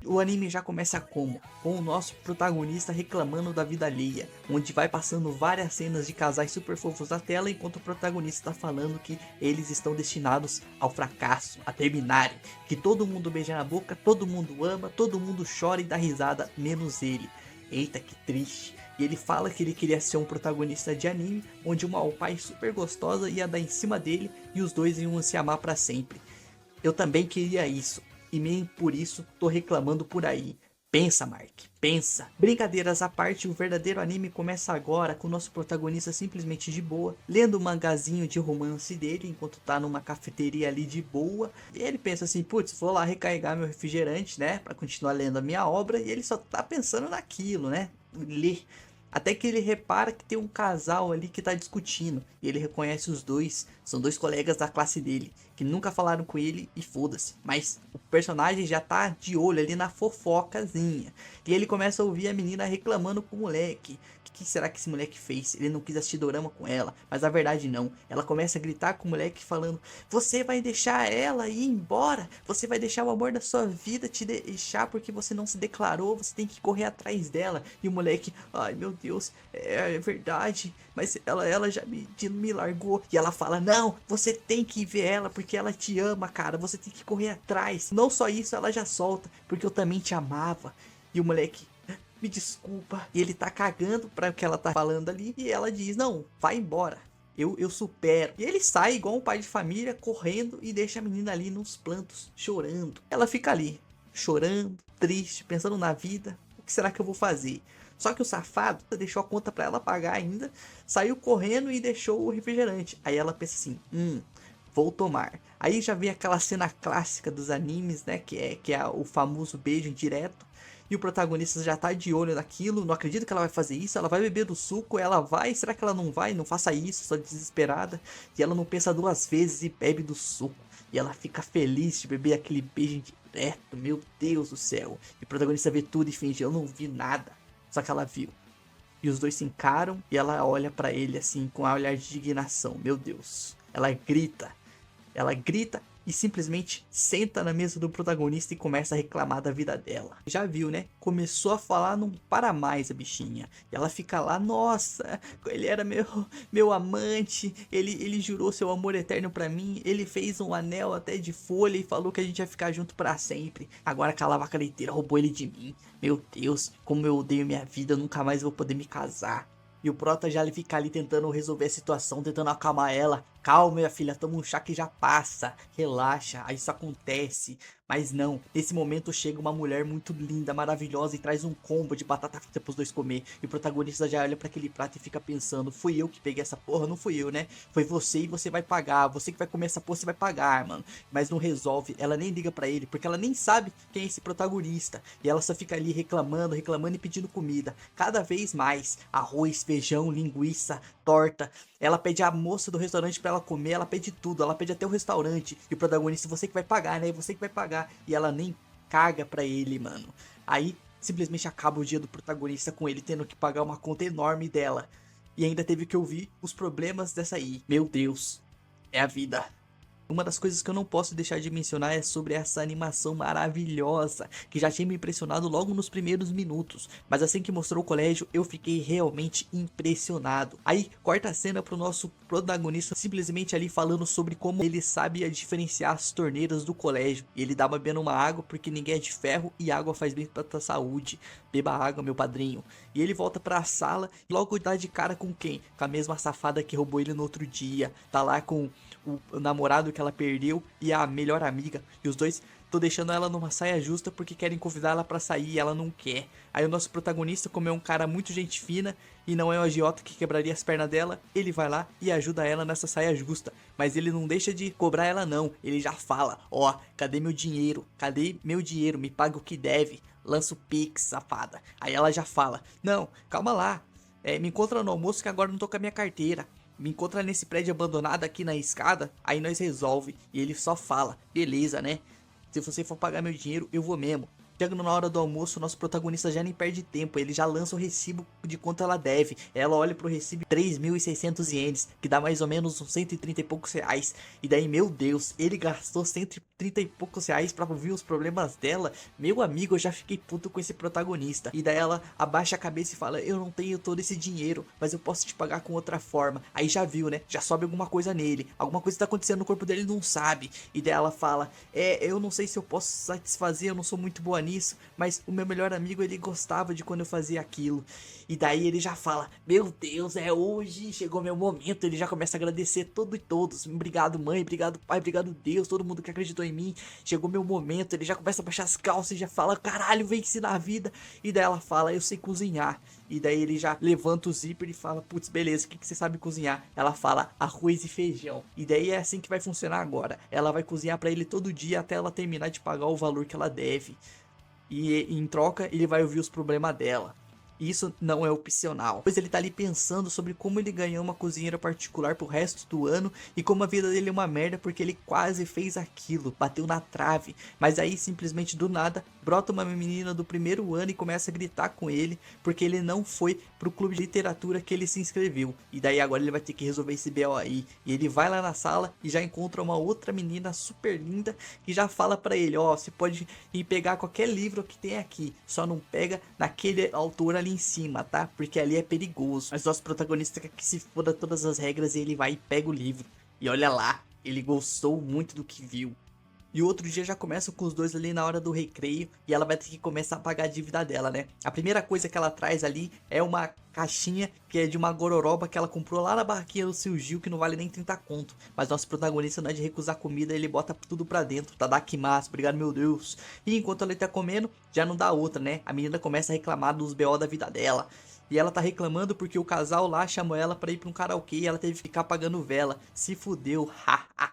O anime já começa como? Com o nosso protagonista reclamando da vida alheia, onde vai passando várias cenas de casais super fofos na tela, enquanto o protagonista está falando que eles estão destinados ao fracasso, a terminarem, que todo mundo beija na boca, todo mundo ama, todo mundo chora e dá risada, menos ele. Eita, que triste. E ele fala que ele queria ser um protagonista de anime, onde uma Oppai super gostosa ia dar em cima dele e os dois iam se amar pra sempre. Eu também queria isso, e nem por isso tô reclamando por aí. Pensa, Mark, pensa. Brincadeiras à parte, o verdadeiro anime começa agora com o nosso protagonista simplesmente de boa, lendo o mangazinho de romance dele enquanto tá numa cafeteria ali de boa. E ele pensa assim, putz, vou lá recarregar meu refrigerante, né, pra continuar lendo a minha obra, e ele só tá pensando naquilo, né, ler. Até que ele repara que tem um casal ali que tá discutindo. E ele reconhece os dois. São dois colegas da classe dele. Que nunca falaram com ele e foda-se. Mas o personagem já tá de olho ali na fofocazinha. E ele começa a ouvir a menina reclamando com o moleque. O que será que esse moleque fez? Ele não quis assistir dorama com ela. Mas a verdade não. Ela começa a gritar com o moleque falando: você vai deixar ela ir embora? Você vai deixar o amor da sua vida te deixar porque você não se declarou? Você tem que correr atrás dela. E o moleque: ai meu Deus, é verdade, mas ela já me largou. E ela fala: não, você tem que ver ela porque ela te ama, cara. Você tem que correr atrás. Não só isso, ela já solta, porque eu também te amava. E o moleque: me desculpa. E ele tá cagando pra o que ela tá falando ali. E ela diz: não, vai embora. Eu supero. E ele sai igual um pai de família, correndo, e deixa a menina ali nos plantos, chorando. Ela fica ali, chorando, triste, pensando na vida. O que será que eu vou fazer? Só que o safado deixou a conta pra ela pagar ainda, saiu correndo e deixou o refrigerante. Aí ela pensa assim, vou tomar. Aí já vem aquela cena clássica dos animes, né, que é o famoso beijo indireto. E o protagonista já tá de olho naquilo, não acredita que ela vai fazer isso, ela vai beber do suco, ela vai, será que ela não vai? Não faça isso, só desesperada. E ela não pensa duas vezes e bebe do suco. E ela fica feliz de beber aquele beijo indireto, meu Deus do céu. E o protagonista vê tudo e finge, eu não vi nada. Só que ela viu. E os dois se encaram e ela olha pra ele assim com um olhar de indignação. Meu Deus. Ela grita. Ela grita e simplesmente senta na mesa do protagonista e começa a reclamar da vida dela. Já viu, né? Começou a falar, não para mais a bichinha. E ela fica lá, nossa, ele era meu amante, ele jurou seu amor eterno pra mim, ele fez um anel até de folha e falou que a gente ia ficar junto pra sempre. Agora aquela vaca leiteira roubou ele de mim. Meu Deus, como eu odeio minha vida, eu nunca mais vou poder me casar. E o Prota já fica ali tentando resolver a situação, tentando acalmar ela. Calma, minha filha, toma um chá que já passa. Relaxa, aí isso acontece. Mas não, nesse momento chega uma mulher muito linda, maravilhosa e traz um combo de batata frita pros dois comer. E o protagonista já olha para aquele prato e fica pensando: fui eu que peguei essa porra? Não fui eu, né? Foi você e você vai pagar. Você que vai comer essa porra, você vai pagar, mano. Mas não resolve, ela nem liga para ele, porque ela nem sabe quem é esse protagonista. E ela só fica ali reclamando, reclamando e pedindo comida. Cada vez mais: arroz, feijão, linguiça, torta. Ela pede a moça do restaurante pra ela comer, ela pede tudo, ela pede até o restaurante. E o protagonista: você que vai pagar, né? Você que vai pagar. E ela nem caga pra ele, mano. Aí simplesmente acaba o dia do protagonista com ele tendo que pagar uma conta enorme dela. E ainda teve que ouvir os problemas dessa aí. Meu Deus, é a vida. Uma das coisas que eu não posso deixar de mencionar é sobre essa animação maravilhosa, que já tinha me impressionado logo nos primeiros minutos, mas assim que mostrou o colégio, eu fiquei realmente impressionado. Aí, corta a cena pro nosso protagonista simplesmente ali falando sobre como ele sabe diferenciar as torneiras do colégio. E ele dá bebendo uma água porque ninguém é de ferro e água faz bem pra tua saúde. Beba água, meu padrinho. E ele volta pra sala e logo dá de cara com quem? Com a mesma safada que roubou ele no outro dia. Tá lá com o namorado que ela perdeu e a melhor amiga. E os dois tô deixando ela numa saia justa porque querem convidar ela pra sair e ela não quer. Aí o nosso protagonista, como é um cara muito gente fina e não é um agiota que quebraria as pernas dela, ele vai lá e ajuda ela nessa saia justa. Mas ele não deixa de cobrar ela não. Ele já fala: ó, cadê meu dinheiro? Cadê meu dinheiro? Me paga o que deve. Lança o Pix, safada. Aí ela já fala: não, calma lá. Me encontra no almoço que agora não tô com a minha carteira. Me encontra nesse prédio abandonado aqui na escada, aí nós resolve. E ele só fala: beleza, né? Se você for pagar meu dinheiro, eu vou mesmo. Chegando na hora do almoço, o nosso protagonista já nem perde tempo, ele já lança o recibo de quanto ela deve. Ela olha pro recibo 3.600 ienes, que dá mais ou menos uns 130 e poucos reais. E daí, meu Deus, ele gastou 130 e poucos reais pra ouvir os problemas dela. Meu amigo, eu já fiquei puto com esse protagonista. E daí ela abaixa a cabeça e fala: eu não tenho todo esse dinheiro, mas eu posso te pagar com outra forma. Aí já viu, né? Já sobe alguma coisa nele. Alguma coisa tá acontecendo no corpo dele, ele não sabe. E daí ela fala: eu não sei se eu posso satisfazer, eu não sou muito boa nisso, mas o meu melhor amigo, ele gostava de quando eu fazia aquilo. E daí ele já fala: meu Deus, é hoje, chegou meu momento. Ele já começa a agradecer todo e todos. Obrigado mãe, obrigado pai, obrigado Deus, todo mundo que acreditou em mim. Chegou meu momento. Ele já começa a baixar as calças e já fala: caralho, venci na vida. E daí ela fala: eu sei cozinhar. E daí ele já levanta o zíper e fala: putz, beleza, o que você sabe cozinhar? Ela fala: arroz e feijão. E daí é assim que vai funcionar agora. Ela vai cozinhar pra ele todo dia até ela terminar de pagar o valor que ela deve. E em troca, ele vai ouvir os problemas dela. Isso não é opcional, pois ele tá ali pensando sobre como ele ganhou uma cozinheira particular pro resto do ano e como a vida dele é uma merda porque ele quase fez aquilo, bateu na trave. Mas aí simplesmente do nada brota uma menina do primeiro ano e começa a gritar com ele porque ele não foi pro clube de literatura que ele se inscreveu. E daí agora ele vai ter que resolver esse BO aí. E ele vai lá na sala e já encontra uma outra menina super linda que já fala pra ele: ó, você pode ir pegar qualquer livro que tem aqui, só não pega naquele autor ali em cima, tá? Porque ali é perigoso. Mas nosso protagonista quer que se foda todas as regras e ele vai e pega o livro. E olha lá, ele gostou muito do que viu. E o outro dia já começa com os dois ali na hora do recreio e ela vai ter que começar a pagar a dívida dela, né? A primeira coisa que ela traz ali é uma caixinha que é de uma gororoba que ela comprou lá na barraquinha do Seu Gil, que não vale nem 30 conto. Mas nosso protagonista não é de recusar comida, ele bota tudo pra dentro. Tadakimasu, obrigado meu Deus. E enquanto ela tá comendo, já não dá outra, né? A menina começa a reclamar dos BO da vida dela. E ela tá reclamando porque o casal lá chamou ela pra ir pra um karaokê e ela teve que ficar apagando vela. Se fudeu, haha.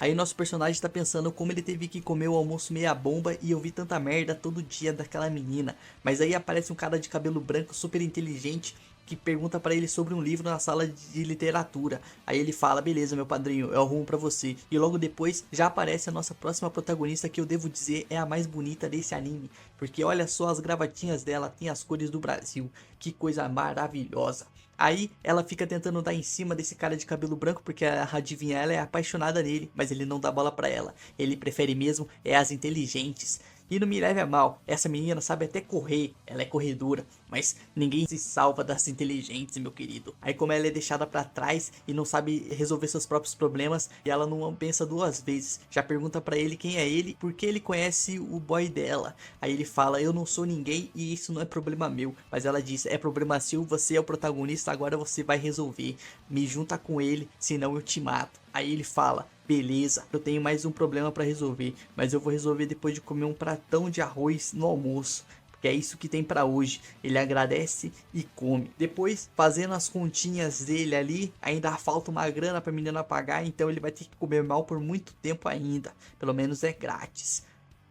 Aí nosso personagem tá pensando como ele teve que comer o almoço meia bomba e ouvir tanta merda todo dia daquela menina. Mas aí aparece um cara de cabelo branco super inteligente que pergunta pra ele sobre um livro na sala de literatura. Aí ele fala: beleza meu padrinho, eu arrumo pra você. E logo depois já aparece a nossa próxima protagonista, que eu devo dizer é a mais bonita desse anime. Porque olha só as gravatinhas dela, tem as cores do Brasil. Que coisa maravilhosa. Aí ela fica tentando dar em cima desse cara de cabelo branco porque adivinha, ela é apaixonada nele, mas ele não dá bola pra ela. Ele prefere mesmo é as inteligentes. E não me leve a mal, essa menina sabe até correr, ela é corredora, mas ninguém se salva das inteligentes, meu querido. Aí como ela é deixada pra trás e não sabe resolver seus próprios problemas, e ela não pensa duas vezes, já pergunta pra ele quem é ele, porque ele conhece o boy dela. Aí ele fala: eu não sou ninguém e isso não é problema meu. Mas ela diz: é problema seu, você é o protagonista, agora você vai resolver. Me junta com ele, senão eu te mato. Aí ele fala: beleza, eu tenho mais um problema pra resolver, mas eu vou resolver depois de comer um pratão de arroz no almoço. Porque é isso que tem pra hoje. Ele agradece e come. Depois, fazendo as continhas dele ali, ainda falta uma grana pra menina pagar, então ele vai ter que comer mal por muito tempo ainda. Pelo menos é grátis.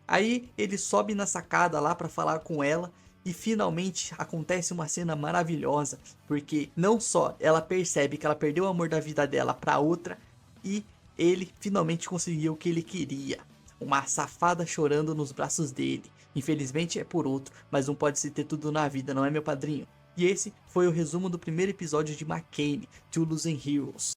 Aí ele sobe na sacada lá pra falar com ela. E finalmente acontece uma cena maravilhosa, porque não só ela percebe que ela perdeu o amor da vida dela pra outra, e ele finalmente conseguiu o que ele queria. Uma safada chorando nos braços dele. Infelizmente é por outro, mas não pode se ter tudo na vida, não é meu padrinho? E esse foi o resumo do primeiro episódio de McCain, Two Losing Heroes.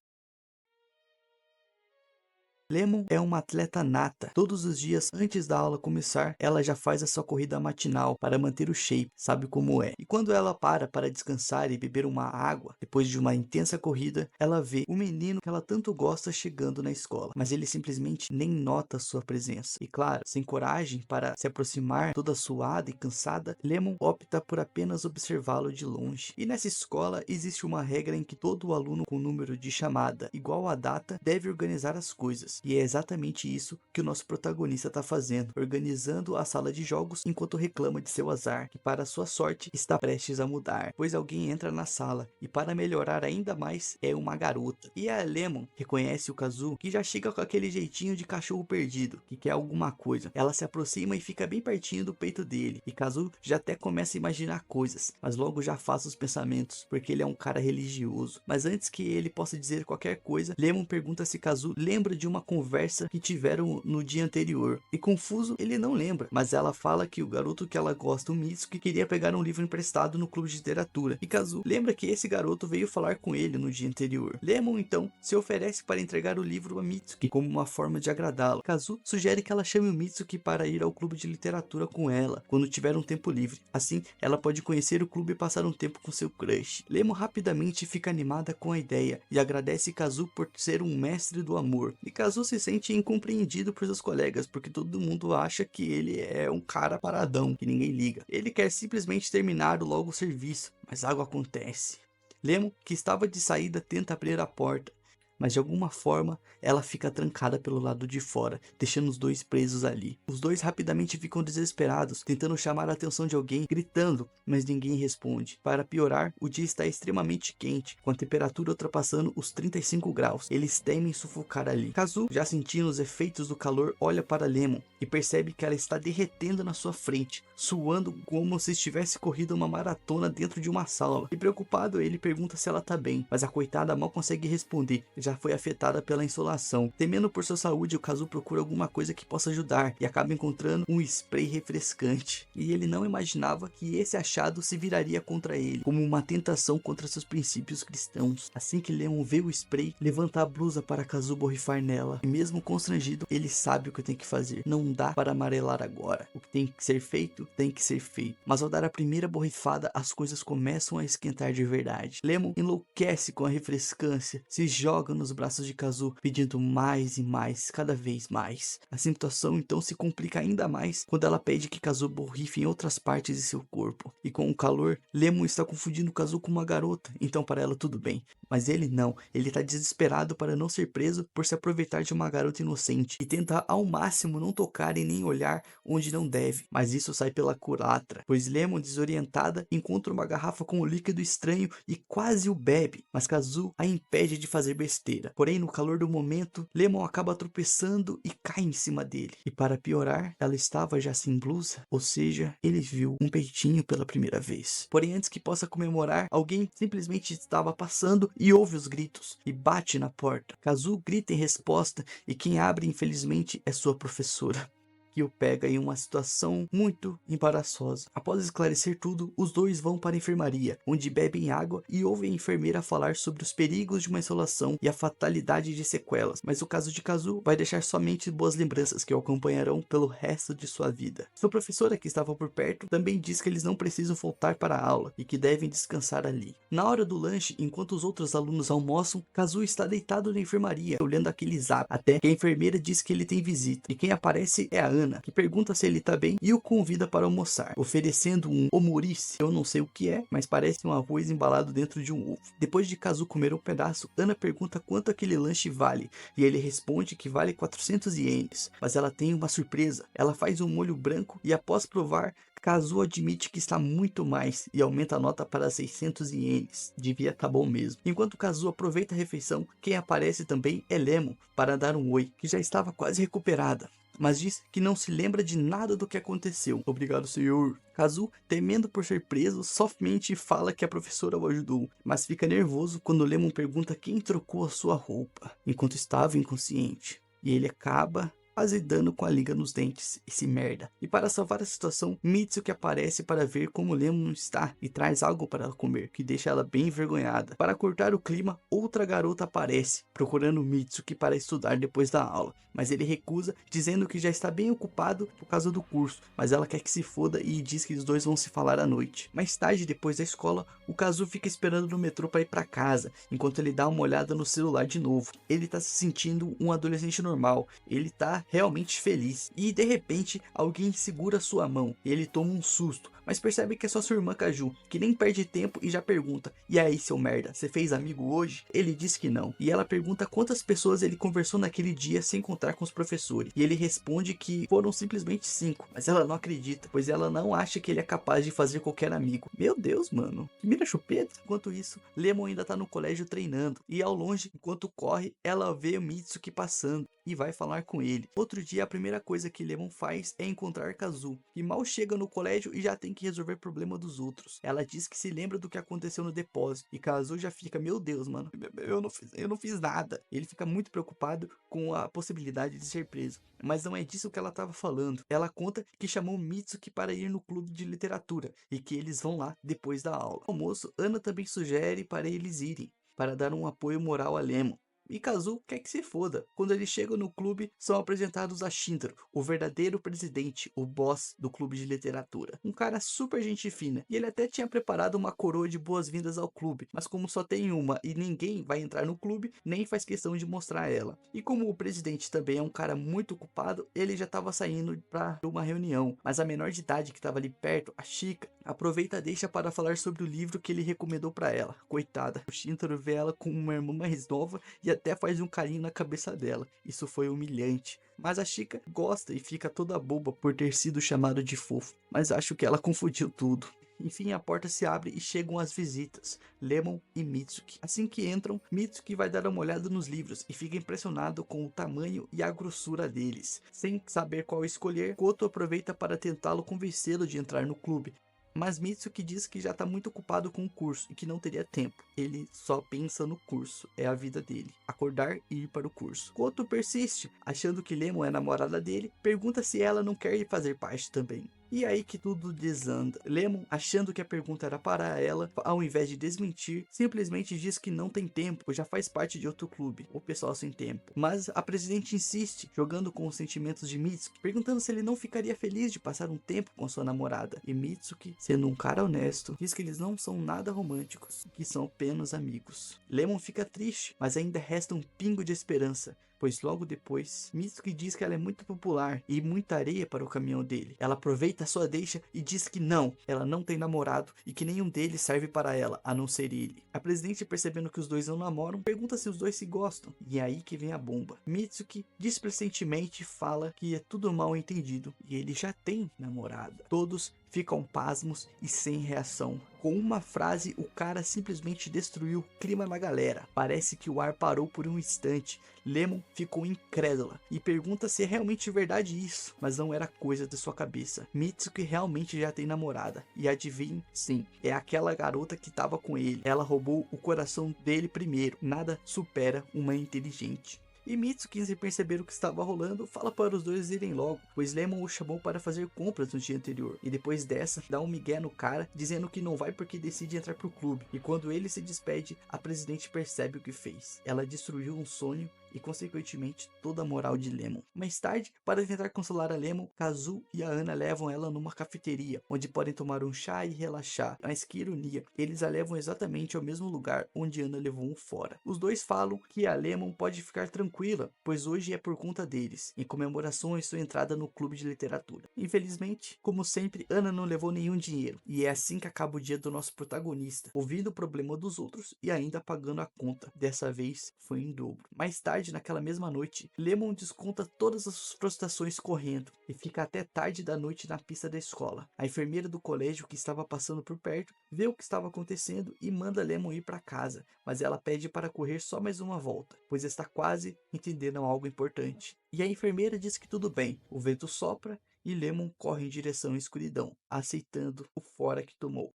Lemon é uma atleta nata. Todos os dias antes da aula começar, ela já faz a sua corrida matinal para manter o shape, sabe como é. E quando ela para descansar e beber uma água, depois de uma intensa corrida, ela vê o menino que ela tanto gosta chegando na escola, mas ele simplesmente nem nota sua presença. E claro, sem coragem para se aproximar, toda suada e cansada, Lemon opta por apenas observá-lo de longe. E nessa escola existe uma regra em que todo aluno com número de chamada igual à data deve organizar as coisas. E é exatamente isso que o nosso protagonista está fazendo, organizando a sala de jogos enquanto reclama de seu azar, que para sua sorte está prestes a mudar, pois alguém entra na sala e para melhorar ainda mais é uma garota. E a Lemon reconhece o Kazu, que já chega com aquele jeitinho de cachorro perdido, que quer alguma coisa. Ela se aproxima e fica bem pertinho do peito dele, e Kazu já até começa a imaginar coisas, mas logo já afasta os pensamentos, porque ele é um cara religioso. Mas antes que ele possa dizer qualquer coisa, Lemon pergunta se Kazu lembra de uma conversa que tiveram no dia anterior. E confuso, ele não lembra, mas ela fala que o garoto que ela gosta, o Mitsuki, queria pegar um livro emprestado no clube de literatura. E Kazu lembra que esse garoto veio falar com ele no dia anterior. Lemon então se oferece para entregar o livro a Mitsuki como uma forma de agradá-lo. Kazu sugere que ela chame o Mitsuki para ir ao clube de literatura com ela quando tiver um tempo livre. Assim, ela pode conhecer o clube e passar um tempo com seu crush. Lemon rapidamente fica animada com a ideia e agradece Kazu por ser um mestre do amor. E Kazu se sente incompreendido por seus colegas, porque todo mundo acha que ele é um cara paradão, que ninguém liga. Ele quer simplesmente terminar logo o serviço, mas algo acontece. Lemon, que estava de saída, tenta abrir a porta, mas de alguma forma ela fica trancada pelo lado de fora, deixando os dois presos ali. Os dois rapidamente ficam desesperados, tentando chamar a atenção de alguém, gritando, mas ninguém responde. Para piorar, o dia está extremamente quente, com a temperatura ultrapassando os 35 graus. Eles temem sufocar ali. Kazu, já sentindo os efeitos do calor, olha para Lemon e percebe que ela está derretendo na sua frente, suando como se estivesse corrido uma maratona dentro de uma sala. E preocupado, ele pergunta se ela está bem, mas a coitada mal consegue responder, já foi afetada pela insolação. Temendo por sua saúde, o Kazu procura alguma coisa que possa ajudar e acaba encontrando um spray refrescante. E ele não imaginava que esse achado se viraria contra ele, como uma tentação contra seus princípios cristãos. Assim que Lemon vê o spray, levanta a blusa para Kazu borrifar nela. E mesmo constrangido, ele sabe o que tem que fazer. Não dá para amarelar agora. O que tem que ser feito, tem que ser feito. Mas ao dar a primeira borrifada, as coisas começam a esquentar de verdade. Lemon enlouquece com a refrescância, se joga nos braços de Kazu, pedindo mais e mais, cada vez mais. A situação então se complica ainda mais quando ela pede que Kazu borrife em outras partes de seu corpo. E com o calor, Lemon está confundindo Kazu com uma garota, então para ela tudo bem. Mas ele não, ele está desesperado para não ser preso por se aproveitar de uma garota inocente e tenta ao máximo não tocar e nem olhar onde não deve. Mas isso sai pela culatra, pois Lemon, desorientada, encontra uma garrafa com um líquido estranho e quase o bebe, mas Kazu a impede de fazer besteira. Porém, no calor do momento, Lemon acaba tropeçando e cai em cima dele. E para piorar, ela estava já sem blusa, ou seja, ele viu um peitinho pela primeira vez. Porém, antes que possa comemorar, alguém simplesmente estava passando e ouve os gritos e bate na porta. Kazu grita em resposta e quem abre, infelizmente, é sua professora, que o pega em uma situação muito embaraçosa. Após esclarecer tudo, os dois vão para a enfermaria, onde bebem água e ouvem a enfermeira falar sobre os perigos de uma insolação e a fatalidade de sequelas, mas o caso de Kazu vai deixar somente boas lembranças que o acompanharão pelo resto de sua vida. Sua professora, que estava por perto, também diz que eles não precisam voltar para a aula e que devem descansar ali. Na hora do lanche, enquanto os outros alunos almoçam, Kazu está deitado na enfermaria, olhando aquele zap, até que a enfermeira diz que ele tem visita, e quem aparece é a Ana, que pergunta se ele tá bem e o convida para almoçar, oferecendo um omurice. Eu não sei o que é, mas parece um arroz embalado dentro de um ovo. Depois de Kazu comer um pedaço, Ana pergunta quanto aquele lanche vale, e ele responde que vale 400 ienes, mas ela tem uma surpresa. Ela faz um molho branco e após provar, Kazu admite que está muito mais e aumenta a nota para 600 ienes. Devia estar bom mesmo. Enquanto Kazu aproveita a refeição, quem aparece também é Lemon para dar um oi, que já estava quase recuperada, mas diz que não se lembra de nada do que aconteceu. Obrigado, senhor. Kazu, temendo por ser preso, somente fala que a professora o ajudou, mas fica nervoso quando Lemon pergunta quem trocou a sua roupa, enquanto estava inconsciente. E ele acaba quase dando com a liga nos dentes, esse merda. E para salvar a situação, Mitsuki aparece para ver como Lemon está e traz algo para ela comer, que deixa ela bem envergonhada. Para cortar o clima, outra garota aparece, procurando Mitsuki para estudar depois da aula, mas ele recusa, dizendo que já está bem ocupado por causa do curso, mas ela quer que se foda e diz que os dois vão se falar à noite. Mais tarde, depois da escola, o Kazu fica esperando no metrô para ir para casa, enquanto ele dá uma olhada no celular de novo. Ele tá se sentindo um adolescente normal, ele tá realmente feliz, e de repente alguém segura sua mão e ele toma um susto, mas percebe que é só sua irmã Kaju, que nem perde tempo e já pergunta: e aí, seu merda, você fez amigo hoje? Ele diz que não, e ela pergunta quantas pessoas ele conversou naquele dia sem contar com os professores, e ele responde que foram simplesmente 5, mas ela não acredita, pois ela não acha que ele é capaz de fazer qualquer amigo. Meu Deus, mano, que mira chupeta. Enquanto isso, Lemon ainda tá no colégio treinando, e ao longe, enquanto corre, ela vê o Mitsuki passando e vai falar com ele. Outro dia, a primeira coisa que Lemon faz é encontrar Kazu, e mal chega no colégio e já tem tem que resolver problema dos outros. Ela diz que se lembra do que aconteceu no depósito, e Kazu já fica, meu Deus, mano, eu não fiz nada. Ele fica muito preocupado com a possibilidade de ser preso. Mas não é disso que ela estava falando. Ela conta que chamou Mitsuki para ir no clube de literatura, e que eles vão lá depois da aula. No almoço, Ana também sugere para eles irem, para dar um apoio moral a Lemon. E Kazu quer que se foda. Quando eles chegam no clube, são apresentados a Shintaro, o verdadeiro presidente, o boss do clube de literatura. Um cara super gente fina, e ele até tinha preparado uma coroa de boas-vindas ao clube, mas como só tem uma e ninguém vai entrar no clube, nem faz questão de mostrar ela. E como o presidente também é um cara muito ocupado, ele já estava saindo para uma reunião, mas a menor de idade que estava ali perto, a Chika, aproveita e deixa para falar sobre o livro que ele recomendou para ela. Coitada, o Shintaro vê ela com uma irmã mais nova e até faz um carinho na cabeça dela. Isso foi humilhante. Mas a Chika gosta e fica toda boba por ter sido chamada de fofo. Mas acho que ela confundiu tudo. Enfim, a porta se abre e chegam as visitas, Lemon e Mitsuki. Assim que entram, Mitsuki vai dar uma olhada nos livros e fica impressionado com o tamanho e a grossura deles. Sem saber qual escolher, Koto aproveita para tentá-lo convencê-lo de entrar no clube. Mas Mitsuki diz que já está muito ocupado com o curso e que não teria tempo. Ele só pensa no curso, é a vida dele, acordar e ir para o curso. Koto persiste, achando que Lemon é namorada dele, pergunta se ela não quer fazer parte também. E aí que tudo desanda. Lemon, achando que a pergunta era para ela, ao invés de desmentir, simplesmente diz que não tem tempo, pois já faz parte de outro clube, o pessoal sem tempo. Mas a presidente insiste, jogando com os sentimentos de Mitsuki, perguntando se ele não ficaria feliz de passar um tempo com sua namorada. E Mitsuki, sendo um cara honesto, diz que eles não são nada românticos, que são apenas amigos. Lemon fica triste, mas ainda resta um pingo de esperança, pois logo depois, Mitsuki diz que ela é muito popular e muita areia para o caminhão dele. Ela aproveita a sua deixa e diz que não, ela não tem namorado e que nenhum deles serve para ela, a não ser ele. A presidente, percebendo que os dois não namoram, pergunta se os dois se gostam, e é aí que vem a bomba. Mitsuki displicentemente fala que é tudo mal entendido e ele já tem namorada. Todos ficam pasmos e sem reação. Com uma frase, o cara simplesmente destruiu o clima na galera. Parece que o ar parou por um instante. Lemon ficou incrédula e pergunta se é realmente verdade isso, mas não era coisa de sua cabeça. Mitsuki realmente já tem namorada, e adivinhe, sim, é aquela garota que estava com ele. Ela roubou o coração dele primeiro. Nada supera uma inteligente. E Mitsuki, sem perceber o que estava rolando, fala para os dois irem logo, pois Lemon o chamou para fazer compras no dia anterior. E depois dessa, dá um migué no cara, dizendo que não vai porque decide entrar pro clube. E quando ele se despede, a presidente percebe o que fez. Ela destruiu um sonho e consequentemente toda a moral de Lemon. Mais tarde, para tentar consolar a Lemon, Kazu e a Ana levam ela numa cafeteria, onde podem tomar um chá e relaxar. Mas que ironia, eles a levam exatamente ao mesmo lugar onde Ana levou um fora. Os dois falam que a Lemon pode ficar tranquila, pois hoje é por conta deles, em comemoração à sua entrada no clube de literatura. Infelizmente, como sempre, Ana não levou nenhum dinheiro, e é assim que acaba o dia do nosso protagonista, ouvindo o problema dos outros e ainda pagando a conta. Dessa vez foi em dobro. Mais tarde, naquela mesma noite, Lemon desconta todas as suas frustrações correndo e fica até tarde da noite na pista da escola. A enfermeira do colégio, que estava passando por perto, vê o que estava acontecendo e manda Lemon ir para casa, mas ela pede para correr só mais uma volta, pois está quase entendendo algo importante. E a enfermeira diz que tudo bem, o vento sopra e Lemon corre em direção à escuridão, aceitando o fora que tomou.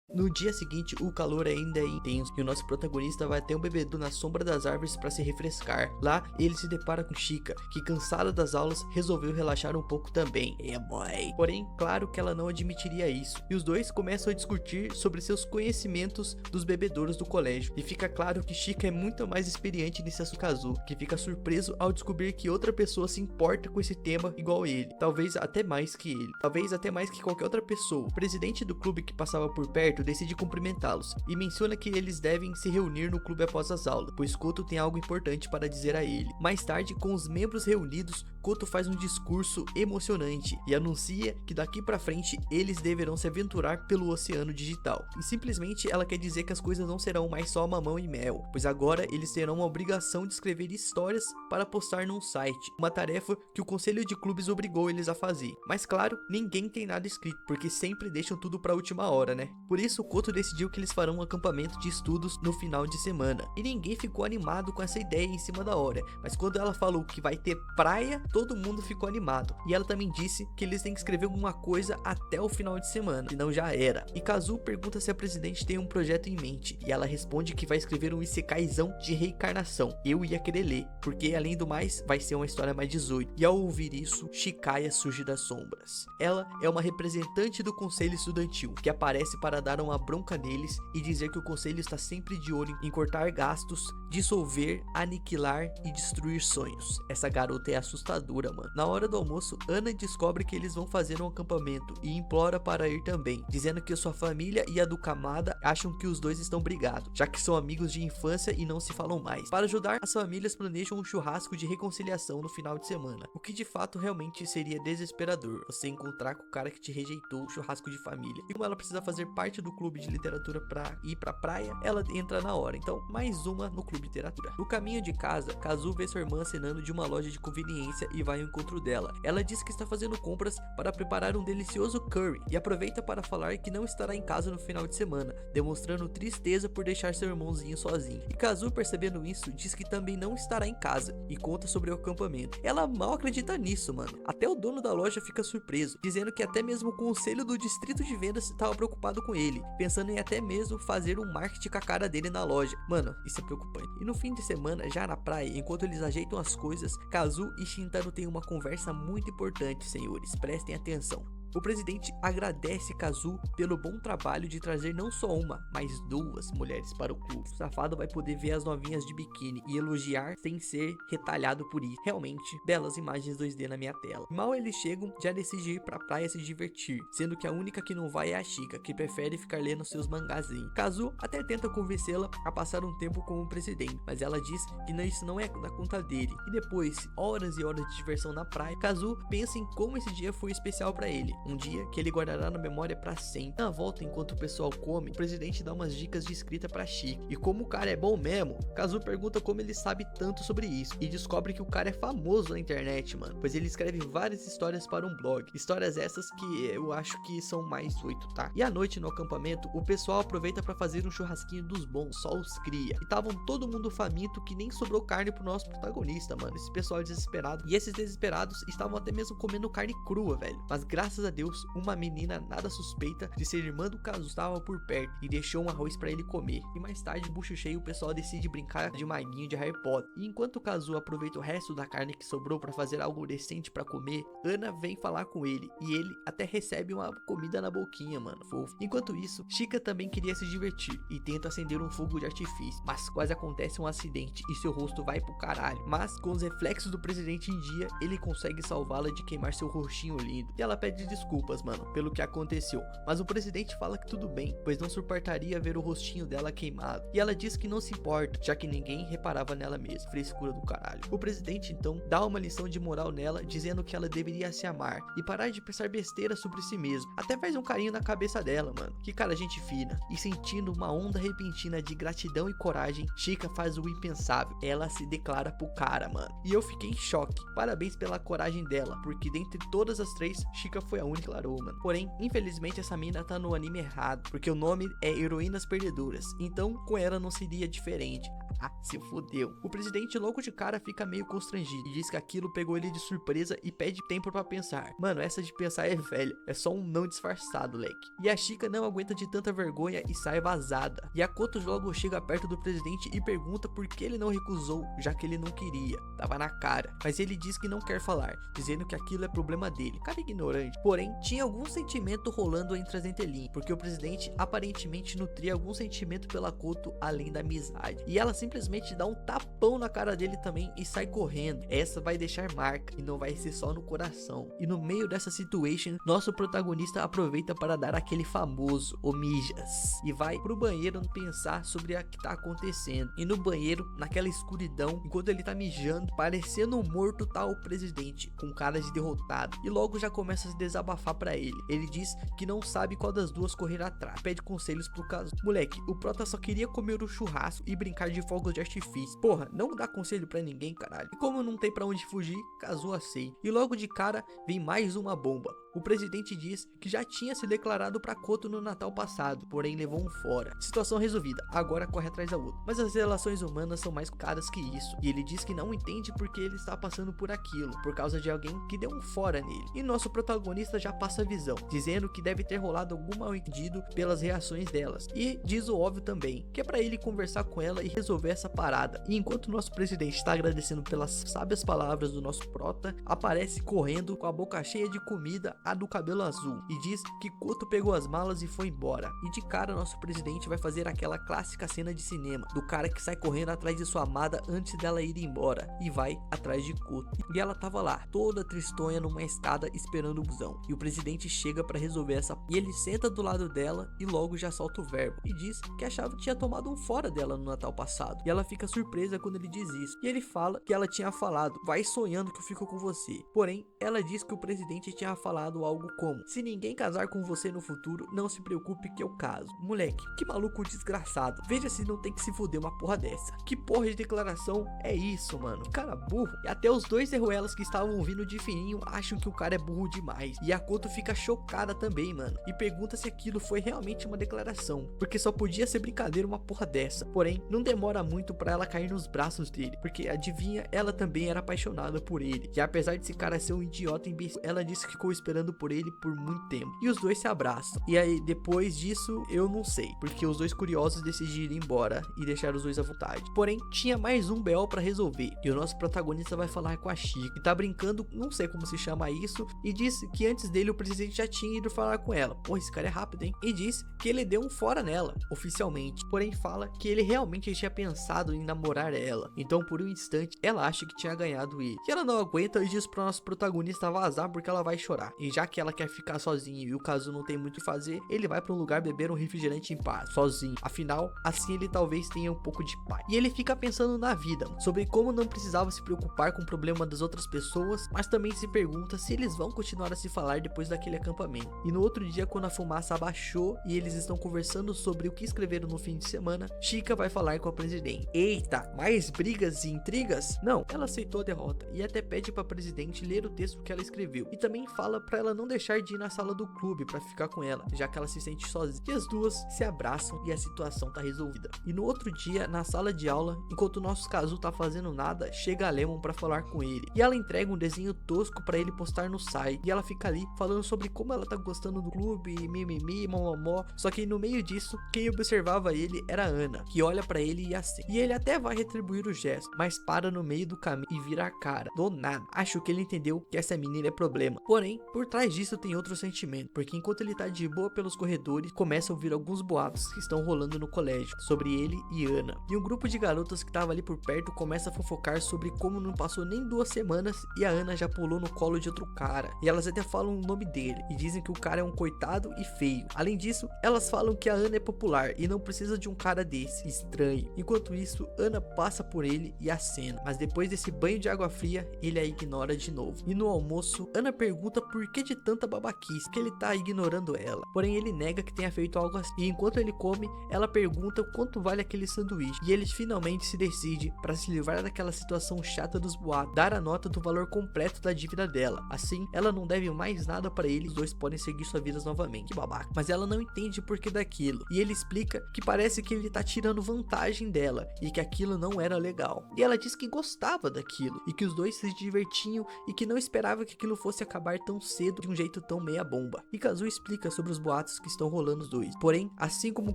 No dia seguinte, o calor ainda é intenso e o nosso protagonista vai até um bebedouro na sombra das árvores para se refrescar. Lá, ele se depara com Chika, que cansada das aulas, resolveu relaxar um pouco também. Boy. Porém, claro que ela não admitiria isso. E os dois começam a discutir sobre seus conhecimentos dos bebedouros do colégio. E fica claro que Chika é muito mais experiente nesse assunto, Kazu, que fica surpreso ao descobrir que outra pessoa se importa com esse tema igual ele. Talvez até mais que ele. Talvez até mais que qualquer outra pessoa. O presidente do clube que passava por perto decide cumprimentá-los e menciona que eles devem se reunir no clube após as aulas, pois Koto tem algo importante para dizer a ele. Mais tarde, com os membros reunidos, Koto faz um discurso emocionante e anuncia que daqui pra frente eles deverão se aventurar pelo oceano digital. E simplesmente ela quer dizer que as coisas não serão mais só mamão e mel, pois agora eles terão uma obrigação de escrever histórias para postar num site, uma tarefa que o conselho de clubes obrigou eles a fazer. Mas claro, ninguém tem nada escrito, porque sempre deixam tudo pra última hora, né? Por isso, Koto decidiu que eles farão um acampamento de estudos no final de semana. E ninguém ficou animado com essa ideia em cima da hora. Mas quando ela falou que vai ter praia, todo mundo ficou animado. E ela também disse que eles têm que escrever alguma coisa até o final de semana, senão já era. E Kazu pergunta se a presidente tem um projeto em mente, e ela responde que vai escrever um Isekaizão de reencarnação. Eu ia querer ler, porque além do mais, vai ser uma história mais 18. E ao ouvir isso, Chikaya surge das sombras. Ela é uma representante do conselho estudantil, que aparece para dar uma bronca neles e dizer que o conselho está sempre de olho em cortar gastos, dissolver, aniquilar e destruir sonhos. Essa garota é assustadora, mano. Na hora do almoço, Ana descobre que eles vão fazer um acampamento e implora para ir também, dizendo que sua família e a do Kamada acham que os dois estão brigados, já que são amigos de infância e não se falam mais. Para ajudar, as famílias planejam um churrasco de reconciliação no final de semana, o que de fato realmente seria desesperador, você encontrar com o cara que te rejeitou o churrasco de família. E como ela precisa fazer parte do clube de literatura pra ir pra praia, ela entra na hora. Então, mais uma no clube de literatura. No caminho de casa, Kazu vê sua irmã acenando de uma loja de conveniência e vai ao encontro dela. Ela diz que está fazendo compras para preparar um delicioso curry e aproveita para falar que não estará em casa no final de semana, demonstrando tristeza por deixar seu irmãozinho sozinho. E Kazu, percebendo isso, diz que também não estará em casa e conta sobre o acampamento. Ela mal acredita nisso, mano. Até o dono da loja fica surpreso, dizendo que até mesmo o conselho do distrito de vendas estava preocupado com ele, pensando em até mesmo fazer um marketing com a cara dele na loja. Mano, isso é preocupante. E no fim de semana, já na praia, enquanto eles ajeitam as coisas, Kazu e Shintaro têm uma conversa muito importante, senhores. Prestem atenção. O presidente agradece Kazu pelo bom trabalho de trazer não só uma, mas duas mulheres para o clube. O safado vai poder ver as novinhas de biquíni e elogiar sem ser retalhado por isso. Realmente, belas imagens 2D na minha tela. Mal eles chegam, já decide ir pra praia se divertir, sendo que a única que não vai é a Chika, que prefere ficar lendo seus mangazinhos. Kazu até tenta convencê-la a passar um tempo com o presidente, mas ela diz que isso não é da conta dele. E depois, horas e horas de diversão na praia, Kazu pensa em como esse dia foi especial pra ele. Um dia que ele guardará na memória pra sempre. Na volta, enquanto o pessoal come, o presidente dá umas dicas de escrita pra Chika. E como o cara é bom mesmo, Kazu pergunta como ele sabe tanto sobre isso. E descobre que o cara é famoso na internet, mano, pois ele escreve várias histórias para um blog. Histórias essas que eu acho que são mais 8, tá? E à noite no acampamento, o pessoal aproveita pra fazer um churrasquinho dos bons, só os cria. E tavam todo mundo faminto que nem sobrou carne pro nosso protagonista, mano. Esse pessoal é desesperado. E esses desesperados estavam até mesmo comendo carne crua, velho. Mas graças a Deus, uma menina nada suspeita de ser irmã do Kazu estava por perto e deixou um arroz pra ele comer. E mais tarde, bucho cheio, o pessoal decide brincar de maguinho de Harry Potter. E enquanto o Kazu aproveita o resto da carne que sobrou pra fazer algo decente pra comer, Ana vem falar com ele e ele até recebe uma comida na boquinha, mano, fofo. Enquanto isso, Chika também queria se divertir e tenta acender um fogo de artifício, mas quase acontece um acidente e seu rosto vai pro caralho. Mas com os reflexos do presidente em dia, ele consegue salvá-la de queimar seu rostinho lindo. E ela pede desculpas, mano, pelo que aconteceu, mas o presidente fala que tudo bem, pois não suportaria ver o rostinho dela queimado, e ela diz que não se importa, já que ninguém reparava nela mesma. Frescura do caralho. O presidente então dá uma lição de moral nela, dizendo que ela deveria se amar e parar de pensar besteira sobre si mesma. Até faz um carinho na cabeça dela, mano. Que cara gente fina. E sentindo uma onda repentina de gratidão e coragem, Chika faz o impensável. Ela se declara pro cara, mano. E eu fiquei em choque. Parabéns pela coragem dela, porque dentre todas as três, Chika foi a única que declarou, mano. Porém, infelizmente essa mina tá no anime errado, porque o nome é Heroínas Perdedoras. Então, com ela não seria diferente. Ah, se fodeu. O presidente logo de cara fica meio constrangido e diz que aquilo pegou ele de surpresa e pede tempo pra pensar. Mano, essa de pensar é velha, é só um não disfarçado, leque. E a Chika não aguenta de tanta vergonha e sai vazada. E a Koto logo chega perto do presidente e pergunta por que ele não recusou, já que ele não queria. Tava na cara. Mas ele diz que não quer falar, dizendo que aquilo é problema dele. Cara ignorante. Porém, tinha algum sentimento rolando entre as entrelinhas, porque o presidente aparentemente nutria algum sentimento pela Koto além da amizade. E ela simplesmente dá um tapão na cara dele também e sai correndo. Essa vai deixar marca e não vai ser só no coração. E no meio dessa situation, nosso protagonista aproveita para dar aquele famoso omijas e vai pro banheiro pensar sobre o que tá acontecendo. E no banheiro, naquela escuridão, enquanto ele tá mijando, parecendo um morto, tá o presidente com cara de derrotado e logo já começa a se desabafar pra ele. Ele diz que não sabe qual das duas correr atrás, pede conselhos pro caso. Moleque, o prota só queria comer o churrasco e brincar de fogos de artifício. Porra, não dá conselho pra ninguém, caralho. E como não tem pra onde fugir, Kazu aceita. E logo de cara vem mais uma bomba. O presidente diz que já tinha se declarado pra Koto no Natal passado, porém levou um fora. Situação resolvida, agora corre atrás da outra. Mas as relações humanas são mais caras que isso, e ele diz que não entende porque ele está passando por aquilo, por causa de alguém que deu um fora nele. E nosso protagonista já passa a visão, dizendo que deve ter rolado algum mal entendido pelas reações delas. E diz o óbvio também, que é pra ele conversar com ela e resolver essa parada. E enquanto nosso presidente está agradecendo pelas sábias palavras do nosso prota, aparece correndo com a boca cheia de comida, a do cabelo azul, e diz que Koto pegou as malas e foi embora. E de cara nosso presidente vai fazer aquela clássica cena de cinema, do cara que sai correndo atrás de sua amada antes dela ir embora, e vai atrás de Koto. E ela tava lá, toda tristonha numa escada esperando o busão. E o presidente chega pra resolver essa... E ele senta do lado dela e logo já solta o verbo. E diz que achava que tinha tomado um fora dela no Natal passado. E ela fica surpresa quando ele diz isso. E ele fala que ela tinha falado, vai sonhando que eu fico com você. Porém, ela diz que o presidente tinha falado algo como, se ninguém casar com você no futuro, não se preocupe que eu caso. Moleque, que maluco desgraçado. Veja se não tem que se fuder uma porra dessa. Que porra de declaração é isso, mano? Que cara burro. E até os dois erruelas que estavam vindo de fininho acham que o cara é burro demais. E a Koto fica chocada também, mano. E pergunta se aquilo foi realmente uma declaração, porque só podia ser brincadeira uma porra dessa. Porém, não demora muito pra ela cair nos braços dele, porque adivinha, ela também era apaixonada por ele. E apesar desse cara ser um idiota imbecil, ela disse que ficou esperando por ele por muito tempo. E os dois se abraçam. E aí, depois disso, eu não sei, porque os dois curiosos decidiram ir embora e deixar os dois à vontade. Porém, tinha mais um BO pra resolver. E o nosso protagonista vai falar com a Chica, e tá brincando, não sei como se chama isso, e disse que antes dele o presidente já tinha ido falar com ela. Porra, esse cara é rápido, hein? E disse que ele deu um fora nela, oficialmente. Porém, fala que ele realmente tinha pensado em namorar ela. Então, por um instante, ela acha que tinha ganhado ele. E ela não aguenta e diz pro nosso protagonista vazar porque ela vai chorar. E já que ela quer ficar sozinha e o Kazu não tem muito o que fazer, ele vai pra um lugar beber um refrigerante em paz, sozinho. Afinal, assim ele talvez tenha um pouco de paz. E ele fica pensando na vida, sobre como não precisava se preocupar com o problema das outras pessoas, mas também se pergunta se eles vão continuar a se falar depois daquele acampamento. E no outro dia, quando a fumaça abaixou e eles estão conversando sobre o que escreveram no fim de semana, Chica vai falar com a presidente. Eita, mais brigas e intrigas? Não, ela aceitou a derrota e até pede pra presidente ler o texto que ela escreveu. E também fala pra ela não deixar de ir na sala do clube pra ficar com ela, já que ela se sente sozinha. E as duas se abraçam e a situação tá resolvida. E no outro dia, na sala de aula, enquanto o nosso Kazu tá fazendo nada, chega a Lemon pra falar com ele. E ela entrega um desenho tosco pra ele postar no site. E ela fica ali falando sobre como ela tá gostando do clube, mimimi, momomó. Só que no meio disso, quem observava ele era a Ana, que olha pra ele e assim. E ele até vai retribuir o gesto, mas para no meio do caminho e vira a cara. Do nada. Acho que ele entendeu que essa menina é problema. Porém, por trás disso tem outro sentimento, porque enquanto ele tá de boa pelos corredores, começa a ouvir alguns boatos que estão rolando no colégio, sobre ele e Ana. E um grupo de garotas que tava ali por perto começa a fofocar sobre como não passou nem 2 semanas e a Ana já pulou no colo de outro cara. E elas até falam o nome dele e dizem que o cara é um coitado e feio. Além disso, elas falam que a Ana é popular e não precisa de um cara desse, estranho. Enquanto isso, Ana passa por ele e acena, mas depois desse banho de água fria, ele a ignora de novo. E no almoço, Ana pergunta por que de tanta babaquice, que ele tá ignorando ela. Porém, ele nega que tenha feito algo assim. E enquanto ele come, ela pergunta quanto vale aquele sanduíche. E eles finalmente se decidem para se livrar daquela situação chata dos boatos, dar a nota do valor completo da dívida dela. Assim, ela não deve mais nada para ele, os dois podem seguir suas vidas novamente. Que babaca. Mas ela não entende o porquê daquilo. E ele explica que parece que ele tá tirando vantagem dela e que aquilo não era legal. E ela diz que gostava daquilo e que os dois se divertiam e que não esperava que aquilo fosse acabar tão cedo de um jeito tão meia bomba. E Kazu explica sobre os boatos que estão rolando os dois. Porém, assim como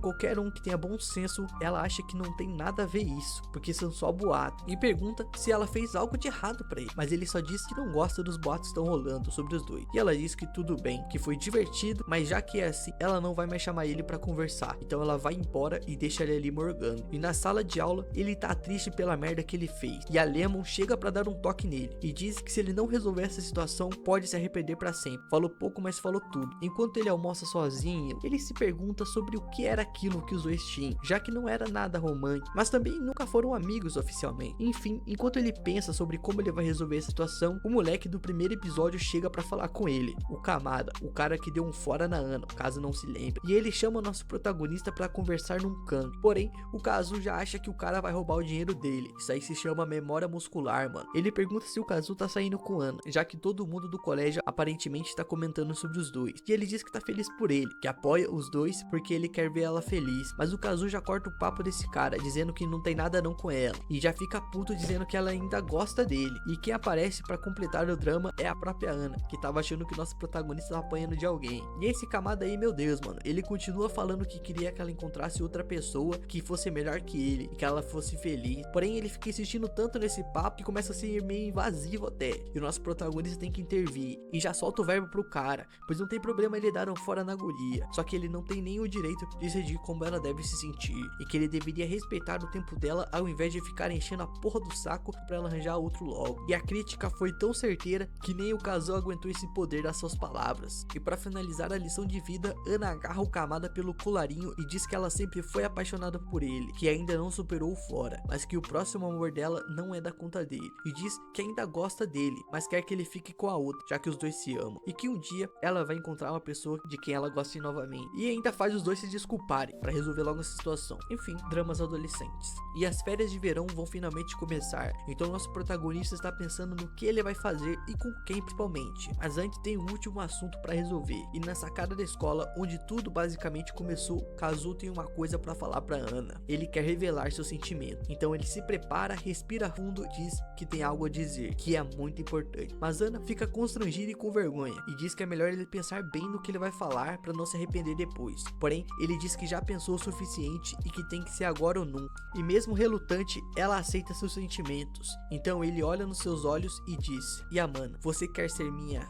qualquer um que tenha bom senso, ela acha que não tem nada a ver isso, porque são só boatos. E pergunta se ela fez algo de errado pra ele, mas ele só diz que não gosta dos boatos que estão rolando sobre os dois. E ela diz que tudo bem, que foi divertido, mas já que é assim, ela não vai mais chamar ele pra conversar. Então ela vai embora e deixa ele ali morgando. E na sala de aula, ele tá triste pela merda que ele fez. E a Lemon chega pra dar um toque nele e diz que se ele não resolver essa situação, pode se arrepender pra sempre. Falou pouco, mas falou tudo. Enquanto ele almoça sozinho, ele se pergunta sobre o que era aquilo que os dois tinham, já que não era nada romântico, mas também nunca foram amigos oficialmente. Enfim, enquanto ele pensa sobre como ele vai resolver a situação, o moleque do primeiro episódio chega pra falar com ele, o Kamada, o cara que deu um fora na Ana, caso não se lembre. E ele chama o nosso protagonista pra conversar num canto. Porém, o Kazu já acha que o cara vai roubar o dinheiro dele. Isso aí se chama memória muscular, mano. Ele pergunta se o Kazu tá saindo com Ana, já que todo mundo do colégio aparentemente constantemente tá comentando sobre os dois. E ele diz que tá feliz por ele, que apoia os dois porque ele quer ver ela feliz. Mas o Kazu já corta o papo desse cara, dizendo que não tem nada não com ela. E já fica puto dizendo que ela ainda gosta dele. E quem aparece pra completar o drama é a própria Ana, que tava achando que o nosso protagonista tava apanhando de alguém. E esse Kamada aí, meu Deus, mano, ele continua falando que queria que ela encontrasse outra pessoa que fosse melhor que ele e que ela fosse feliz. Porém, ele fica insistindo tanto nesse papo que começa a ser meio invasivo até. E o nosso protagonista tem que intervir e já solta o verbo pro cara, pois não tem problema ele dar um fora na guria, só que ele não tem nem o direito de decidir como ela deve se sentir e que ele deveria respeitar o tempo dela ao invés de ficar enchendo a porra do saco pra ela arranjar outro logo. E a crítica foi tão certeira que nem o Kazu aguentou esse poder das suas palavras. E pra finalizar a lição de vida, Ana agarra o Kamada pelo colarinho e diz que ela sempre foi apaixonada por ele, que ainda não superou o fora, mas que o próximo amor dela não é da conta dele, e diz que ainda gosta dele, mas quer que ele fique com a outra, já que os dois se amam, e que um dia ela vai encontrar uma pessoa de quem ela gosta novamente, e ainda faz os dois se desculparem pra resolver logo essa situação. Enfim, dramas adolescentes. E as férias de verão vão finalmente começar, então nosso protagonista está pensando no que ele vai fazer e com quem principalmente. Mas antes tem um último assunto pra resolver, e na sacada da escola, onde tudo basicamente começou, Kazu tem uma coisa pra falar pra Ana. Ele quer revelar seu sentimento, então ele se prepara, respira fundo e diz que tem algo a dizer, que é muito importante. Mas Ana fica constrangida e com vergonha, e diz que é melhor ele pensar bem no que ele vai falar pra não se arrepender depois. Porém, ele diz que já pensou o suficiente e que tem que ser agora ou nunca. E mesmo relutante, ela aceita seus sentimentos. Então ele olha nos seus olhos e diz: Yamana, você quer ser minha?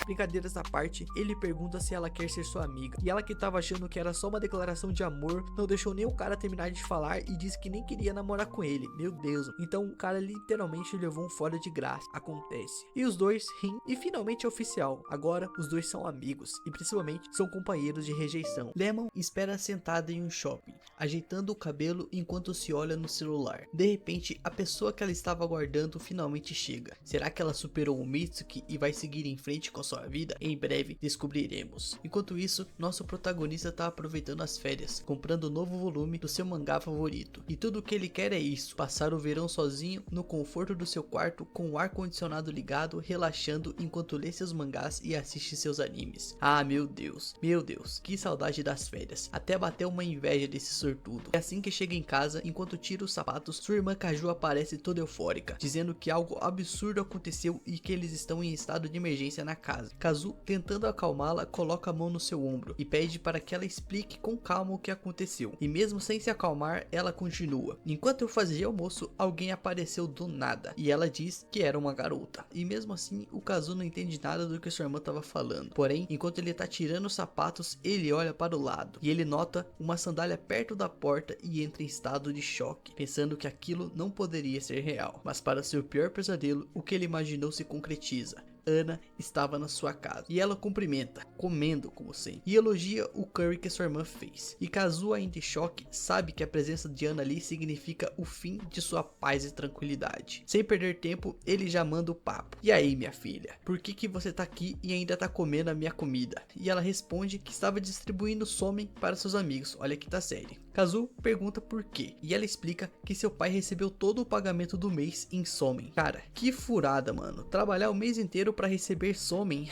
Brincadeiras à parte, ele pergunta se ela quer ser sua amiga, e ela, que tava achando que era só uma declaração de amor, não deixou nem o cara terminar de falar e disse que nem queria namorar com ele. Meu Deus, então o cara literalmente levou um fora de graça. Acontece. E os dois riem e finalmente é oficial. Agora os dois são amigos e principalmente são companheiros de rejeição. Lemon espera sentada em um shopping, ajeitando o cabelo enquanto se olha no celular. De repente, a pessoa que ela estava aguardando finalmente chega. Será que ela superou o Mitsuki e vai seguir em frente com sua vida? Em breve descobriremos. Enquanto isso, nosso protagonista está aproveitando as férias, comprando o novo volume do seu mangá favorito. E tudo o que ele quer é isso: passar o verão sozinho no conforto do seu quarto, com o ar condicionado ligado, relaxando enquanto lê seus mangás e assiste seus animes. Ah, meu Deus, que saudade das férias. Até bateu uma inveja desse sortudo. É assim que chega em casa, enquanto tira os sapatos, sua irmã Kaju aparece toda eufórica, dizendo que algo absurdo aconteceu e que eles estão em estado de emergência na casa. Kazu, tentando acalmá-la, coloca a mão no seu ombro e pede para que ela explique com calma o que aconteceu. E mesmo sem se acalmar, ela continua: enquanto eu fazia almoço, alguém apareceu do nada, e ela diz que era uma garota. E mesmo assim, o Kazu não entende nada do que sua irmã estava falando. Porém, enquanto ele tá tirando os sapatos, ele olha para o lado e ele nota uma sandália perto da porta e entra em estado de choque, pensando que aquilo não poderia ser real. Mas para seu pior pesadelo, o que ele imaginou se concretiza. Ana estava na sua casa e ela cumprimenta, comendo como sempre, e elogia o curry que sua irmã fez. E Kazu, ainda em choque, sabe que a presença de Ana ali significa o fim de sua paz e tranquilidade. Sem perder tempo, ele já manda o papo: e aí, minha filha, por que você tá aqui e ainda tá comendo a minha comida? E ela responde que estava distribuindo somen para seus amigos. Olha que tá sério. Kazu pergunta por quê, e ela explica que seu pai recebeu todo o pagamento do mês em somen. Cara, que furada, mano. Trabalhar o mês inteiro pra receber somen.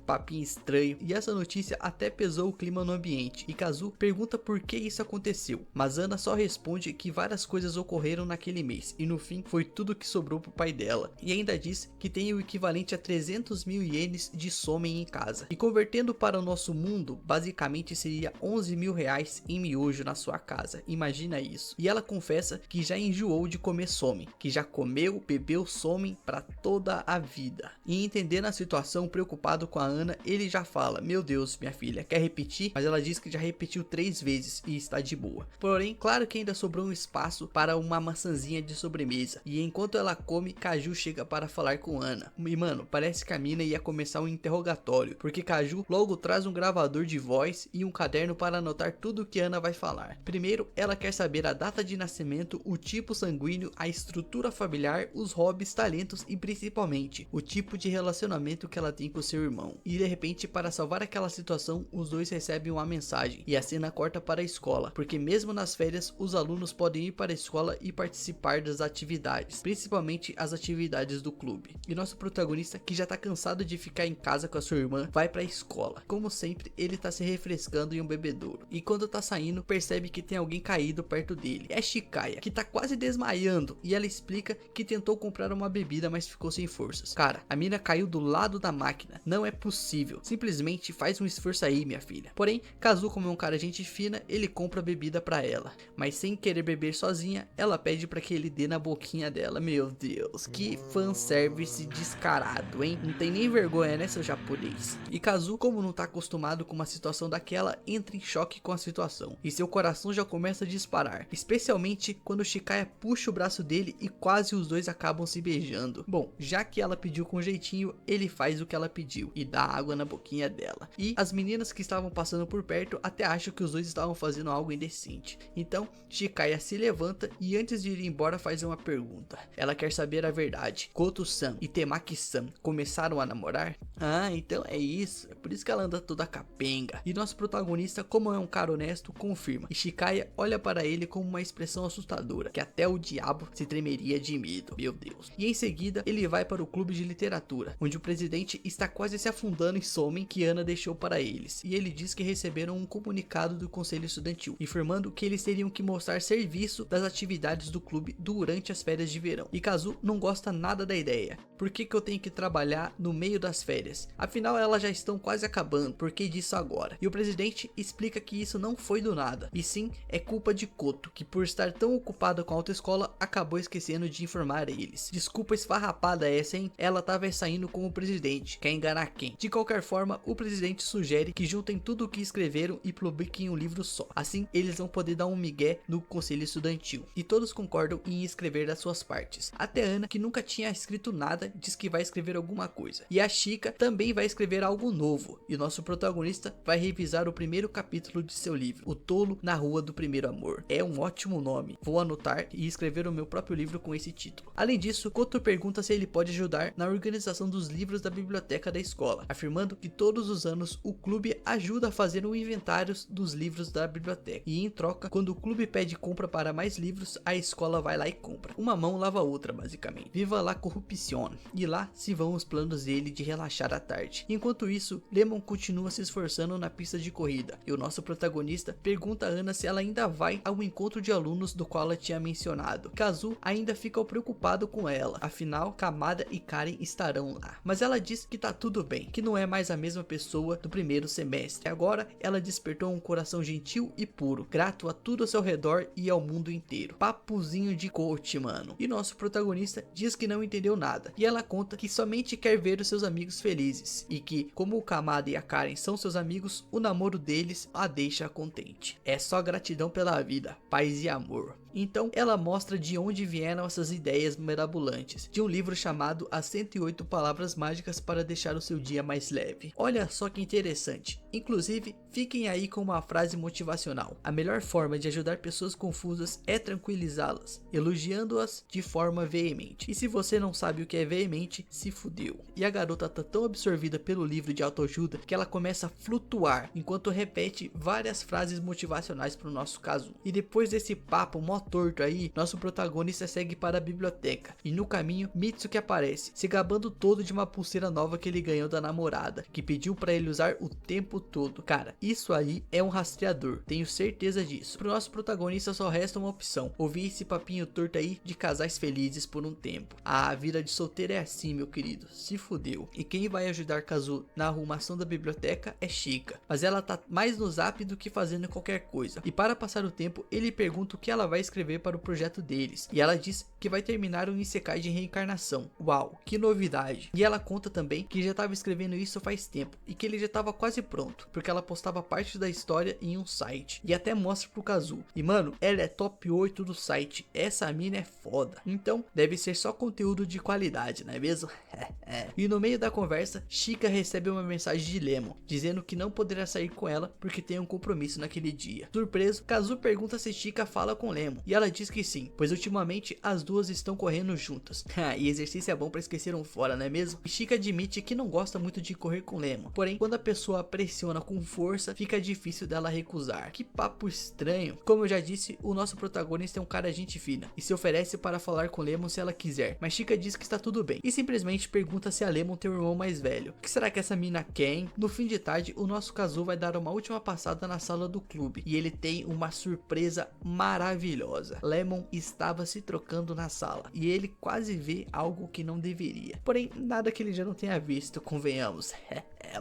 Papinho estranho. E essa notícia até pesou o clima no ambiente, e Kazu pergunta por que isso aconteceu, mas Ana só responde que várias coisas ocorreram naquele mês, e no fim foi tudo que sobrou pro pai dela. E ainda diz que tem o equivalente a 300 mil ienes de somen em casa, e convertendo para o nosso mundo, basicamente seria 11 mil reais em miojo na sua casa. Imagina isso. E ela confessa que já enjoou de comer somen, que já comeu, bebeu somen pra toda a vida. E entendendo a situação, preocupado com a Ana, ele já fala: meu Deus, minha filha, quer repetir? Mas ela diz que já repetiu 3 vezes e está de boa. Porém, claro que ainda sobrou um espaço para uma maçãzinha de sobremesa. E enquanto ela come, Kaju chega para falar com Ana. E mano, parece que a mina ia começar um interrogatório, porque Kaju logo traz um gravador de voz e um caderno para anotar tudo que Ana vai falar. Primeiro, ela quer saber a data de nascimento, o tipo sanguíneo, a estrutura familiar, os hobbies, talentos e principalmente o tipo de relacionamento que ela tem com seu irmão. E de repente, para salvar aquela situação, os dois recebem uma mensagem e a cena corta para a escola, porque mesmo nas férias os alunos podem ir para a escola e participar das atividades, principalmente as atividades do clube. E nosso protagonista, que já tá cansado de ficar em casa com a sua irmã, vai para a escola. Como sempre, ele tá se refrescando em um bebedouro e quando tá saindo percebe que tem alguém caído perto dele. É Chikaya, que tá quase desmaiando, e ela explica que tentou comprar uma bebida mas ficou sem forças. Cara, a mina caiu do lado da máquina, não é possível, simplesmente faz um esforço aí, minha filha. Porém, Kazu, como é um cara gente fina, ele compra a bebida pra ela, mas sem querer beber sozinha, ela pede pra que ele dê na boquinha dela. Meu Deus, que fanservice descarado, hein? Não tem nem vergonha, né, seu japonês? E Kazu, como não tá acostumado com uma situação daquela, entra em choque com a situação e seu coração já começa a disparar, especialmente quando Chikaya puxa o braço dele e quase os dois acabam se beijando. Bom, já que ela pediu com jeitinho, ele faz o que ela pediu e dá água na boquinha dela. E as meninas que estavam passando por perto até acham que os dois estavam fazendo algo indecente. Então, Chikaya se levanta e antes de ir embora faz uma pergunta. Ela quer saber a verdade. Koto-san e Temaki-san começaram a namorar? Ah, então é isso. É por isso que ela anda toda capenga. E nosso protagonista, como é um cara honesto, confirma. E Chikaya olha para ele com uma expressão assustadora, que até o diabo se tremeria de medo. Meu Deus. E em seguida, ele vai para o clube de literatura, onde o presidente está quase se afundando em somen que Ana deixou para eles. E ele diz que receberam um comunicado do conselho estudantil, informando que eles teriam que mostrar serviço das atividades do clube durante as férias de verão. E Kazu não gosta nada da ideia. Por que eu tenho que trabalhar no meio das férias? Afinal, elas já estão quase acabando, por que disso agora? E o presidente explica que isso não foi do nada, e sim é culpa de Koto, que por estar tão ocupada com a autoescola, acabou esquecendo de informar eles. Desculpa esfarrapada essa, hein? Ela tava saindo com o presidente, quer enganar quem? De qualquer forma, o presidente sugere que juntem tudo o que escreveram e publiquem um livro só. Assim, eles vão poder dar um migué no conselho estudantil. E todos concordam em escrever das suas partes. Até Ana, que nunca tinha escrito nada, diz que vai escrever alguma coisa. E a Chika também vai escrever algo novo. E o nosso protagonista vai revisar o primeiro capítulo de seu livro, O Tolo na Rua do Primeiro Amor. É um ótimo nome. Vou anotar e escrever o meu próprio livro com esse título. Além disso, Koto pergunta se ele pode ajudar na organização dos livros da biblioteca da escola, afirmando que todos os anos o clube ajuda a fazer um inventário dos livros da biblioteca. E em troca, quando o clube pede compra para mais livros, a escola vai lá e compra. Uma mão lava a outra, basicamente. Viva la corrupção. E lá se vão os planos dele de relaxar à tarde. Enquanto isso, Lemon continua se esforçando na pista de corrida. E o nosso protagonista pergunta a Ana se ela ainda vai ao encontro de alunos do qual ela tinha mencionado. Kazu ainda fica preocupado com ela. Afinal, Kamada e Karen estarão lá. Mas ela diz que tá tudo bem, que não é mais a mesma pessoa do primeiro semestre. Agora, ela despertou um coração gentil e puro, grato a tudo ao seu redor e ao mundo inteiro. Papuzinho de coach, mano. E nosso protagonista diz que não entendeu nada. E ela conta que somente quer ver os seus amigos felizes. E que, como o Kamada e a Karen são seus amigos, o namoro deles a deixa contente. É só gratidão pela vida, paz e amor. Então ela mostra de onde vieram essas ideias mirabolantes, de um livro chamado As 108 Palavras Mágicas para deixar o seu dia mais leve. Olha só que interessante. Inclusive, fiquem aí com uma frase motivacional. A melhor forma de ajudar pessoas confusas é tranquilizá-las, elogiando-as de forma veemente. E se você não sabe o que é veemente, se fudeu. E a garota tá tão absorvida pelo livro de autoajuda que ela começa a flutuar enquanto repete várias frases motivacionais pro nosso caso. E depois desse papo mó torto aí, nosso protagonista segue para a biblioteca. E no caminho, Mitsuki aparece, se gabando todo de uma pulseira nova que ele ganhou da namorada, que pediu para ele usar o tempo todo. Cara, isso aí é um rastreador, tenho certeza disso. Pro nosso protagonista só resta uma opção: ouvir esse papinho torto aí de casais felizes por um tempo. A vida de solteiro é assim, meu querido, se fudeu. E quem vai ajudar Kazu na arrumação da biblioteca é Chika, mas ela tá mais no zap do que fazendo qualquer coisa. E para passar o tempo, ele pergunta o que ela vai escrever para o projeto deles. E ela diz que vai terminar um isekai de reencarnação. Uau, que novidade. E ela conta também que já estava escrevendo isso faz tempo e que ele já estava quase pronto, porque ela postava parte da história em um site e até mostra pro Kazu. E mano, ela é top 8 do site, essa mina é foda. Então deve ser só conteúdo de qualidade, não é mesmo? E no meio da conversa, Chika recebe uma mensagem de Lemon, dizendo que não poderá sair com ela porque tem um compromisso naquele dia. Surpreso, Kazu pergunta se Chika fala com Lemon, e ela diz que sim, pois ultimamente as duas estão correndo juntas. E exercício é bom pra esquecer um fora, não é mesmo? E Chika admite que não gosta muito de correr com Lemon, porém quando a pessoa pressiona com força, fica difícil dela recusar. Que papo estranho. Como eu já disse, o nosso protagonista é um cara gente fina, e se oferece para falar com Lemon se ela quiser, mas Chika diz que está tudo bem, e simplesmente pergunta se a Lemon tem um irmão mais velho. O que será que essa mina quer, hein? No fim de tarde, o nosso Kazu vai dar uma última passada na sala do clube, e ele tem uma surpresa maravilhosa. Lemon estava se trocando na sala, e ele quase vê algo que não deveria, porém nada que ele já não tenha visto, convenhamos.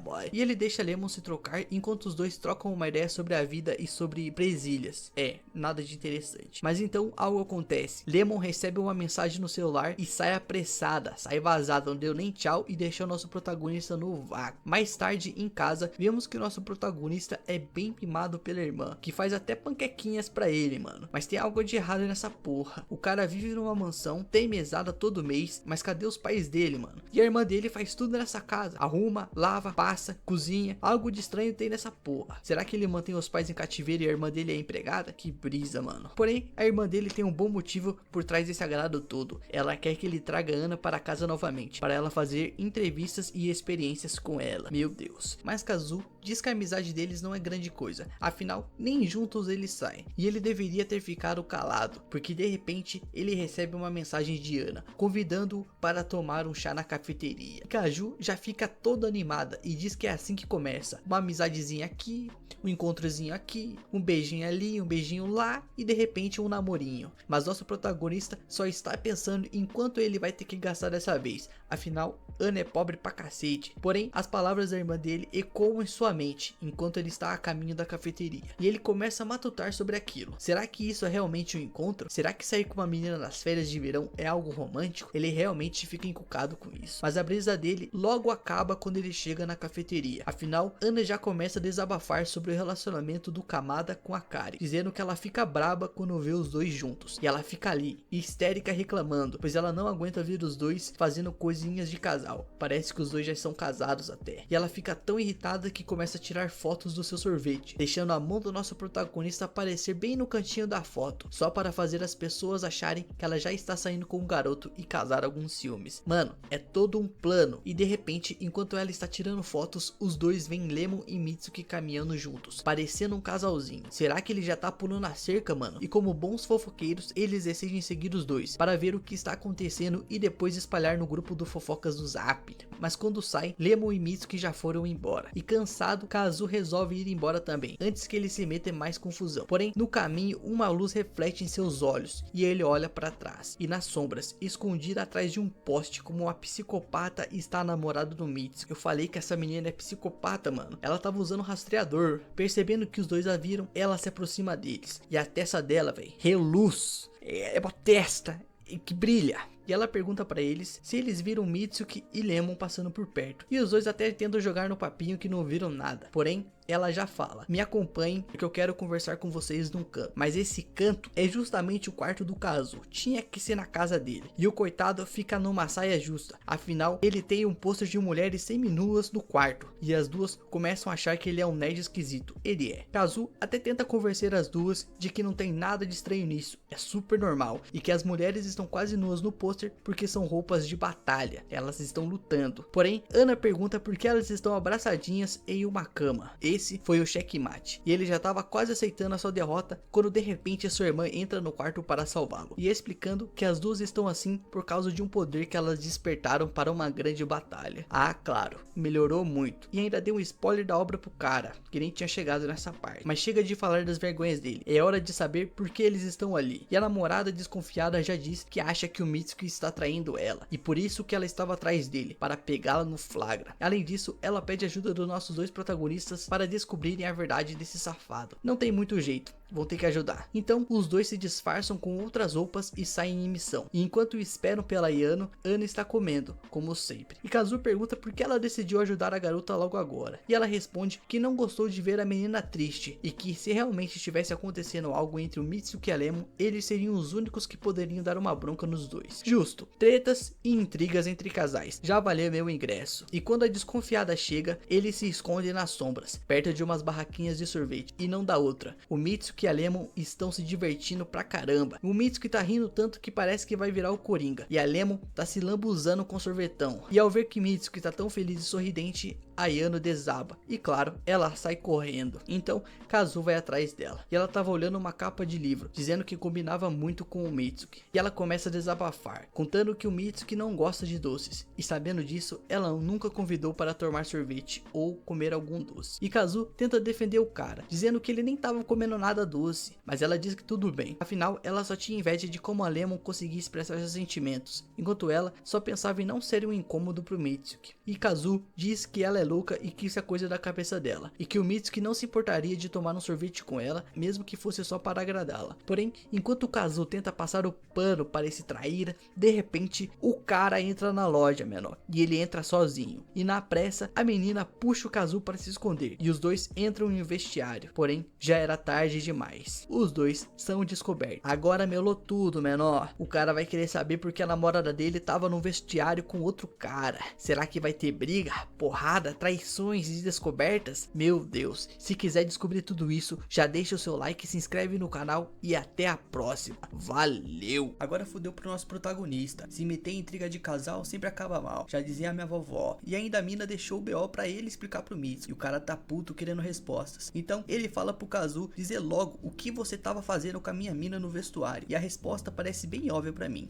Boy. E ele deixa Lemon se trocar enquanto os dois trocam uma ideia sobre a vida e sobre presilhas. Nada de interessante. Mas então algo acontece. Lemon recebe uma mensagem no celular e sai apressada, sai vazada, não deu nem tchau e deixou nosso protagonista no vácuo. Mais tarde em casa, vemos que o nosso protagonista é bem mimado pela irmã, que faz até panquequinhas pra ele, mano. Mas tem algo de errado nessa porra. O cara vive numa mansão, tem mesada todo mês, mas cadê os pais dele, mano? E a irmã dele faz tudo nessa casa, arruma, lava, passa, cozinha. Algo de estranho tem nessa porra. Será que ele mantém os pais em cativeiro e a irmã dele é empregada? Que brisa, mano. Porém, a irmã dele tem um bom motivo por trás desse agrado todo. Ela quer que ele traga Ana para casa novamente, para ela fazer entrevistas e experiências com ela. Meu Deus. Mas Kazu diz que a amizade deles não é grande coisa, afinal, nem juntos eles saem. E ele deveria ter ficado calado, porque de repente ele recebe uma mensagem de Ana, convidando-o para tomar um chá na cafeteria. Kazu já fica toda animada e diz que é assim que começa, uma amizadezinha aqui, um encontrozinho aqui, um beijinho ali, um beijinho lá e de repente um namorinho. Mas nosso protagonista só está pensando em quanto ele vai ter que gastar dessa vez, afinal Ana é pobre pra cacete. Porém, as palavras da irmã dele ecoam em sua mente enquanto ele está a caminho da cafeteria, e ele começa a matutar sobre aquilo. Será que isso é realmente um encontro? Será que sair com uma menina nas férias de verão é algo romântico? Ele realmente fica encucado com isso. Mas a brisa dele logo acaba quando ele chega na cafeteria. Afinal, Ana já começa a desabafar sobre o relacionamento do Kamada com a Kari, dizendo que ela fica braba quando vê os dois juntos, e ela fica ali, histérica, reclamando, pois ela não aguenta ver os dois fazendo coisinhas de casal. Parece que os dois já são casados até. E ela fica tão irritada que começa a tirar fotos do seu sorvete, deixando a mão do nosso protagonista aparecer bem no cantinho da foto, só para fazer as pessoas acharem que ela já está saindo com um garoto e causar alguns ciúmes. Mano, é todo um plano. E de repente, enquanto ela está tirando fotos, os dois veem Lemon e Mitsuki caminhando juntos, parecendo um casalzinho. Será que ele já tá pulando a cerca, mano? E como bons fofoqueiros, eles decidem seguir os dois para ver o que está acontecendo e depois espalhar no grupo do fofocas do Zap. Mas quando sai, Lemon e Mitsuki já foram embora. E cansado, Kazu resolve ir embora também, antes que ele se meta em mais confusão. Porém, no caminho, uma luz reflete em seus olhos e ele olha para trás. E nas sombras, escondida atrás de um poste como uma psicopata, está a namorada do Mitsuki. Eu falei que essa menina é psicopata, mano. Ela tava usando rastreador. Percebendo que os dois a viram, ela se aproxima deles. E a testa dela, velho, reluz. É uma testa que brilha. E ela pergunta pra eles se eles viram Mitsuki e Lemon passando por perto. E os dois até tentam jogar no papinho que não viram nada. Porém, ela já fala: me acompanhem porque eu quero conversar com vocês num canto. Mas esse canto é justamente o quarto do Kazu. Tinha que ser na casa dele. E o coitado fica numa saia justa. Afinal, ele tem um pôster de mulheres seminuas no quarto. E as duas começam a achar que ele é um nerd esquisito. Ele é. Kazu até tenta convencer as duas de que não tem nada de estranho nisso. É super normal. E que as mulheres estão quase nuas no pôster porque são roupas de batalha. Elas estão lutando. Porém, Ana pergunta por que elas estão abraçadinhas em uma cama. Esse foi o checkmate. E ele já estava quase aceitando a sua derrota quando de repente a sua irmã entra no quarto para salvá-lo. E explicando que as duas estão assim por causa de um poder que elas despertaram para uma grande batalha. Ah, claro. Melhorou muito. E ainda deu um spoiler da obra pro cara, que nem tinha chegado nessa parte. Mas chega de falar das vergonhas dele. É hora de saber por que eles estão ali. E a namorada desconfiada já diz que acha que o Mitsuki está traindo ela. E por isso que ela estava atrás dele, para pegá-la no flagra. Além disso, ela pede ajuda dos nossos dois protagonistas para descobrirem a verdade desse safado. Não tem muito jeito. vão ter que ajudar. Então os dois se disfarçam com outras roupas e saem em missão. E enquanto esperam pela Yano, Ana está comendo, como sempre. E Kazu pergunta por que ela decidiu ajudar a garota logo agora. E ela responde que não gostou de ver a menina triste e que se realmente estivesse acontecendo algo entre o Mitsuki e a Lemon, eles seriam os únicos que poderiam dar uma bronca nos dois. Justo, tretas e intrigas entre casais, já valeu meu ingresso. E quando a desconfiada chega, ele se esconde nas sombras, perto de umas barraquinhas de sorvete, e não dá outra. O Mitsuki e a Lemon estão se divertindo pra caramba. O Mitsuki tá rindo tanto que parece que vai virar o Coringa, e a Lemon tá se lambuzando com sorvetão. E ao ver que Mitsuki tá tão feliz e sorridente, a Yano desaba, e claro, ela sai correndo. Então Kazu vai atrás dela, e ela tava olhando uma capa de livro, dizendo que combinava muito com o Mitsuki. E ela começa a desabafar, contando que o Mitsuki não gosta de doces, e sabendo disso, ela nunca convidou para tomar sorvete ou comer algum doce. E Kazu tenta defender o cara, dizendo que ele nem tava comendo nada doce, mas ela diz que tudo bem, afinal ela só tinha inveja de como a Lemon conseguia expressar seus sentimentos, enquanto ela só pensava em não ser um incômodo pro Mitsuki. E Kazu diz que ela é louca e que isso é coisa da cabeça dela, e que o Mitsuki não se importaria de tomar um sorvete com ela, mesmo que fosse só para agradá-la. Porém, enquanto o Kazu tenta passar o pano para esse traíra, de repente o cara entra na loja, menor, e ele entra sozinho, e na pressa a menina puxa o Kazu para se esconder, e os dois entram em um vestiário. Porém, já era tarde demais, os dois são descobertos. Agora melou tudo, menor. O cara vai querer saber porque a namorada dele tava no vestiário com outro cara. Será que vai ter briga, porrada, traições e descobertas? Meu Deus, se quiser descobrir tudo isso, já deixa o seu like, se inscreve no canal e até a próxima. Valeu! Agora fudeu pro nosso protagonista. Se meter em intriga de casal sempre acaba mal, já dizia a minha vovó. E ainda a mina deixou o BO pra ele explicar pro Mitsuki. E o cara tá puto querendo respostas. Então ele fala pro Kazu dizer logo o que você tava fazendo com a minha mina no vestuário. E a resposta parece bem óbvia pra mim.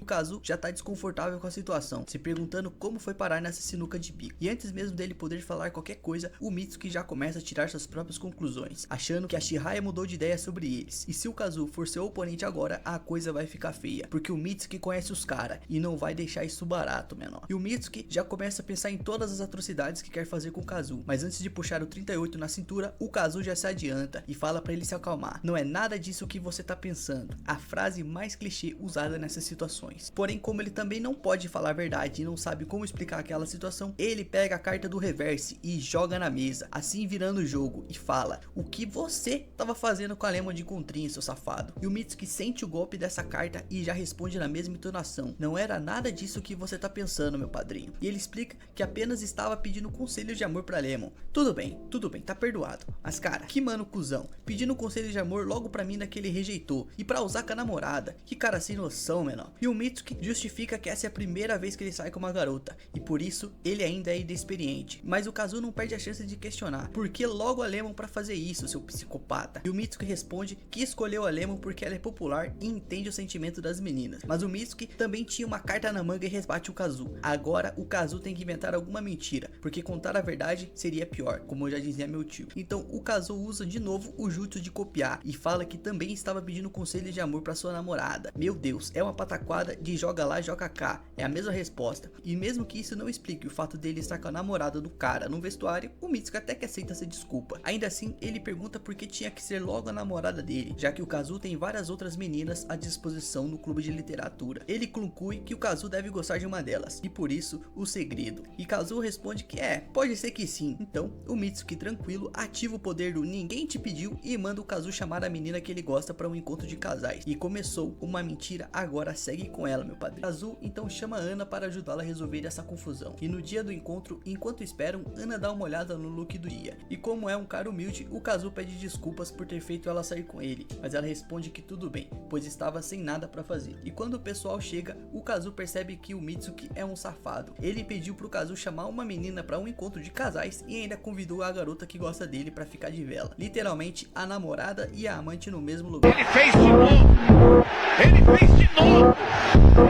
O Kazu já tá desconfortável com a situação, se perguntando como foi parar nessa sinuca de bico. E antes mesmo dele poder falar qualquer coisa, o Mitsuki já começa a tirar suas próprias conclusões, achando que a Chihaya mudou de ideia sobre eles. E se o Kazu for seu oponente agora, a coisa vai ficar feia, porque o Mitsuki conhece os caras e não vai deixar isso barato, menor. E o Mitsuki já começa a pensar em todas as atrocidades que quer fazer com o Kazu, mas antes de puxar o 38 na cintura, o Kazu já se adianta e fala pra ele se acalmar. Não é nada disso que você tá pensando, a frase mais clichê usada nessas situações. Porém, como ele também não pode falar a verdade e não sabe como explicar aquela situação, ele pega a carta do reverse e joga na mesa, assim virando o jogo, e fala: o que você tava fazendo com a Lemon de encontrinho, seu safado? E o Mitsuki sente o golpe dessa carta e já responde na mesma entonação: não era nada disso que você tá pensando, meu padrinho. E ele explica que apenas estava pedindo conselhos de amor pra Lemon. Tudo bem, tá perdoado. Mas cara, que mano cuzão, pedindo conselhos de amor logo pra mina que ele rejeitou, e pra usar com a namorada. Que cara sem noção, menor. E o Mitsuki justifica que essa é a primeira vez que ele sai com uma garota, e por isso ele ainda é inexperiente. Mas o Kazu não perde a chance de questionar: por que logo a Lemon pra fazer isso, seu psicopata? E o Mitsuki responde que escolheu a Lemon porque ela é popular e entende o sentimento das meninas. Mas o Mitsuki também tinha uma carta na manga e rebate o Kazu. Agora o Kazu tem que inventar alguma mentira, porque contar a verdade seria pior, como eu já dizia meu tio. Então o Kazu usa de novo o jutsu de copiar e fala que também estava pedindo conselhos de amor pra sua namorada. Meu Deus, é uma pataquada de joga lá, joga cá. É a mesma resposta. E mesmo que isso não explique o fato dele estar com a namorada do cara no vestuário, o Mitsuki até que aceita essa desculpa. Ainda assim, ele pergunta por que tinha que ser logo a namorada dele, já que o Kazu tem várias outras meninas à disposição no clube de literatura. Ele conclui que o Kazu deve gostar de uma delas, e por isso o segredo. E Kazu responde que pode ser que sim. Então o Mitsuki, tranquilo, ativa o poder do ninguém te pediu e manda o Kazu chamar a menina que ele gosta para um encontro de casais. E começou uma mentira, agora segue com ela, meu padrinho. Kazu então chama a Ana para ajudá-la a resolver essa confusão. E no dia do encontro, enquanto esperam, Ana dá uma olhada no look do dia. E como é um cara humilde, o Kazu pede desculpas por ter feito ela sair com ele, mas ela responde que tudo bem, pois estava sem nada para fazer. E quando o pessoal chega, o Kazu percebe que o Mitsuki é um safado. Ele pediu pro Kazu chamar uma menina para um encontro de casais e ainda convidou a garota que gosta dele para ficar de vela. Literalmente a namorada e a amante no mesmo lugar. Ele fez de novo! Ele fez de novo!